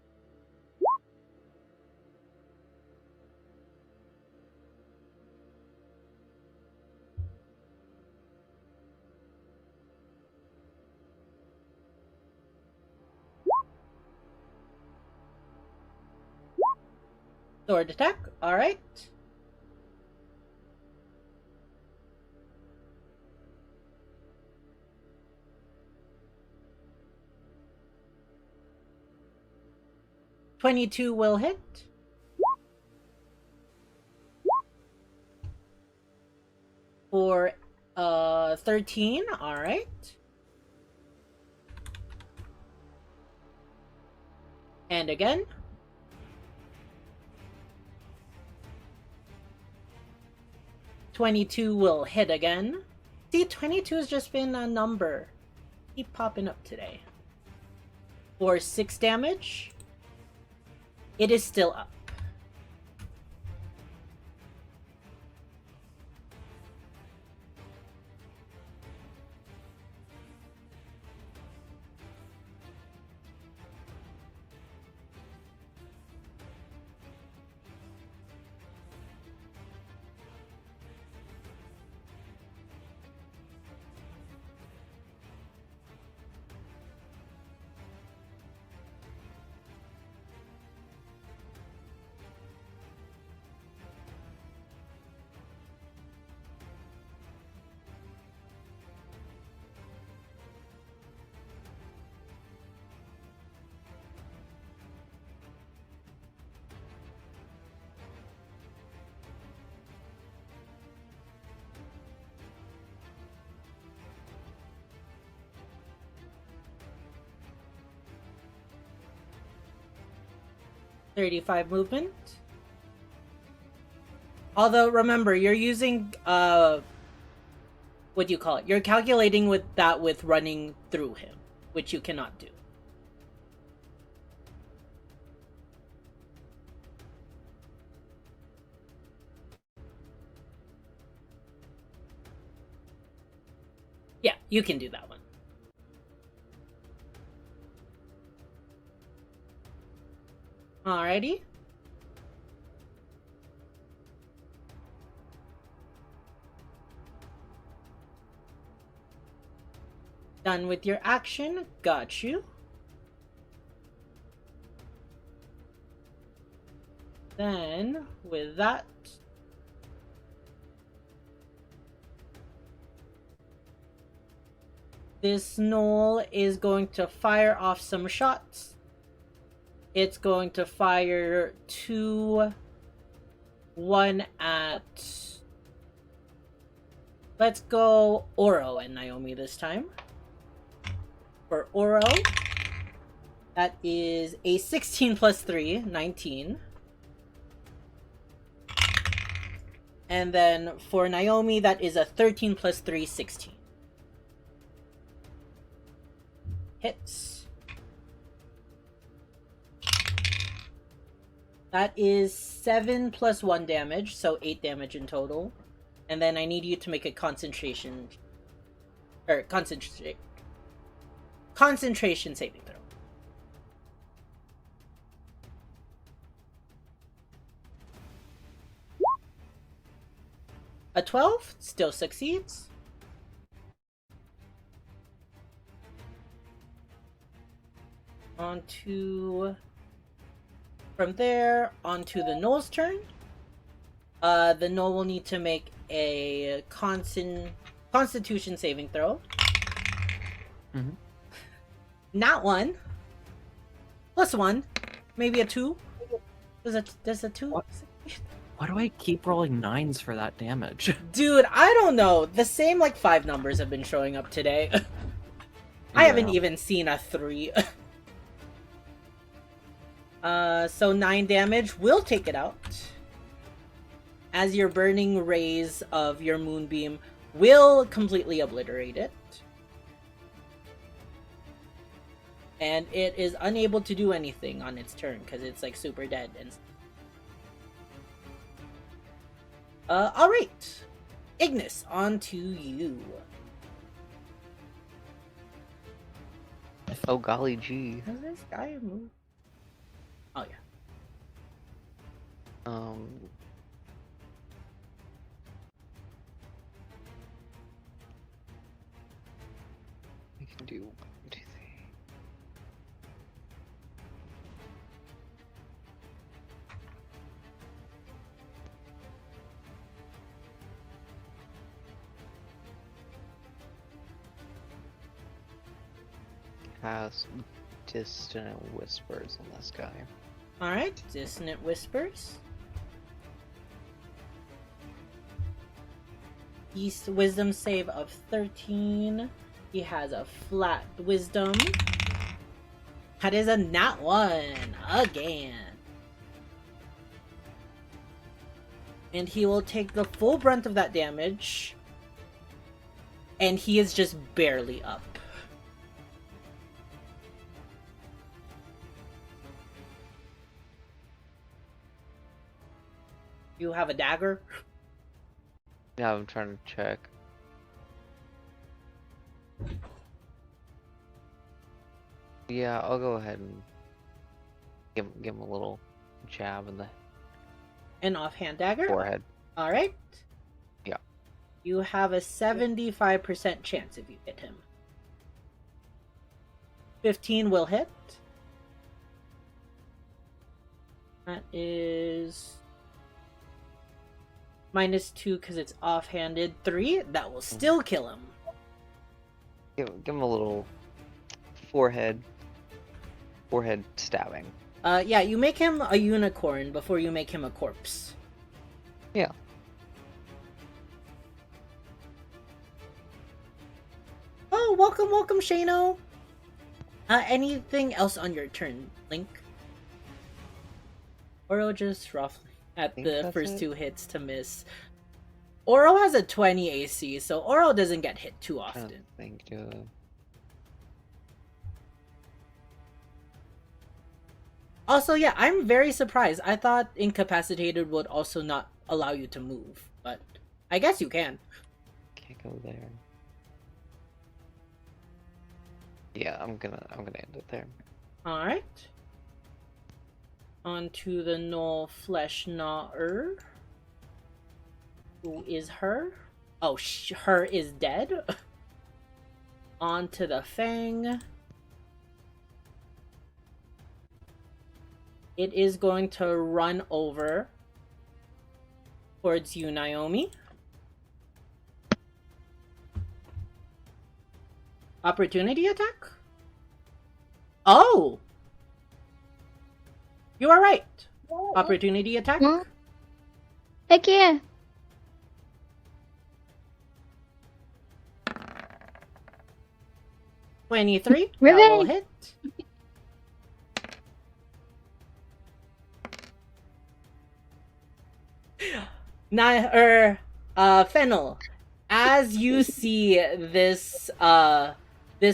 Sword attack. All right. "22 will hit. For 13, all right. And again. "22 will hit again." See, 22 has just been a number. Keep popping up today. For 6 damage. It is still up. "35 movement." Although, remember, you're using, what do you call it? You're calculating with that with running through him, which you cannot do. Yeah, you can do that one. Alrighty. Done with your action. Got you. Then, with that, this gnoll is going to fire off some shots. It's going to fire 2, 1 at... Let's go Oro and Naomi this time. For Oro, that is a 16 plus 3, 19. And then for Naomi, that is a 13 plus 3, 16. Hits. That is 7 plus 1 damage, so 8 damage in total. And then I need you to make a concentration saving throw. A 12 still succeeds. From there, onto the gnoll's turn. The gnoll will need to make a constitution saving throw. Mm-hmm. Not 1. Plus 1. Maybe a 2. Does a 2? What? Why do I keep rolling 9s for that damage? Dude, I don't know. The same, like, 5 numbers have been showing up today. I haven't even seen a 3. So 9 damage will take it out. As your burning rays of your moonbeam will completely obliterate it. And it is unable to do anything on its turn because it's like super dead. And alright. Ignis, on to you. Oh golly gee. Has this guy moved? Oh yeah. We can do 1, 2, 3. cast Distant Whispers on this guy. Alright, Dissonant Whispers. He's wisdom save of 13. He has a flat wisdom. That is a nat 1 again. And he will take the full brunt of that damage. And he is just barely up. You have a dagger? Yeah, I'm trying to check. Yeah, I'll go ahead and give him a little jab in the An offhand dagger? forehead. Alright. Yeah. You have a 75% chance if you hit him. 15 will hit. That is -2 because it's offhanded. 3. That will still kill him. Give him a little forehead stabbing. Yeah, you make him a unicorn before you make him a corpse. Yeah. Oh, welcome, Shano. Anything else on your turn, Link? Oro just roughly at think the that's first it. 2 hits to miss. Oro has a 20 AC, so Oro doesn't get hit too I don't often. think. Also, yeah, I'm very surprised. I thought incapacitated would also not allow you to move, but I guess you can. Can't go there. Yeah, I'm gonna end it there. Alright. On to the Null Flesh Gnawer. Who is her? Oh, her is dead. On to the Fang. It is going to run over towards you, Naomi. Opportunity attack? Oh! You are right. Opportunity attack? Huh? Heck yeah. $23. That Ribbon. will hit. Fennel, as you see this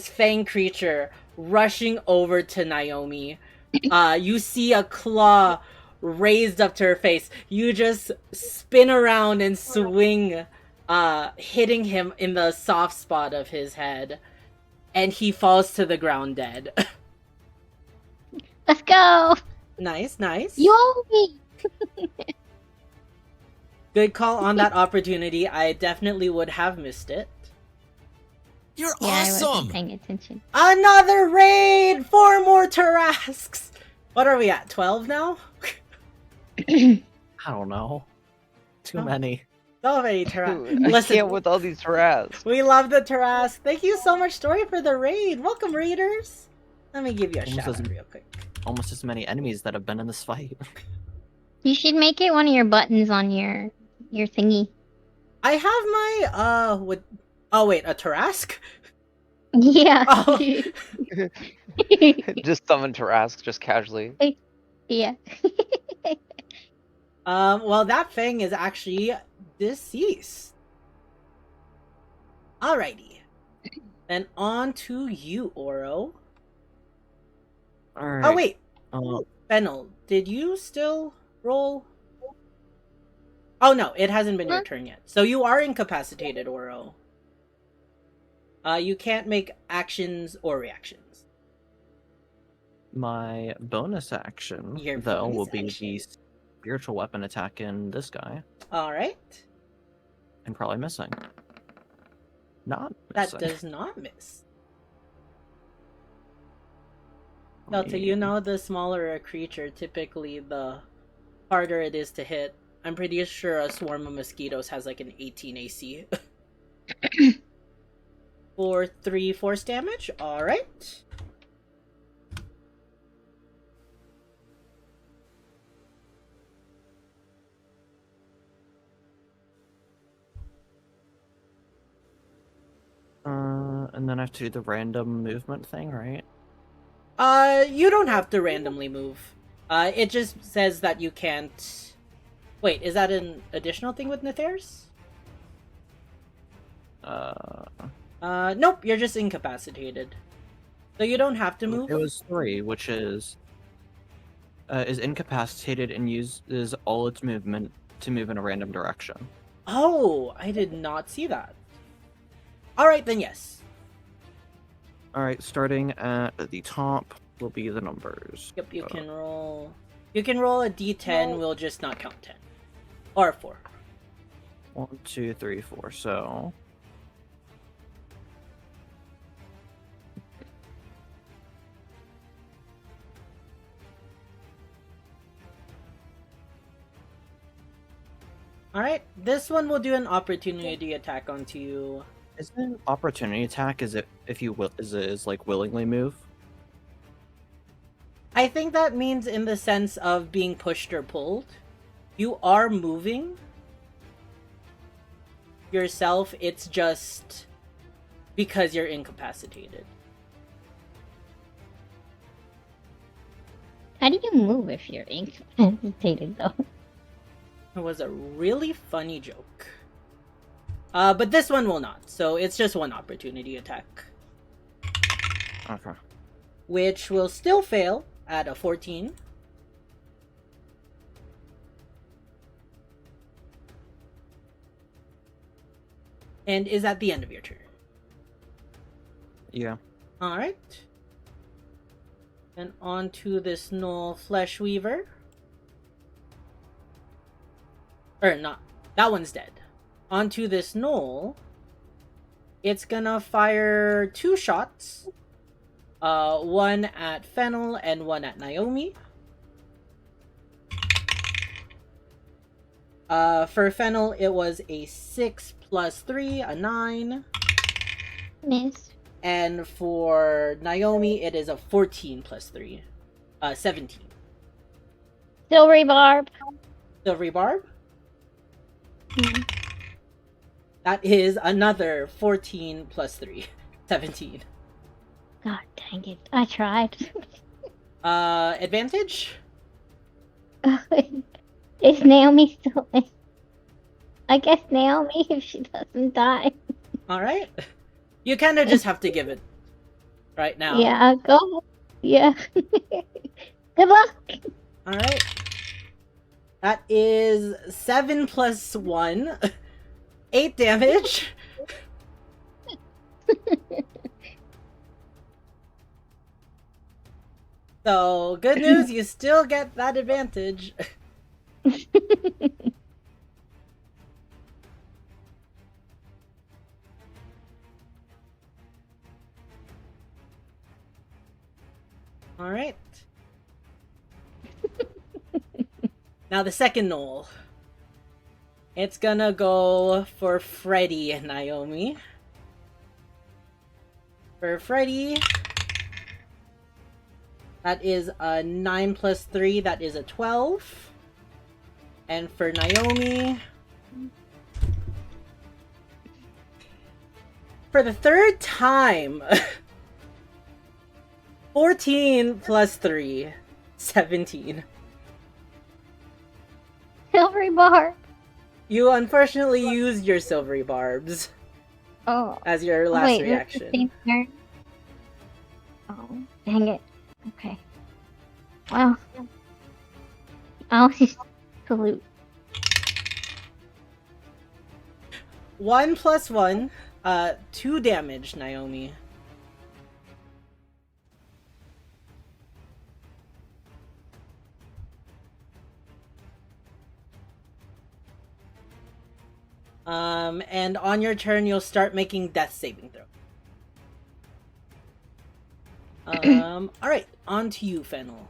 fang creature rushing over to Naomi, you see a claw raised up to her face. You just spin around and swing, hitting him in the soft spot of his head, and he falls to the ground dead. Let's go. Nice. You owe me. Good call on that opportunity. I definitely would have missed it. You're Yeah, I awesome! wasn't paying attention. Another raid! 4 more Tarasks! What are we at? 12 now? I don't know. Too Oh. many. So many Tarasks. Dude, I Listen, can't with all these harass. we love the Tarask. Thank you so much, Story, for the raid. Welcome, raiders. Let me give you a Almost shout out doesn't- real quick. Almost as many enemies that have been in this fight. You should make it one of your buttons on your thingy. I have my, oh wait, a Tarask? Yeah. Oh. Just summon Tarask just casually. Yeah. Well, that thing is actually deceased. Alrighty. Then on to you, Oro. Alright. Oh, wait. Uh, Fennel, did you still roll? Oh, no, it hasn't been your Huh? turn yet. So you are incapacitated, Oro. You can't make actions or reactions. my bonus action, Your though, bonus will be action. the spiritual weapon attack in this guy. Alright. And probably missing. Not That missing. does not miss. Delta, you know the smaller a creature, typically the harder it is to hit. I'm pretty sure a swarm of mosquitoes has like an 18 AC. For 3 force damage. Alright. And then I have to do the random movement thing, right? You don't have to randomly move. It just says that you can't... Wait, is that an additional thing with Nethers? Nope, you're just incapacitated. So you don't have to move. It was 3, which is incapacitated and uses all its movement to move in a random direction. Oh, I did not see that. Alright, then yes. Alright, starting at the top will be the numbers. Yep, you can roll... You can roll a d10, we'll just not count 10. Or 4. 1, 2, 3, 4, so... Alright, this one will do an opportunity attack onto you. Is it an opportunity attack? Is it if you will? Is like willingly move? I think that means in the sense of being pushed or pulled. You are moving yourself, it's just because you're incapacitated. How do you move if you're incapacitated, though? It was a really funny joke. But this one will not, so it's just one opportunity attack. Okay. Which will still fail at a 14. And is at the end of your turn. Yeah. Alright. And on to this Null Flesh Weaver. Or not. That one's dead. Onto this Null. It's gonna fire 2 shots. One at Fennel and one at Naomi. For Fennel, it was a 6 plus 3, a 9. Miss. And for Naomi, it is a 14 plus 3, 17. Silvery Barb. Silvery Barb? Hmm. That is another 14 plus 3, 17. God dang it. I tried. Advantage? Is Naomi still in? I guess Naomi, if she doesn't die. Alright. You kind of just have to give it right now. Yeah, go. Yeah. Good luck. Alright. That is 7 plus 1. 8 damage. So, good news, you still get that advantage. Alright. Now the second Knoll. It's gonna go for Freddy and Naomi. For Freddy, that is a 9 plus 3, that is a 12. And for Naomi, for the third time, 14 plus 3, 17. Silvery Barb. You unfortunately used your silvery barbs Oh. as your last Wait, reaction. that's the same turn? Oh, dang it. Okay. Well, I'll just salute. 1 plus 1, 2 damage, Naomi. And on your turn, you'll start making death saving throw. Alright, on to you, Fennel.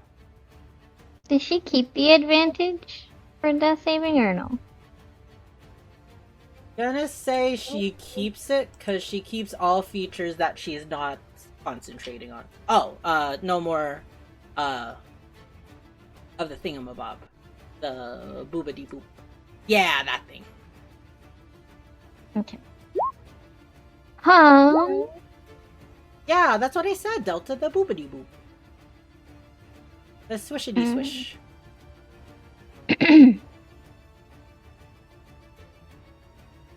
Did she keep the advantage for death saving or no? Gonna say she keeps it, because she keeps all features that she's not concentrating on. Oh, no more, of the thingamabob. The boobity-boop. Yeah, that thing. Okay. Huh? Yeah, that's what I said. Delta the boopity boop. The swishity swish.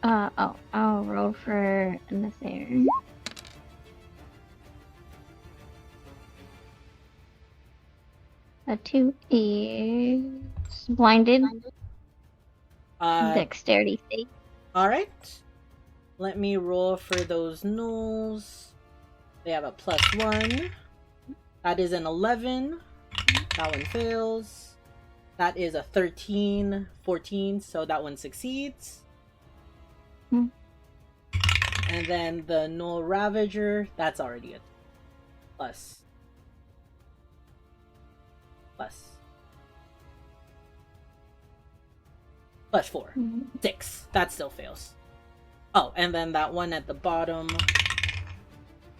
I'll roll for this there. A 2 is blinded. Dexterity save. Alright. Let me roll for those gnolls. They have a +1. That is an 11. That one fails. That is a 13, 14, so that one succeeds. Hmm. And then the Gnoll Ravager, that's already a plus. +4. 6. That still fails. Oh, and then that one at the bottom,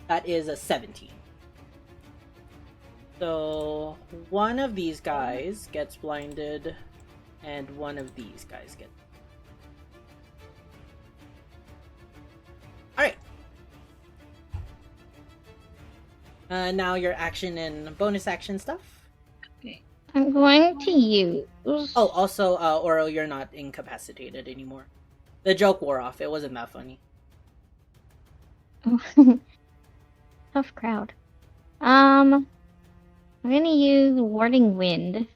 that is a 17. So one of these guys gets blinded, and one of these guys gets. Alright. Now your action and bonus action stuff. Okay. I'm going to use. Oh, also, Oro, you're not incapacitated anymore. The joke wore off. It wasn't that funny. Tough crowd. I'm gonna use Warding Wind.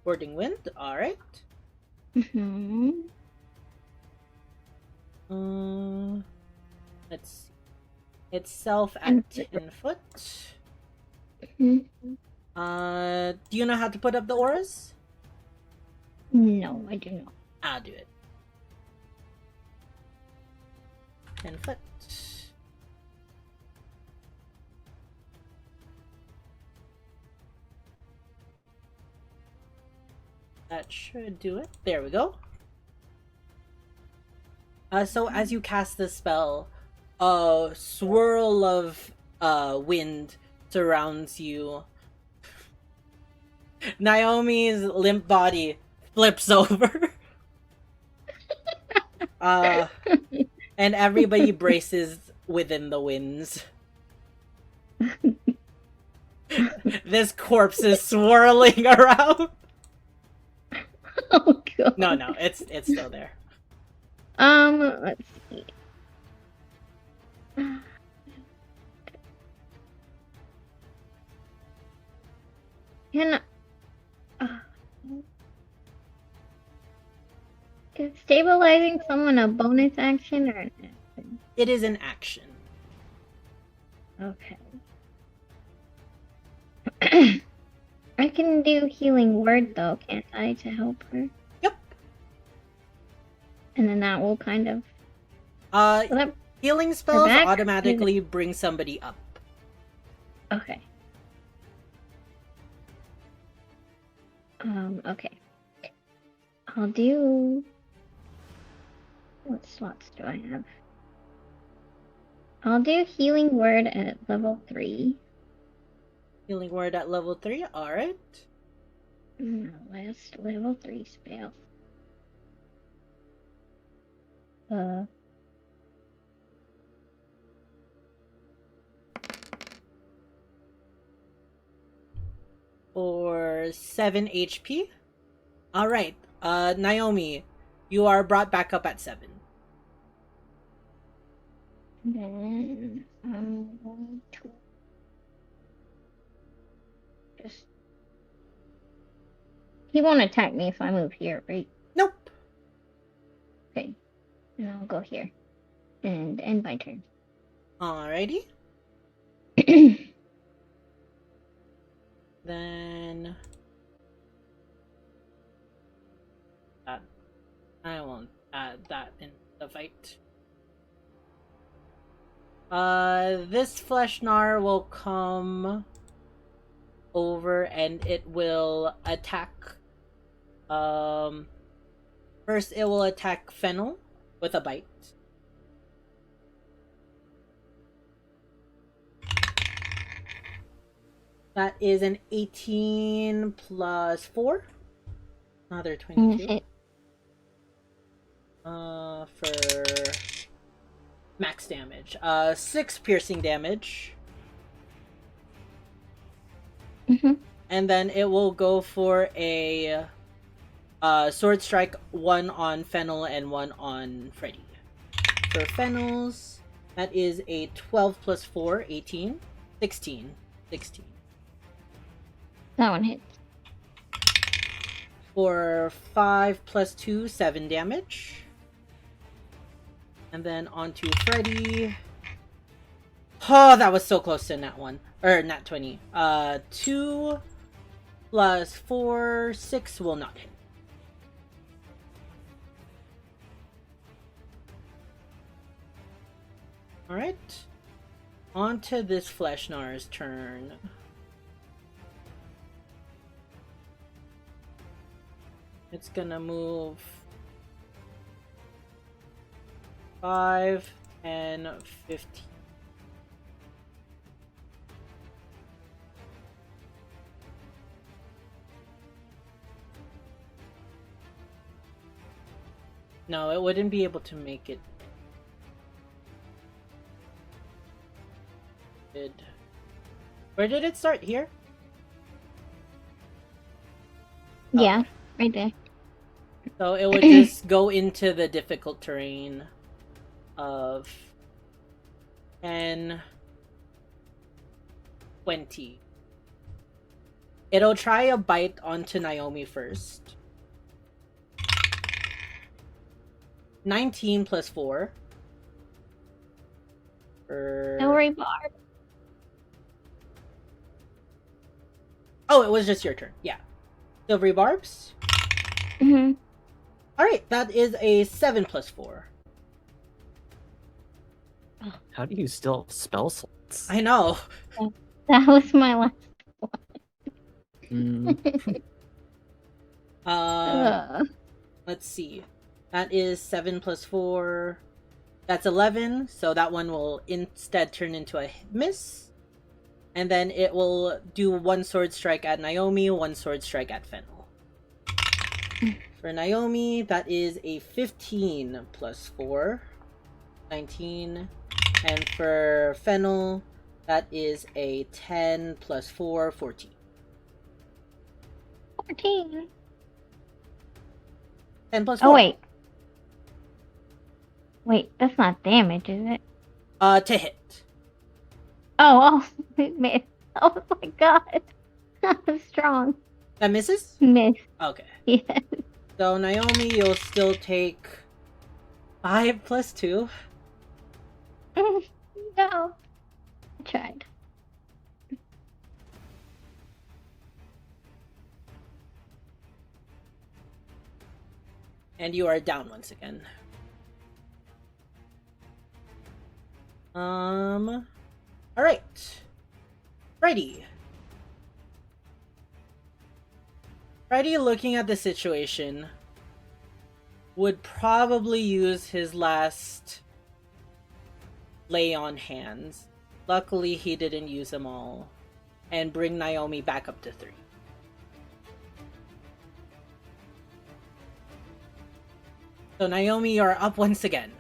Warding Wind, alright. Mm-hmm. Let's see. Itself at 10 foot. Mm-hmm. Do you know how to put up the auras? No, I do not. I'll do it. 10 foot. That should do it. There we go. So as you cast the spell, a swirl of wind surrounds you. Naomi's limp body flips over. And everybody braces within the winds. This corpse is swirling around. Oh god. No, it's still there. Let's see. Is stabilizing someone a bonus action or an action? It is an action. Okay. I can do healing word though, can't I, to help her? Yep. And then that will kind of. Will that... Healing spells back? automatically bring somebody up. Okay. Okay. I'll do. What slots do I have? I'll do healing word at level 3. Healing word at level 3, alright. Last level 3 spell. For 7 HP. Alright, Naomi, you are brought back up at 7. Then I'm going to just. He won't attack me if I move here, right? Nope. Okay. And I'll go here. And end my turn. Alrighty. Then I won't add that in the fight. This Fleshnar will come over and it will attack. First it will attack Fennel with a bite. That is an 18 plus 4. Another 22. For max damage. 6 piercing damage. Mhm. And then it will go for a sword strike, 1 on Fennel and 1 on Freddy. For Fennel's, that is a 12 plus 4, 18. 16. 16. That one hits. For 5 plus 2, 7 damage. And then onto Freddy. Oh, that was so close to nat 1. Or nat 20. 2 plus 4, 6 will not hit. Alright. On to this Fleshnar's turn. It's gonna move 5, 10, 15. No, it wouldn't be able to make it. Where did it start? Here? Yeah, right there. So it would just go into the difficult terrain of 10, 20. It'll try a bite onto Naomi first. 19 plus 4. Don't worry, Barb. Oh, it was just your turn. Yeah. Silvery Barbs? Mhm. Alright, that is a 7 plus 4. How do you still have spell slots? I know. That was my last. Mm, Let's see. That is 7 plus 4. That's 11, so that one will instead turn into a miss. And then it will do 1 sword strike at Naomi, 1 sword strike at Fennel. For Naomi, that is a 15 plus 4. 19. And for Fennel, that is a 10 plus 4, 14. 14. 10 plus 4. Oh, wait. Wait, that's not damage, is it? To hit. Oh, it missed. Oh my god. That was strong. That misses? Miss. Okay. Yes. So Naomi, you'll still take 5 plus 2. No. I tried. And you are down once again. Alright. Freddy. Freddy, looking at the situation, would probably use his last lay on hands. Luckily, he didn't use them all. And bring Naomi back up to 3. So Naomi, you're up once again.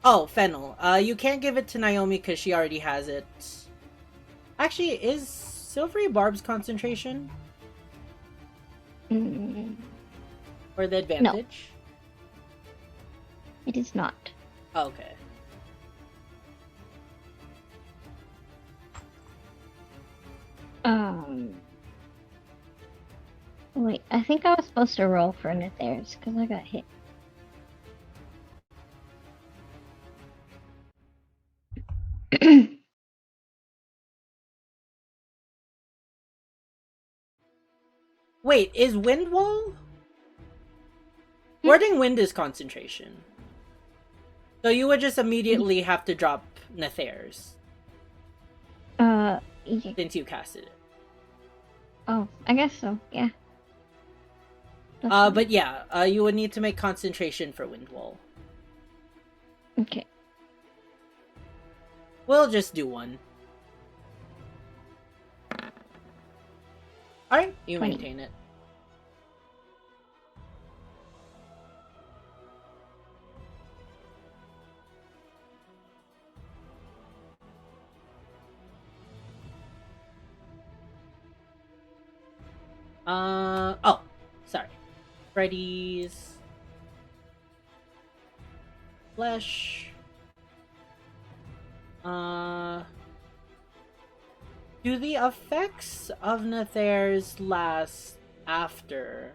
Oh, Fennel. You can't give it to Naomi because she already has it. Actually, is Silvery Barb's concentration? Or the advantage? It is not. Okay. Wait, I think I was supposed to roll for Nethers because I got hit. Wait, is Wind Wall? Warding Wind is concentration. So you would just immediately have to drop Nethers Yeah. since you casted it. Oh, I guess so, yeah. That's fine. But yeah, you would need to make concentration for Wind Wall. Okay. We'll just do one. Alright, you 20. maintain it. Oh, sorry. Freddy's flesh. Do the effects of Nathairs last after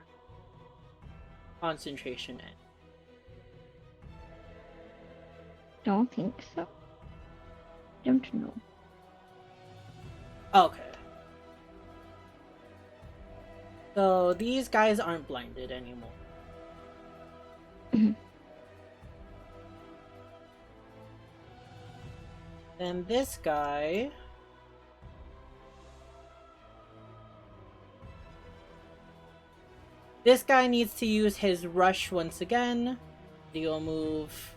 concentration end? Don't think so. Don't know. Okay. So these guys aren't blinded anymore. Then this guy. This guy needs to use his rush once again. He'll move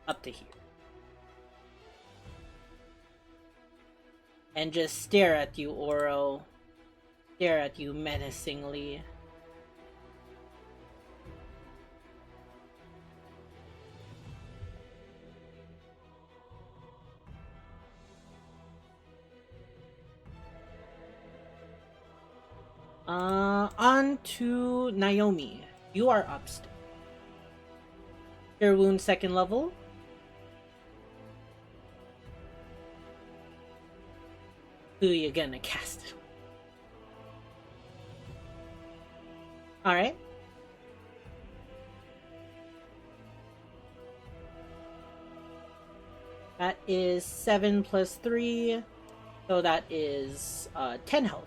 up to here. And just stare at you, Oro. Stare at you menacingly. On to Naomi. You are upstairs. Cure wound 2nd level. Who you gonna cast it? Alright. That is 7 plus 3. So that is 10 health.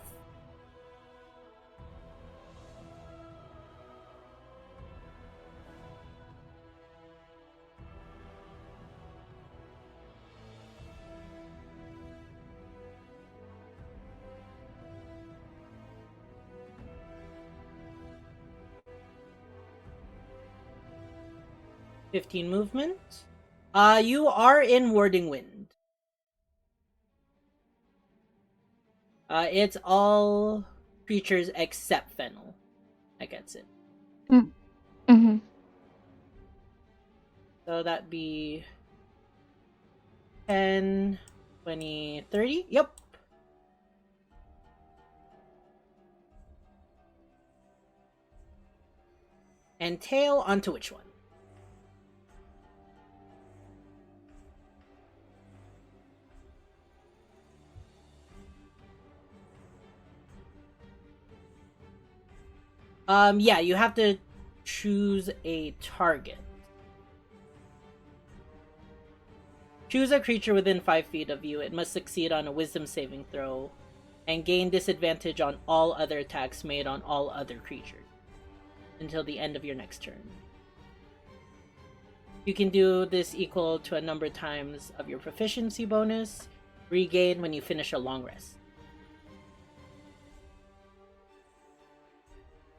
$15 movement. You are in Warding Wind. It's all creatures except Fennel that gets it. Mm-hmm. So that'd be 10, 20, 30. Yep. And tail onto which one? Yeah, you have to choose a target. Choose a creature within 5 feet of you. It must succeed on a wisdom saving throw and gain disadvantage on all other attacks made on all other creatures until the end of your next turn. You can do this equal to a number of times of your proficiency bonus, regain when you finish a long rest.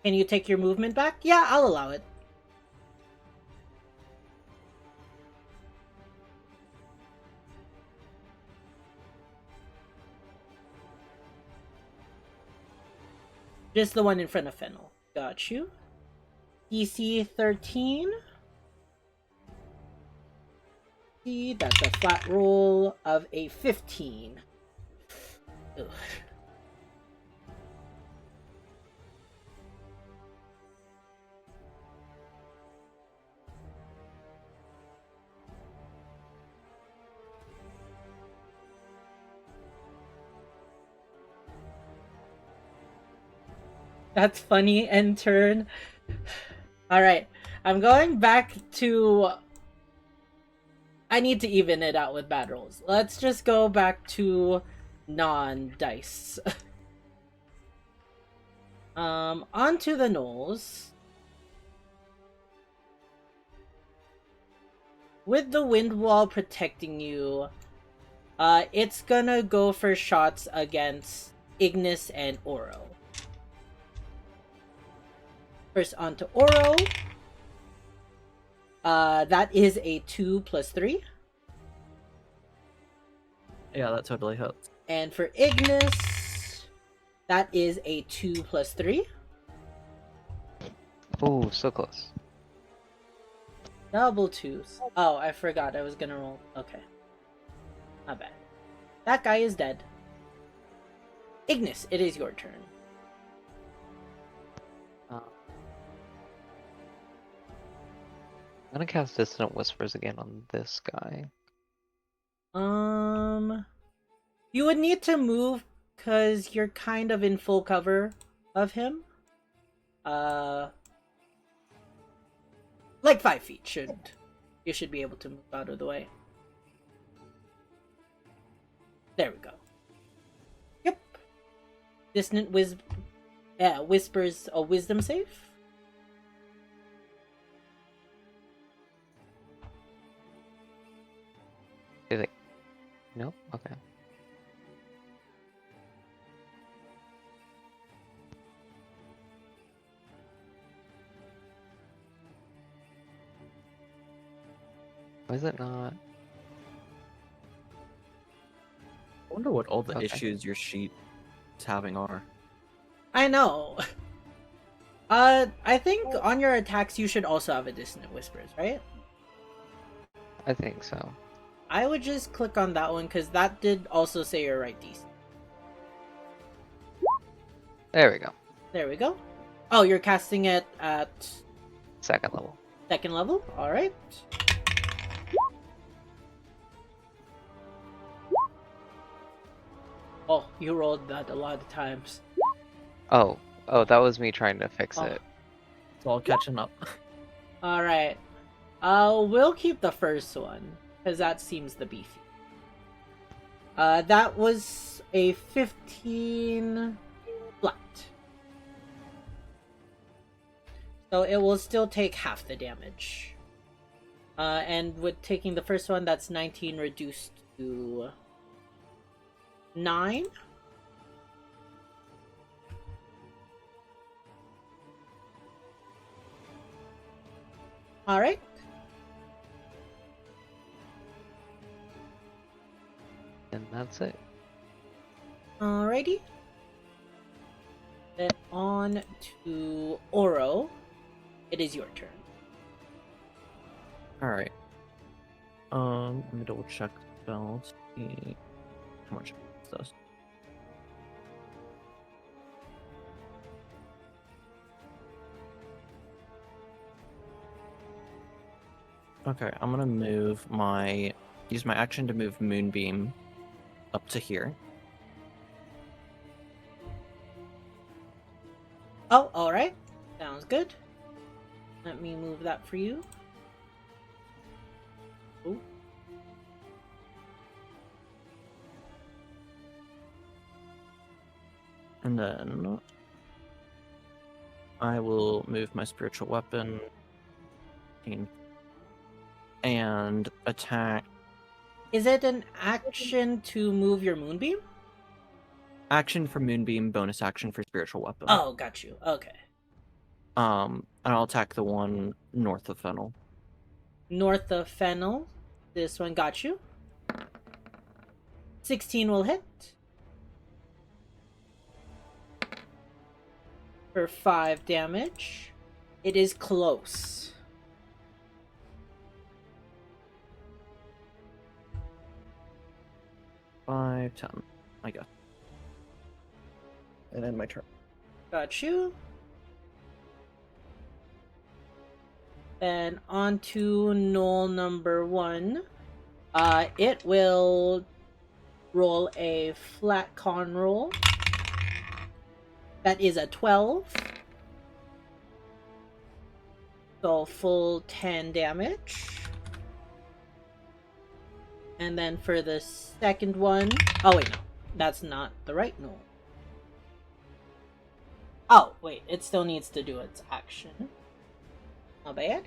Can you take your movement back? Yeah, I'll allow it. Just the one in front of Fennel. Got you. DC 13. That's a flat roll of a 15. Ugh. That's funny. End turn. Alright. I'm going back to... I need to even it out with bad rolls. Let's just go back to non-dice. Onto the gnolls. With the wind wall protecting you, it's gonna go for shots against Ignis and Oro. First onto Oro. That is a 2 plus 3. Yeah, that totally hits. And for Ignis, that is a 2 plus 3. Oh, so close. Double 2s. Oh, I forgot I was gonna roll. Okay. Not bad. That guy is dead. Ignis, it is your turn. I'm gonna cast Dissonant Whispers again on this guy. You would need to move because you're kind of in full cover of him. Like 5 feet you should be able to move out of the way. There we go. Yep. Dissonant whispers a wisdom save. Is it? No? Okay. Why is it not? I wonder what all the Okay. issues your sheet is having are. I know. I think on your attacks you should also have a Dissonant Whispers, right? I think so. I would just click on that one because that did also say you're right DC. There we go. There we go. Oh, you're casting it at Second level. 2nd level? Alright. Oh, you rolled that a lot of times. Oh, that was me trying to fix Oh. it. It's all catching up. Alright. We'll keep the first one, because that seems the beefy. That was a 15 flat. So it will still take half the damage. And with taking the first one, that's 19 reduced to 9. Alright. And that's it. Alrighty. Then on to Oro. It is your turn. Alright. Let me double check the spells. See how much it does. Okay, I'm gonna use my action to move Moonbeam up to here. Oh, alright. Sounds good. Let me move that for you. Ooh. And then I will move my spiritual weapon and attack. Is it an action to move your Moonbeam? Action for Moonbeam, bonus action for spiritual weapon. Oh, got you. Okay. And I'll attack the one north of Fennel. North of Fennel. This one got you. 16 will hit. For 5 damage. It is close. Five, 10, I guess. And then my turn. Got you. Then on to Knoll number 1. It will roll a flat con roll. That is a 12. So full 10 damage. And then for the second one... Oh, wait, no. That's not the right Knoll. Oh, wait. It still needs to do its action. Not bad.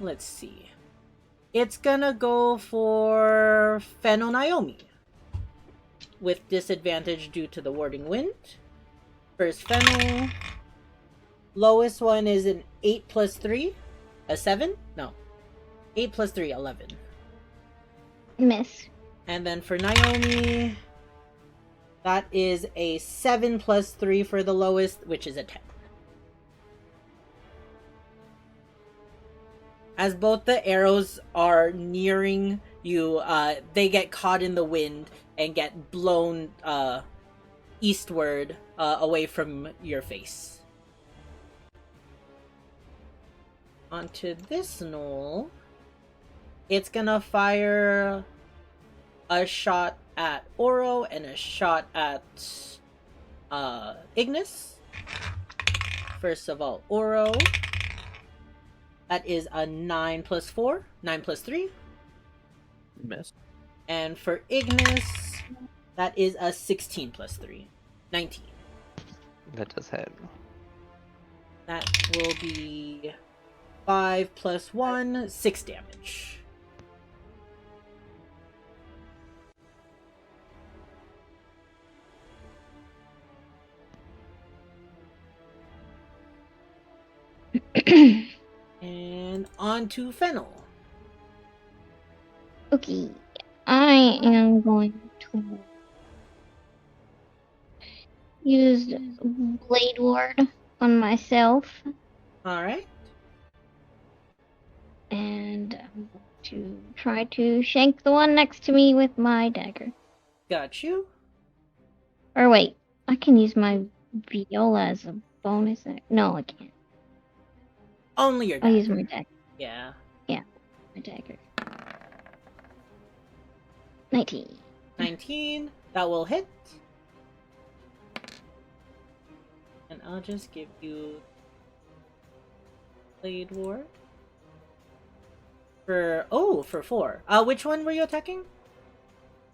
Let's see. It's gonna go for Fennel Naomi. With disadvantage due to the warding wind. First Fennel. Lowest one is an 8 plus 3. A 7? No. 8 plus 3, 11. Miss. And then for Naomi, that is a 7 plus 3 for the lowest, which is a 10. As both the arrows are nearing they get caught in the wind and get blown eastward away from your face. Onto this knoll, it's gonna fire a shot at Oro and a shot at Ignis. First of all, Oro. That is a 9 plus 4, 9 plus 3. Miss. And for Ignis, that is a 16 plus 3, 19. That does hit. That will be 5 plus 1, 6 damage. And on to Fennel. Okay, I am going to use Blade Ward on myself, Alright. and I'm going to try to shank the one next to me with my dagger. Got you. Or wait, I can use my viola as a bonus. No, I can't. Only your I'll dagger. use my dagger. Yeah. My dagger. 19. 19. That will hit. And I'll just give you Blade Ward. For 4. Which one were you attacking?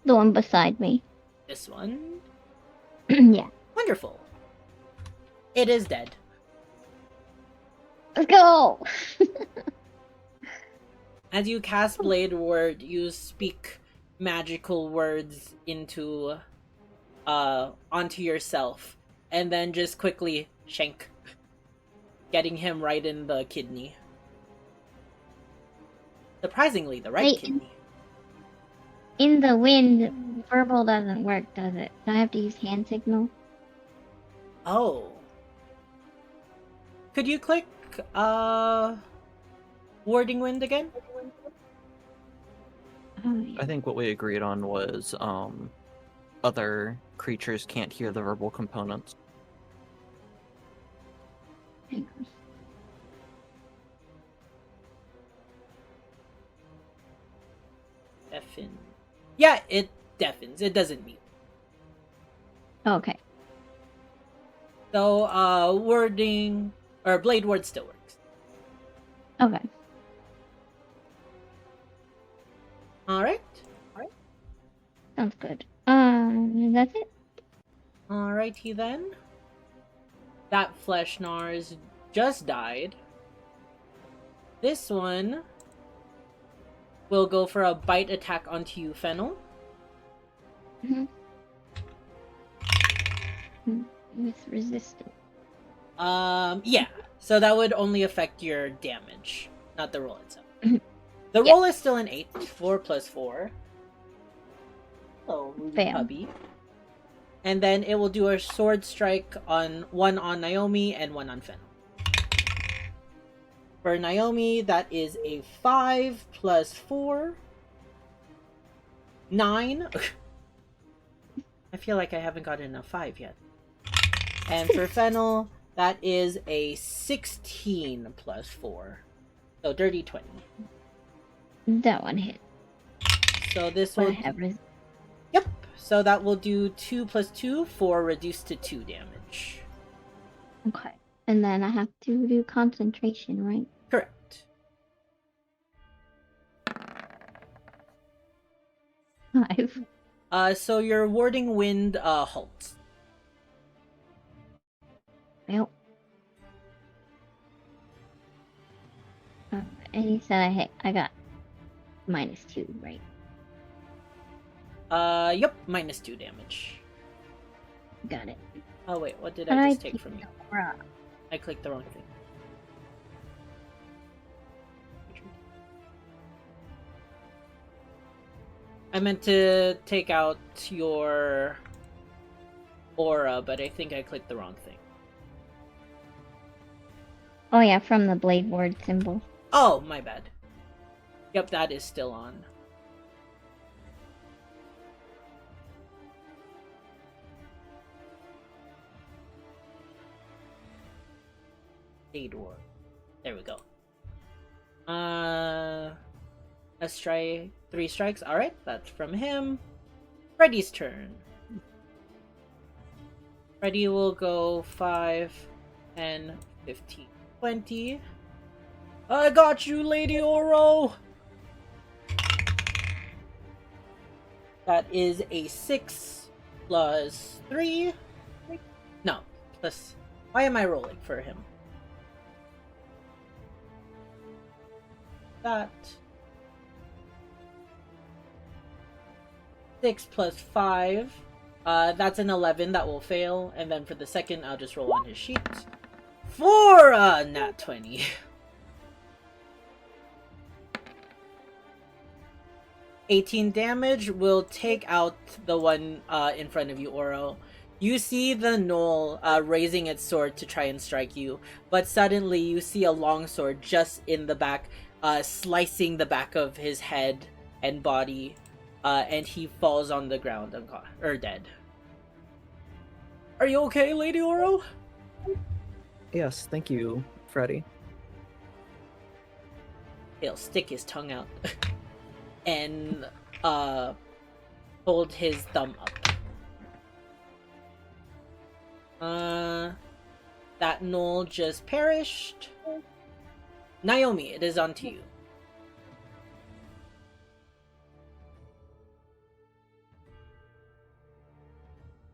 The one beside me. This one. Yeah. Wonderful. It is dead. Let's go! As you cast Blade Ward, you speak magical words into onto yourself, and then just quickly shank, getting him right in the kidney. Surprisingly, the right Wait. kidney. In the wind, verbal doesn't work, does it? Do I have to use hand signal? Oh. Could you click Warding Wind again? Oh, yeah. I think what we agreed on was other creatures can't hear the verbal components. Hang on. Deafen. Yeah, it deafens. It doesn't mute. Okay. So, wording or Blade Ward still works. Okay. Alright. Sounds good. That's it? Alrighty then. That Flesh Nars just died. This one will go for a bite attack onto you, Fennel. Mm-hmm. With resistance. Yeah. So that would only affect your damage, not the roll itself. Mhm. The Yeah. roll is still an 8. 4 plus 4. Oh, Ruby Fail. Puppy. And then it will do a sword strike on one on Naomi and one on Fennel. For Naomi, that is a 5 plus 4. 9. I feel like I haven't gotten a 5 yet. And for Fennel, that is a 16 plus 4. So dirty 20. That one hit. So this But I will... have Yep. So that will do 2 plus 2 for reduced to 2 damage. Okay. And then I have to do concentration, right? Correct. 5. So your warding wind halts. Well. And you said I got -2, right? Yep, minus 2 damage. Got it. Oh wait, what did And I just take from you? Aura. I clicked the wrong thing. I meant to take out your aura, but I think I clicked the wrong thing. Oh yeah, from the blade ward symbol. Oh, my bad. Yep, that is still on. Shade War. There we go. Let's try 3 strikes. Alright, that's from him. Freddy's turn. Freddy will go 5, 10, 15, 20. I got you, Lady Oro! That is a 6 plus 3. No, plus... Why am I rolling for him? That... 6 plus 5. That's an 11 that will fail. And then for the second, I'll just roll on his sheet. For a nat 20. $18 damage will take out the one in front of you, Oro. You see the gnoll raising its sword to try and strike you, but suddenly you see a longsword just in the back, slicing the back of his head and body, and he falls on the ground dead. Are you okay, Lady Oro? Yes, thank you, Freddy. He'll stick his tongue out and hold his thumb up. That gnoll just perished. Naomi, it is on to you.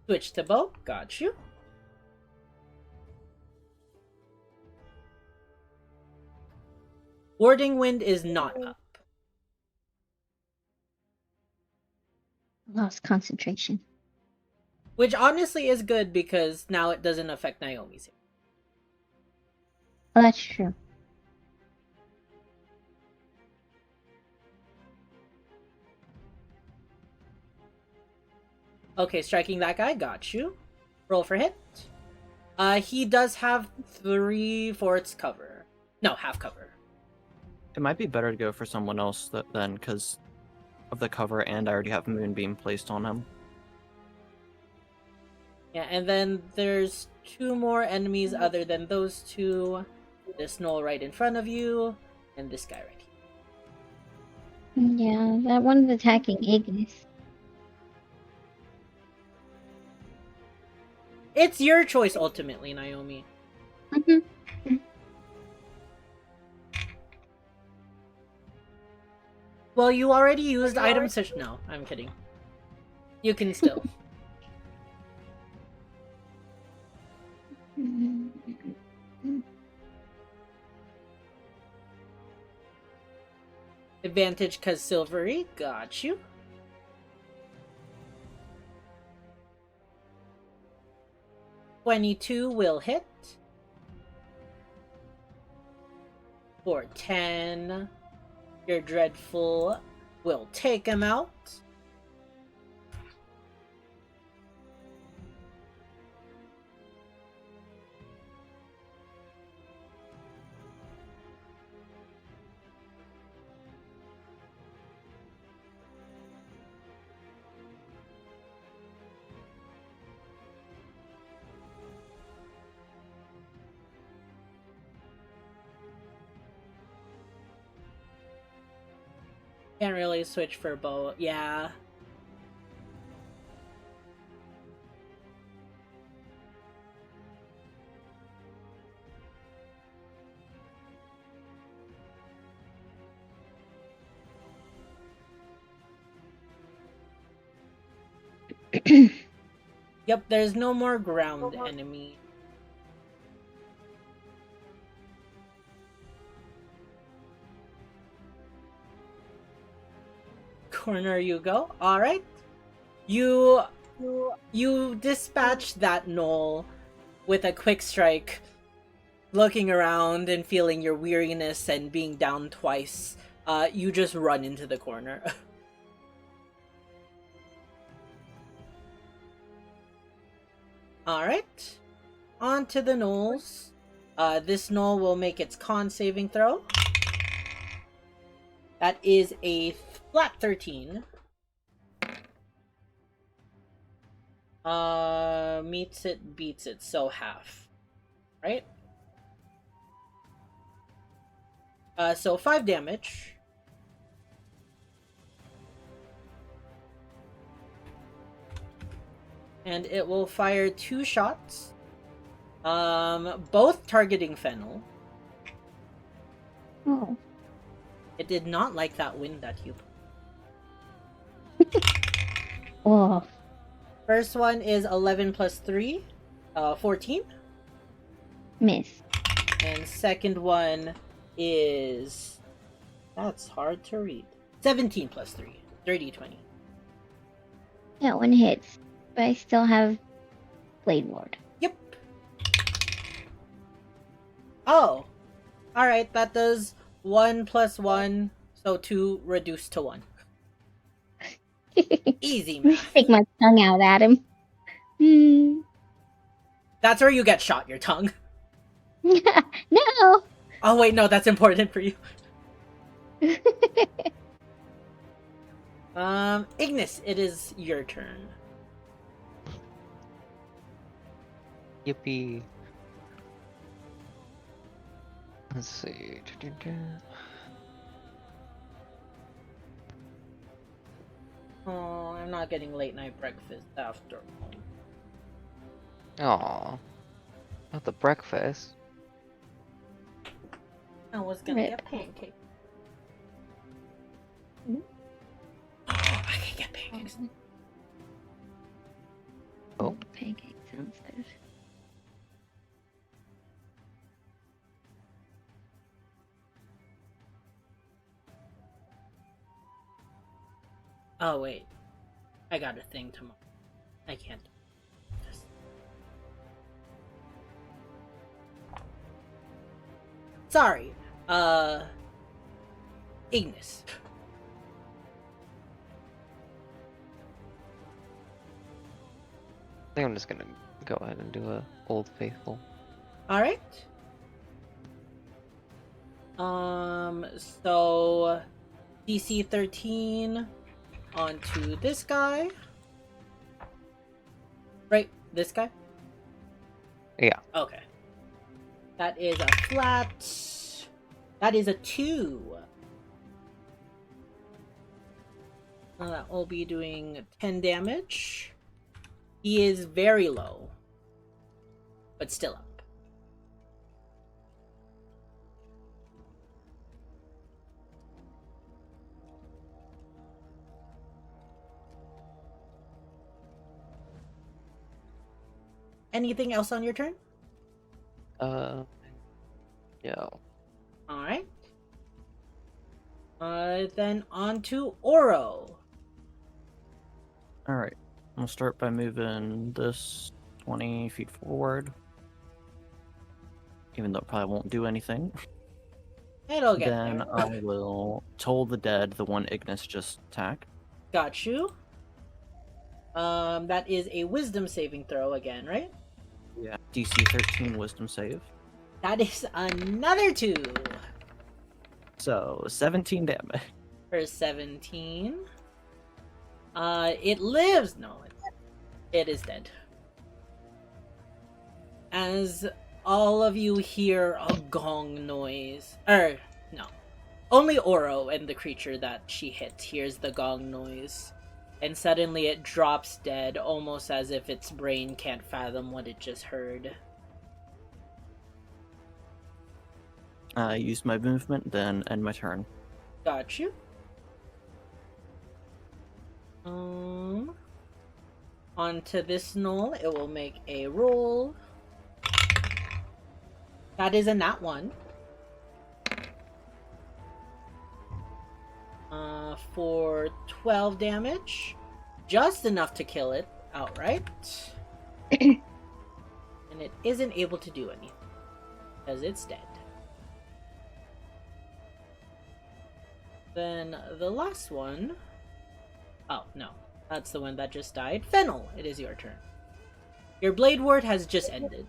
Switch to bow. Got you. Warding Wind is not up. Lost concentration. Which honestly is good because now it doesn't affect Naomi's. Oh, that's true. Okay, striking that guy. Got you. Roll for hit. He does have 3/4 cover. No, half cover. It might be better to go for someone else then, because of the cover, and I already have Moonbeam placed on him. Yeah, and then there's 2 more enemies other than those 2. This gnoll right in front of you, and this guy right here. Yeah, that one's attacking Ignis. It's your choice ultimately, Naomi. Mm-hmm. Well, you already used item search. No, I'm kidding. You can still. Advantage because silvery. Got you. $22 will hit. For 10. Your dreadful will take him out. Can't really switch for bow. Yeah. Yep, there's no more ground enemy. Corner you go. Alright. You dispatch that gnoll with a quick strike, looking around and feeling your weariness and being down twice. You just run into the corner. Alright. On to the gnolls. This gnoll will make its con saving throw. That is a flat 13. Meets it, beats it, so half. Right? So 5 damage. And it will fire 2 shots. Both targeting Fennel. Oh. It did not like that wind that you. Oh. First one is 11 plus 3, 14. Miss. And second one is... That's hard to read. 17 plus 3, 30, 20. That one hits. But I still have Blade Ward. Yep. Oh. Alright, that does 1 plus 1, so 2 reduced to 1. Easy math. Stick my tongue out at him. That's where you get shot, your tongue. No! Oh wait, no, that's important for you. Ignis, it is your turn. Yippee. Let's see. Oh, I'm not getting late night breakfast after all. Aw. Not the breakfast. I was gonna Rip. get pancakes. Mhm. Oh, I can get pancakes. Oh. Pancake sounds good. Oh wait, I got a thing tomorrow. I can't do this. Sorry, Ignis. I think I'm just gonna go ahead and do a Old Faithful. All right. So DC 13 onto this guy. Right, this guy? Yeah. Okay. That is a flat. That is a 2. That will be doing 10 damage. He is very low, but still up. Anything else on your turn? No. Alright. Then on to Oro. Alright. I'll start by moving this 20 feet forward. Even though it probably won't do anything. It'll get Then there. I will Toll the Dead, the one Ignis just attacked. Got you. That is a wisdom saving throw again, right? Yeah. DC 13 wisdom save. That is another 2 So 17 damage. for 17. It lives. No, it is dead. As all of you hear a gong noise. No. Only Oro and the creature that she hit hears the gong noise. And suddenly it drops dead, almost as if its brain can't fathom what it just heard. I use my movement, then end my turn. Got you. Onto this null, it will make a roll. That is a nat 1. For 12 damage. Just enough to kill it outright. And it isn't able to do anything. Because it's dead. Then the last one... Oh, no. That's the one that just died. Fennel, it is your turn. Your Blade Ward has just ended.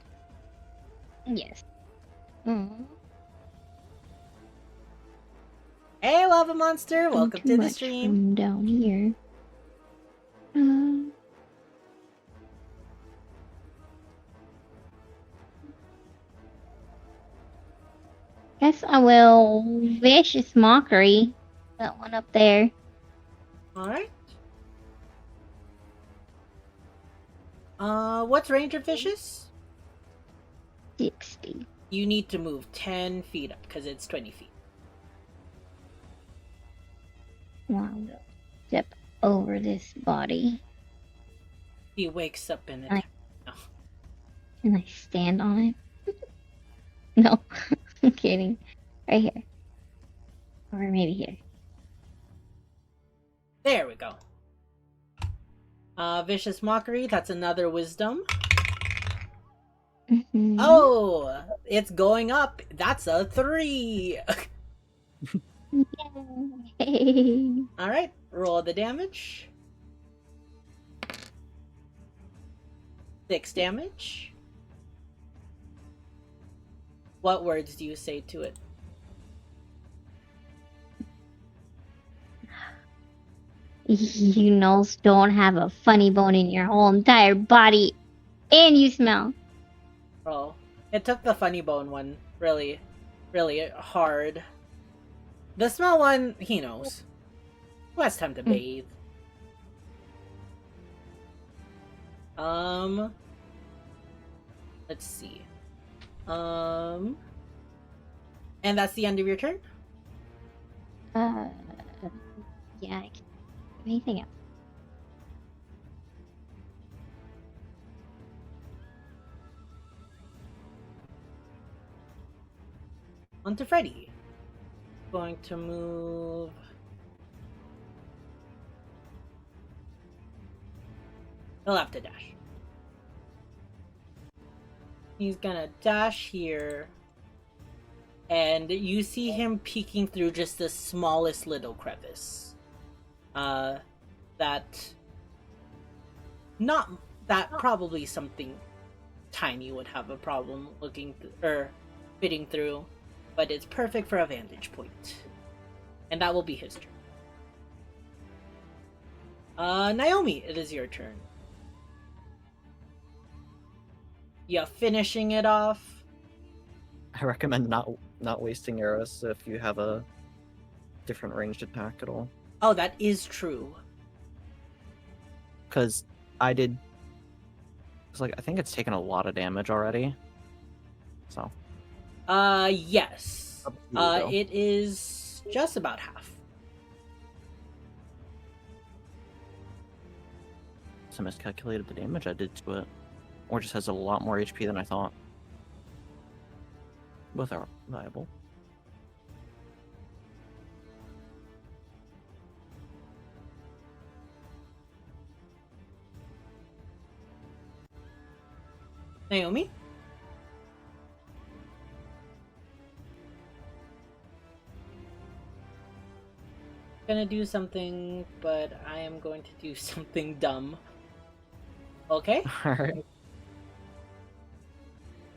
Yes. Mm. Hey, Lava Monster! Welcome Too to the much stream! from down here. Guess I will vicious mockery. That one up there. Alright. What's range of vicious? 60. You need to move 10 feet up because it's 20 feet. Now I'm gonna step over this body. He wakes up in I- it. No. Can I stand on it? No, I'm kidding. Right here. Or maybe here. There we go. Vicious Mockery, that's another wisdom. Mhm. Oh, it's going up. That's a 3. Yay. Alright, roll the damage. 6 damage. What words do you say to it? You nose don't have a funny bone in your whole entire body. And you smell. Oh, it took the funny bone one really, really hard. The smell one, he knows. Who has time to bathe? Let's see. And that's the end of your turn? Yeah, I can't do anything else. On to Freddy. Going to move... He'll have to dash. He's gonna dash here. And you see him peeking through just the smallest little crevice. That probably something tiny would have a problem fitting through, but it's perfect for a vantage point. And that will be his turn. Naomi, it is your turn. Yeah, finishing it off. I recommend not wasting arrows if you have a different ranged attack at all. Oh, that is true. Because I did. It's like I think it's taken a lot of damage already. So. Yes. Up to you, though. It is just about half. So I miscalculated the damage I did to it, or just has a lot more HP than I thought. Both are viable. Naomi? Gonna do something, but I am going to do something dumb. Okay? Alright.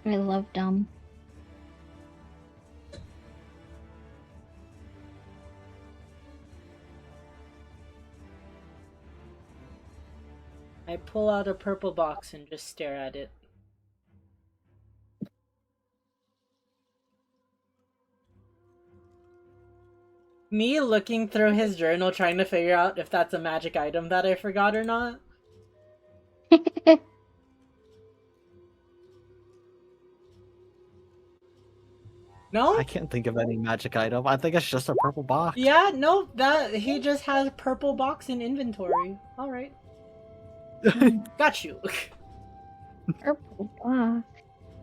I love dumb. I pull out a purple box and just stare at it. Me looking through his journal trying to figure out if that's a magic item that I forgot or not. No? I can't think of any magic item. I think it's just a purple box. Yeah, no, that he just has purple box in inventory. Alright. Got you. Purple box.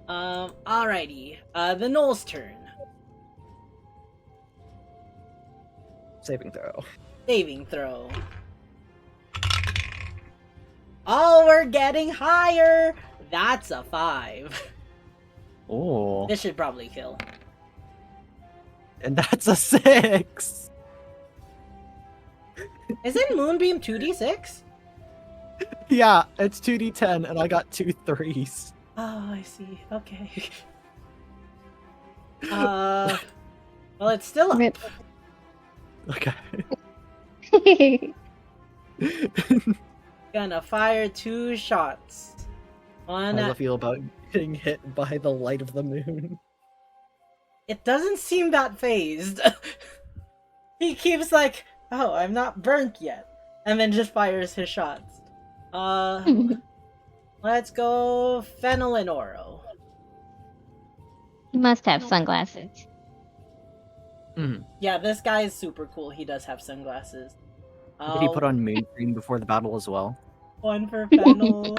Alrighty. The Knoll's turn. Saving throw. Saving throw. Oh, we're getting higher! That's a 5. Oh. This should probably kill. And that's a 6! Isn't Moonbeam 2d6? Yeah, it's 2d10 and I got 2 3s. Oh, I see. Okay. Well, it's still up. Rip. Okay. Gonna fire 2 shots. How One does at it feel about getting hit by the light of the moon? it doesn't seem that phased. He keeps like, oh, I'm not burnt yet, and then just fires his shots. Let's go Fennel and Oro. He must have sunglasses. Yeah, this guy is super cool. He does have sunglasses. Did he put on moon cream before the battle as well? One for Fennel.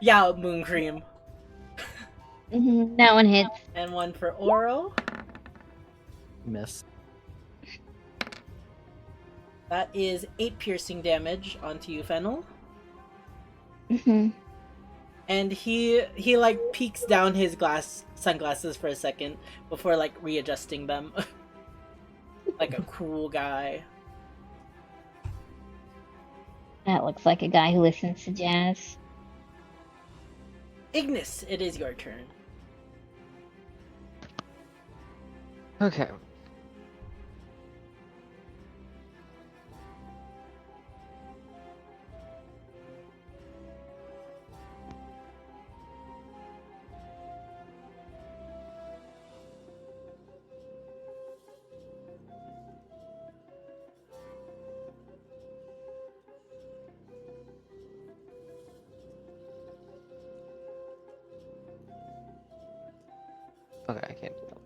Yeah, moon cream. That one hits. And one for Oro. Miss. That is 8 piercing damage onto you, Fennel. And he like peeks down his sunglasses for a second before like readjusting them. Like a cool guy. That looks like a guy who listens to jazz. Ignis, it is your turn. Okay. Okay, I can't do that.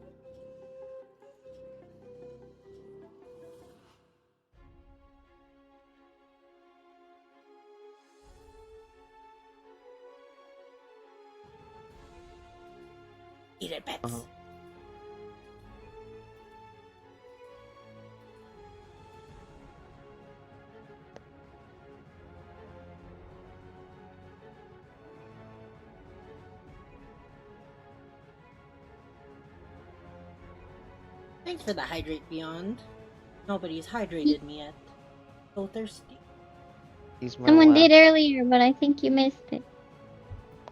Eat it, pets. Thanks for the hydrate, Beyond. Nobody's hydrated me yet. So thirsty. He's my Someone did earlier, but I think you missed it.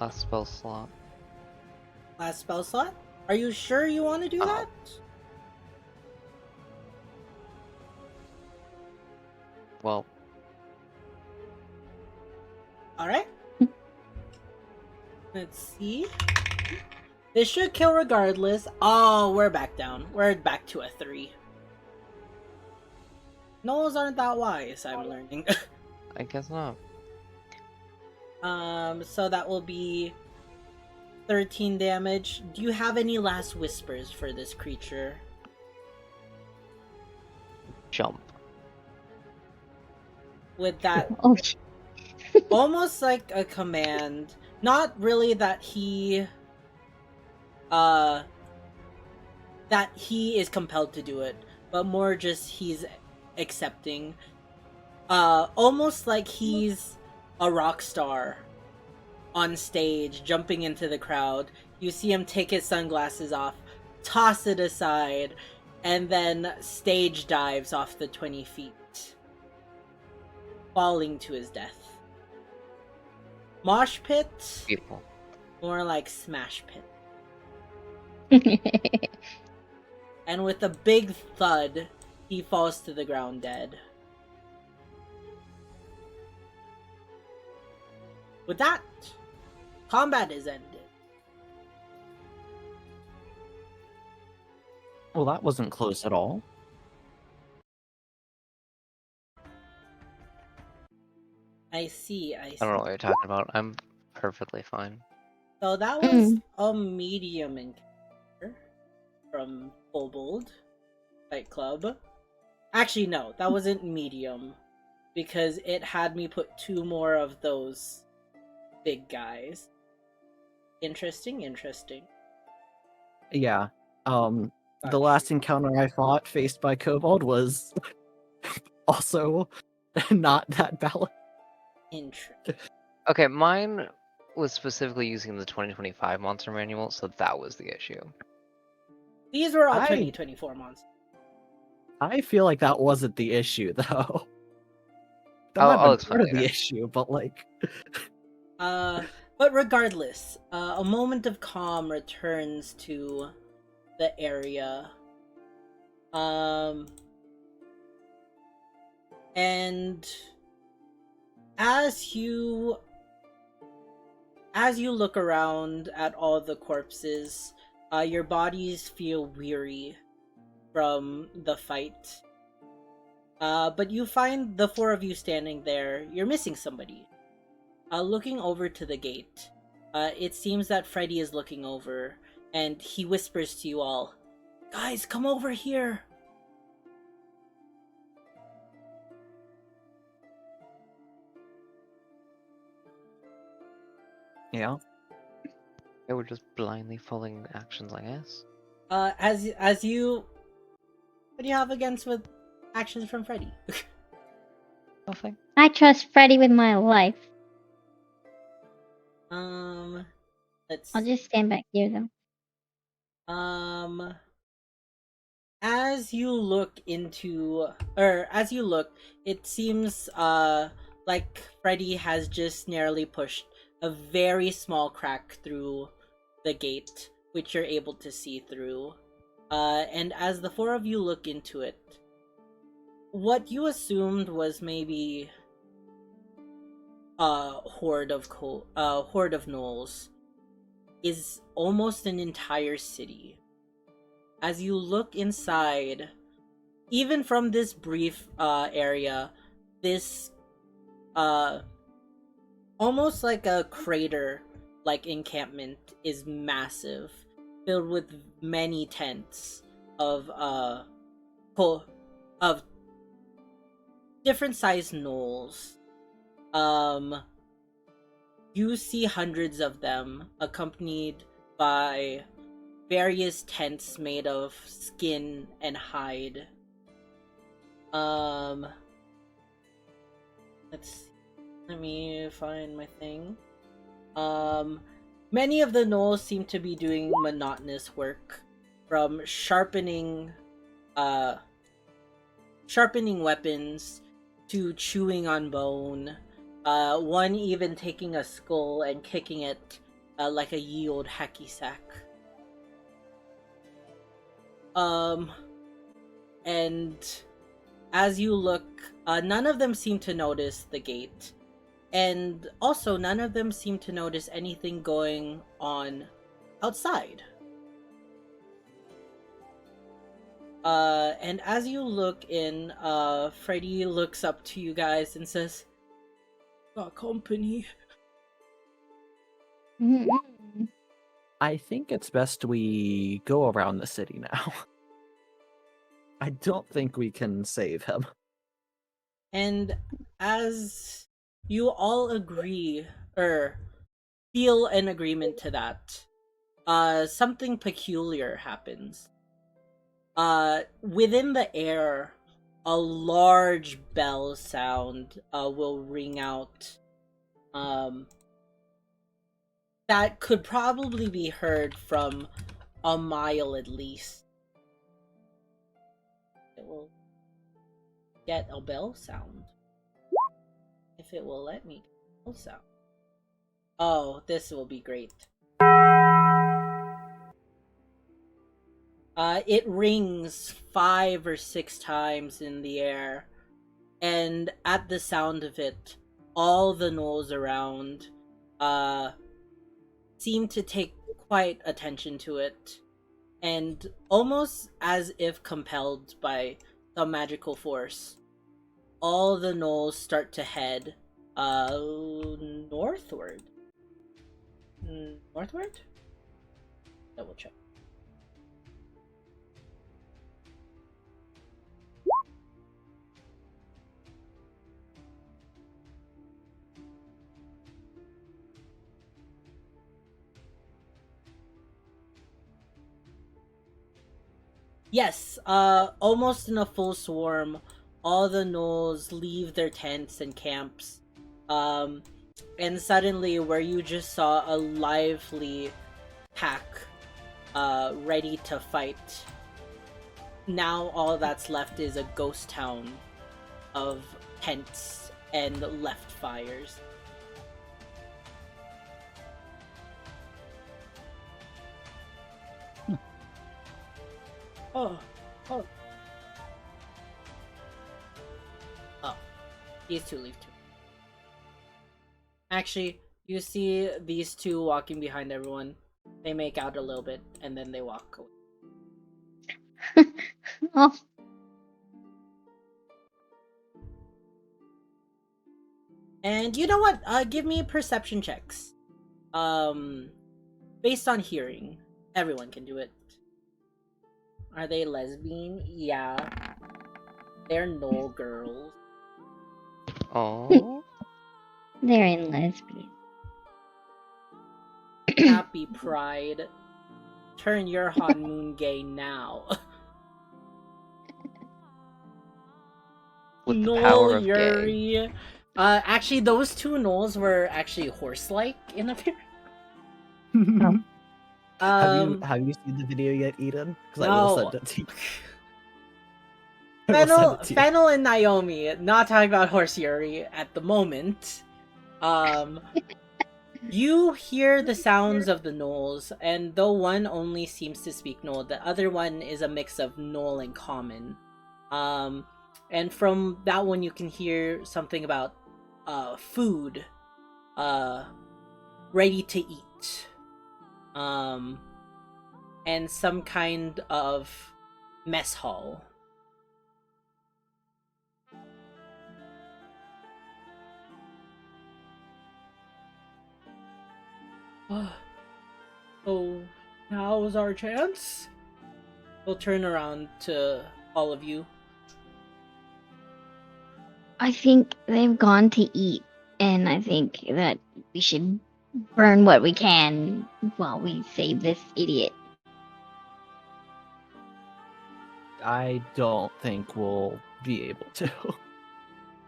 last spell slot. Last spell slot? Are you sure you want to do that? Well, Alright. Let's see. This should kill regardless. Oh, we're back down. We're back to a 3. Gnolls aren't that wise, I'm learning. I guess not. So that will be 13 damage. Do you have any last whispers for this creature? Jump. With that, Oh, almost like a command. Not really that he is compelled to do it, but more just he's accepting. Almost like he's a rock star on stage, jumping into the crowd. You see him take his sunglasses off, toss it aside, and then stage dives off the 20 feet, falling to his death. Mosh pit? Beautiful. More like smash pit. And with a big thud, he falls to the ground dead. With that, combat is ended. Well, that wasn't close at all. I see, I see. I don't know what you're talking about. I'm perfectly fine. So that was a medium encounter from Kobold Fight Club. Actually, no, that wasn't medium, because it had me put 2 more of those big guys. Interesting, interesting. Yeah. The last encounter I fought faced by Kobold was also not that balanced. Interesting. Okay, mine was specifically using the 2025 monster manual, so that was the issue. These were all I- 2024 monsters. I feel like that wasn't the issue, though. That I'll might have been explain part of the later. issue, but like, But regardless, a moment of calm returns to the area. And as you look around at all the corpses, Your bodies feel weary from the fight. But you find the four of you standing there. You're missing somebody. Looking over to the gate. It seems that Freddy is looking over, and he whispers to you all, "Guys, come over here!" Yeah. Yeah, we're just blindly following actions, I guess. As you, what do you have against with actions from Freddy? Nothing. I trust Freddy with my life. Let's. I'll just stand back here though. As you look, it seems like Freddy has just narrowly pushed a very small crack through the gate, which you're able to see through. And as the four of you look into it, what you assumed was maybe a horde of gnolls is almost an entire city. As you look inside, even from this brief area, this almost like a crater like encampment is massive, filled with many tents of of different sized gnolls. You see hundreds of them, accompanied by various tents made of skin and hide. Let me find my thing. Many of the gnolls seem to be doing monotonous work, from sharpening weapons to chewing on bone. One even taking a skull and kicking it like a ye old hacky sack. And as you look, none of them seem to notice the gate. And also, none of them seem to notice anything going on outside. And as you look in, Freddy looks up to you guys and says, "Got company." I think it's best we go around the city now. I don't think we can save him. And as you all agree, or feel an agreement to that, something peculiar happens. Within the air, a large bell sound will ring out. That could probably be heard from a mile at least. It will get a bell sound. If it will let me get a bell sound. Oh, this will be great. It rings 5 or 6 times in the air, and at the sound of it, all the gnolls around seem to take quite attention to it, and almost as if compelled by some magical force, all the gnolls start to head northward. Northward? Double check. Yes, almost in a full swarm, all the gnolls leave their tents and camps. And suddenly, where you just saw a lively pack, ready to fight, now all that's left is a ghost town of tents and left fires. Oh. These two leave too. Actually, you see these two walking behind everyone. They make out a little bit and then they walk away. Oh, And you know what? Give me perception checks. Based on hearing. Everyone can do it. Are they lesbian? Yeah. They're Knoll girls. Oh. they're in lesbian. Happy Pride. Turn your honeymoon gay now. With the Knoll power of gay. Yuri. Actually, those two Knolls were actually horse-like in appearance. Have you seen the video yet, Eden? Because I will No. send it to you. I will send it to you. Fennel and Naomi, not talking about Horse Yuri at the moment. You hear the sounds of the Knolls, and though one only seems to speak Knoll, the other one is a mix of Knoll and Common. And from that one you can hear something about food, ready to eat, and some kind of mess hall. So now's our chance. We'll turn around to all of you. I think they've gone to eat, and I think that we should burn what we can while we save this idiot. I don't think we'll be able to,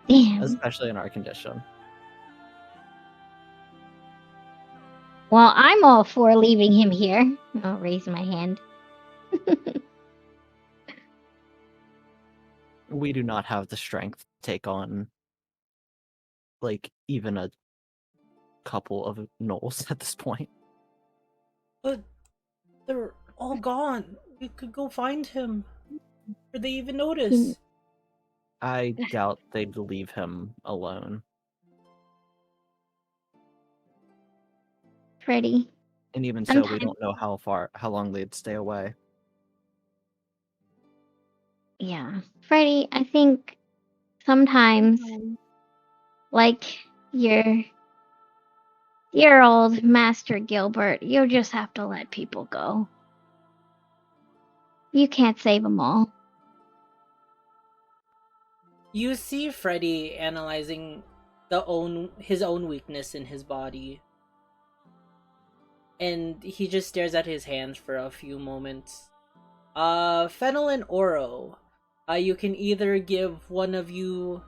Damn. especially in our condition. Well, I'm all for leaving him here. I'll raise my hand. We do not have the strength to take on, like, even a couple of Knolls at this point. But they're all gone. We could go find him. Or they even notice. I doubt they'd leave him alone. Freddy. And even so, we Sometimes- don't know how long they'd stay away. Yeah. Freddy, I think sometimes, like your old Master Gilbert, you just have to let people go. You can't save them all. You see Freddy analyzing his own weakness in his body. And he just stares at his hands for a few moments. Fennel and Oro, you can either give one of you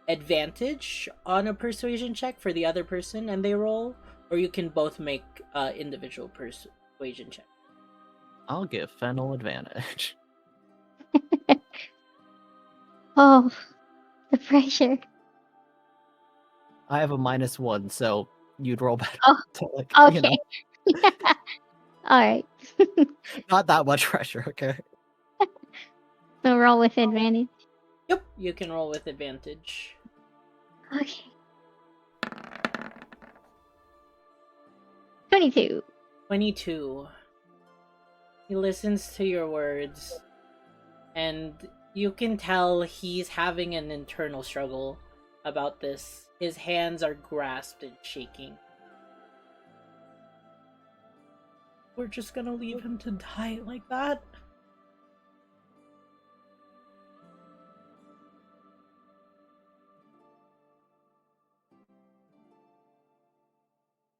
advantage on a persuasion check for the other person and they roll, or you can both make individual persuasion check. I'll give Fennel advantage. Oh, the pressure. I have a -1, so you'd roll better. Oh, to, like, Okay. Alright. not that much pressure, okay? So roll with advantage. Yep, you can roll with advantage. Okay. 22. 22. He listens to your words, and you can tell he's having an internal struggle about this. His hands are grasped and shaking. We're just gonna leave him to die like that?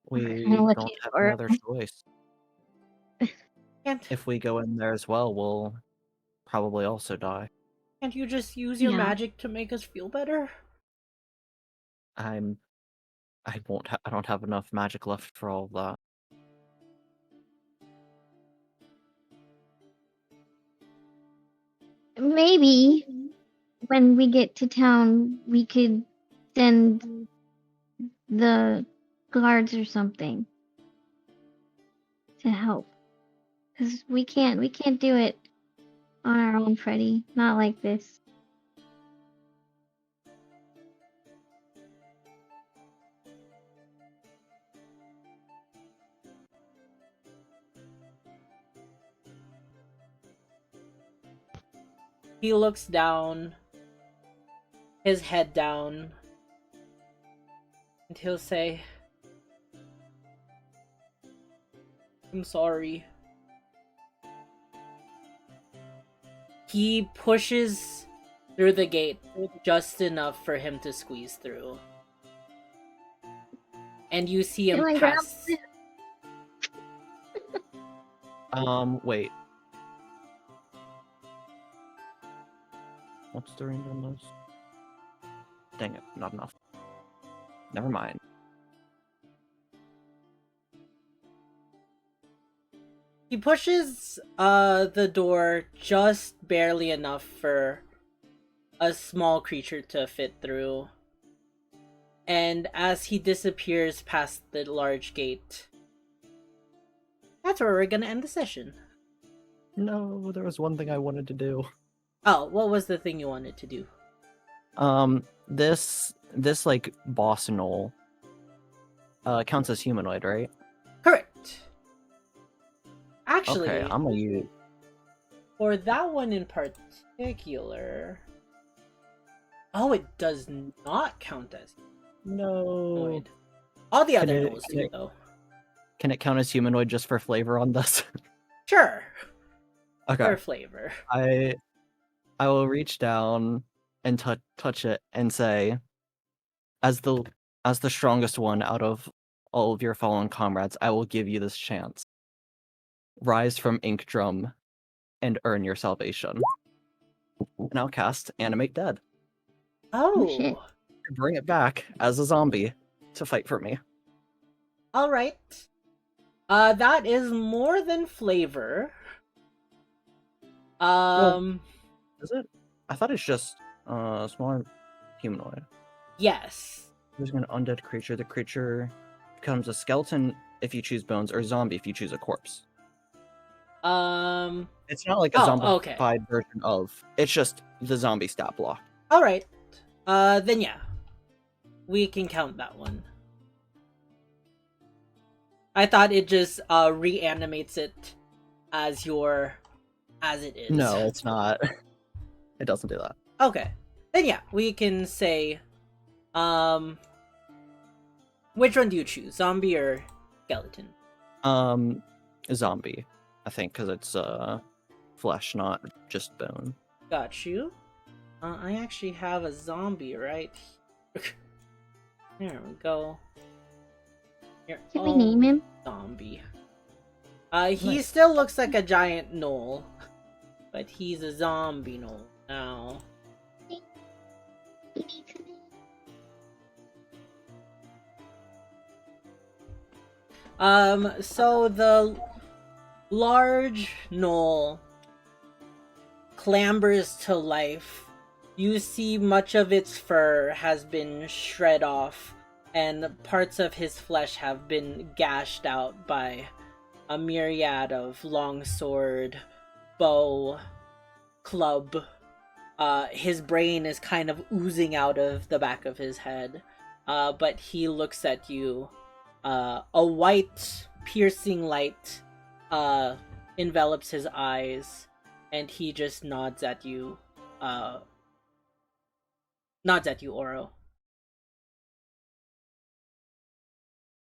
We kinda looking don't have for- another choice. Can't If we go in there as well, we'll probably also die. can't you just use your Yeah. magic to make us feel better? I don't have enough magic left for all of that. Maybe when we get to town, we could send the guards or something to help. Cause we can't do it on our own, Freddy. Not like this. He looks down, his head down, and he'll say, I'm sorry. He pushes through the gate just enough for him to squeeze through. And you see him Feeling pass. Wait. What's the range on those? Dang it, not enough. Never mind. He pushes the door just barely enough for a small creature to fit through. And as he disappears past the large gate, that's where we're gonna end the session. No, there was one thing I wanted to do. Oh, what was the thing you wanted to do? This like boss knoll counts as humanoid, right? Correct. Actually, Okay, I'm gonna use. for that one in particular, oh, it does not count as No. humanoid. All the Can other it- gnolls can do, it- though. Can it count as humanoid just for flavor on this? Sure, Okay. for flavor. I will reach down and touch it and say, as the strongest one out of all of your fallen comrades, I will give you this chance. Rise from Ink Drum and earn your salvation. And I'll cast Animate Dead. Oh, shit. Bring it back as a zombie to fight for me. All right. That is more than flavor. Is it? I thought it's just smaller humanoid. Yes. There's an undead creature. The creature becomes a skeleton if you choose bones, or zombie if you choose a corpse. It's not like a zombified version of. It's just the zombie stat block. All right. Then yeah, we can count that one. I thought it just reanimates it as it is. No, it's not. It doesn't do that. Okay. Then yeah, we can say, which one do you choose, zombie or skeleton? Zombie, I think, because it's flesh, not just bone. Got you. I actually have a zombie right here. There we go. Your Can we name him? zombie. He Nice. still looks like a giant gnoll, but he's a zombie gnoll now. He needs a name. So the large gnoll clambers to life. You see much of its fur has been shred off, and parts of his flesh have been gashed out by a myriad of longsword, bow, club. His brain is kind of oozing out of the back of his head, but he looks at you. A white, piercing light envelops his eyes, and he just nods at you. Nods at you, Oro.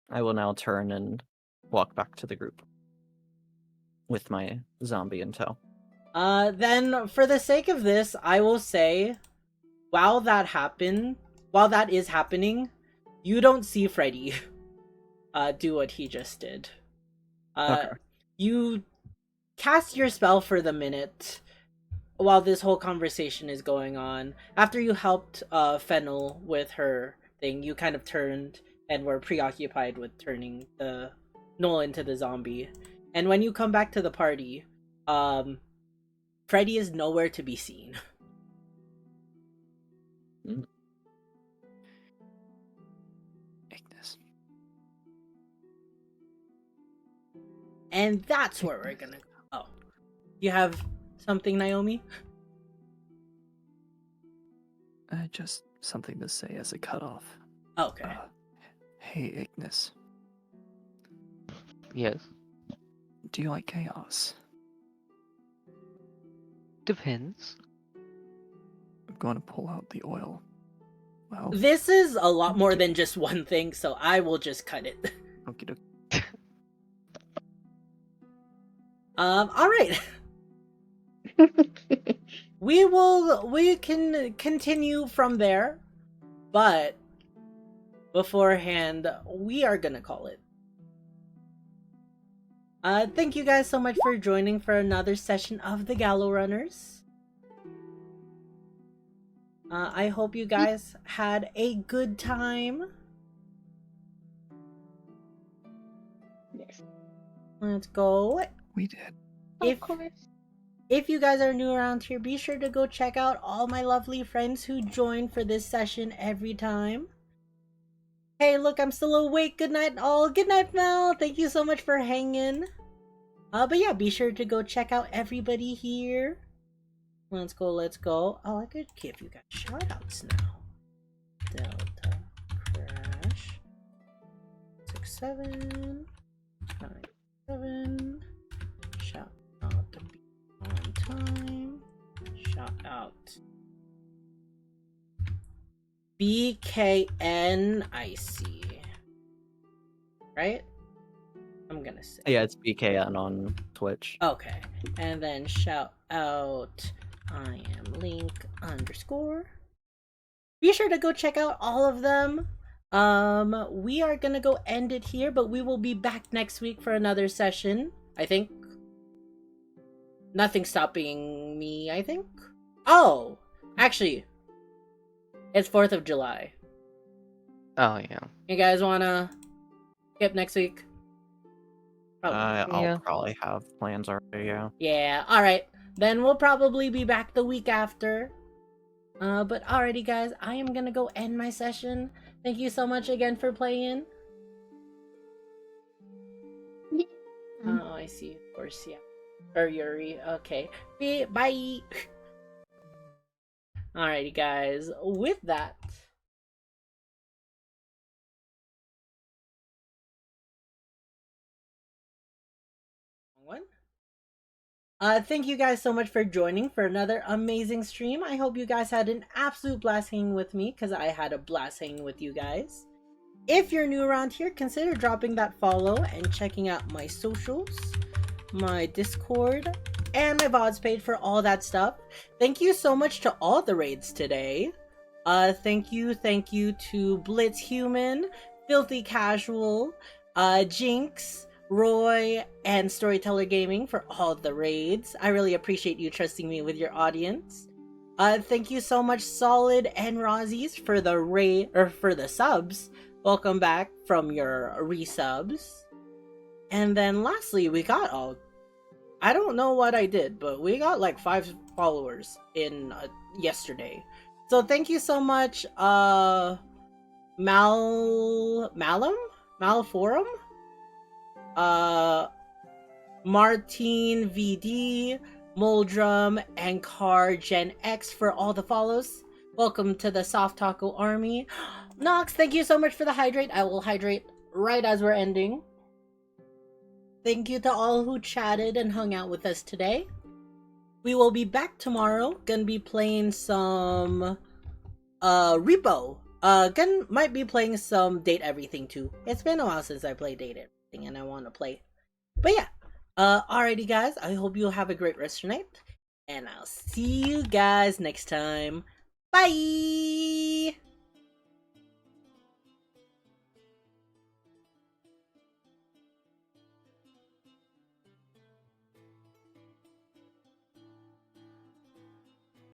I will now turn and walk back to the group with my zombie in tow. Then, for the sake of this, I will say, while that is happening, you don't see Freddy do what he just did. Okay. You cast your spell for the minute while this whole conversation is going on. After you helped Fennel with her thing, you kind of turned and were preoccupied with turning the Gnoll into the zombie. And when you come back to the party, Freddy is nowhere to be seen. Ignis. And that's where we're gonna go. Oh. You have something, Naomi? Just something to say as a cutoff. Okay. Hey, Ignis. Yes. Do you like chaos? Depends. I'm going to pull out the oil. Well, This is a lot more than just one thing, so I will just cut it. okie dokie. All right. We can continue from there, but beforehand, we are gonna call it. Thank you guys so much for joining for another session of the Gallow Runners. I hope you guys had a good time. Yes, Let's go. We did. of course. If you guys are new around here, be sure to go check out all my lovely friends who join for this session every time. Hey, look, I'm still awake. Good night, all. Good night, Mel. Thank you so much for hanging. But yeah, be sure to go check out everybody here. Let's go, let's go. Oh, I could give you guys shoutouts now. Delta Crash 6797. Shout out to be on time. Shout out BKN IC. Right? I'm gonna say. Yeah, it's BKN on Twitch. Okay. And then shout out I am Link _ Be sure to go check out all of them. We are gonna go end it here, but we will be back next week for another session. I think. Nothing's stopping me, I think. Oh! Actually, it's 4th of July. Oh yeah. You guys wanna skip next week? I'll Yeah. probably have plans already, yeah. Yeah, alright. Then we'll probably be back the week after. But alrighty guys, I am gonna go end my session. Thank you so much again for playing. Yeah. Oh, I see. Of course, yeah. Or Yuri. Okay. Bye! Alrighty guys, with that... One. Thank you guys so much for joining for another amazing stream. I hope you guys had an absolute blast hanging with me, because I had a blast hanging with you guys. If you're new around here, consider dropping that follow and checking out my socials, my Discord, and my VODs page for all that stuff. Thank you so much to all the raids today. Thank you to Blitz Human, Filthy Casual, Jinx, Roy, and Storyteller Gaming for all the raids. I really appreciate you trusting me with your audience. Thank you so much, Solid and Rozzies, for the raid or for the subs. Welcome back from your resubs. And then lastly, we got I don't know what I did, but we got like 5 followers in yesterday. So thank you so much, Malforum? Martine VD, Moldrum, and Car Gen X for all the follows. Welcome to the Soft Taco Army. Nox, thank you so much for the hydrate. I will hydrate right as we're ending. Thank you to all who chatted and hung out with us today. We will be back tomorrow. Gonna be playing some Repo. Might be playing some Date Everything too. It's been a while since I played Date Everything and I want to play. But yeah, alrighty guys, I hope you'll have a great rest of your night. And I'll see you guys next time. Bye!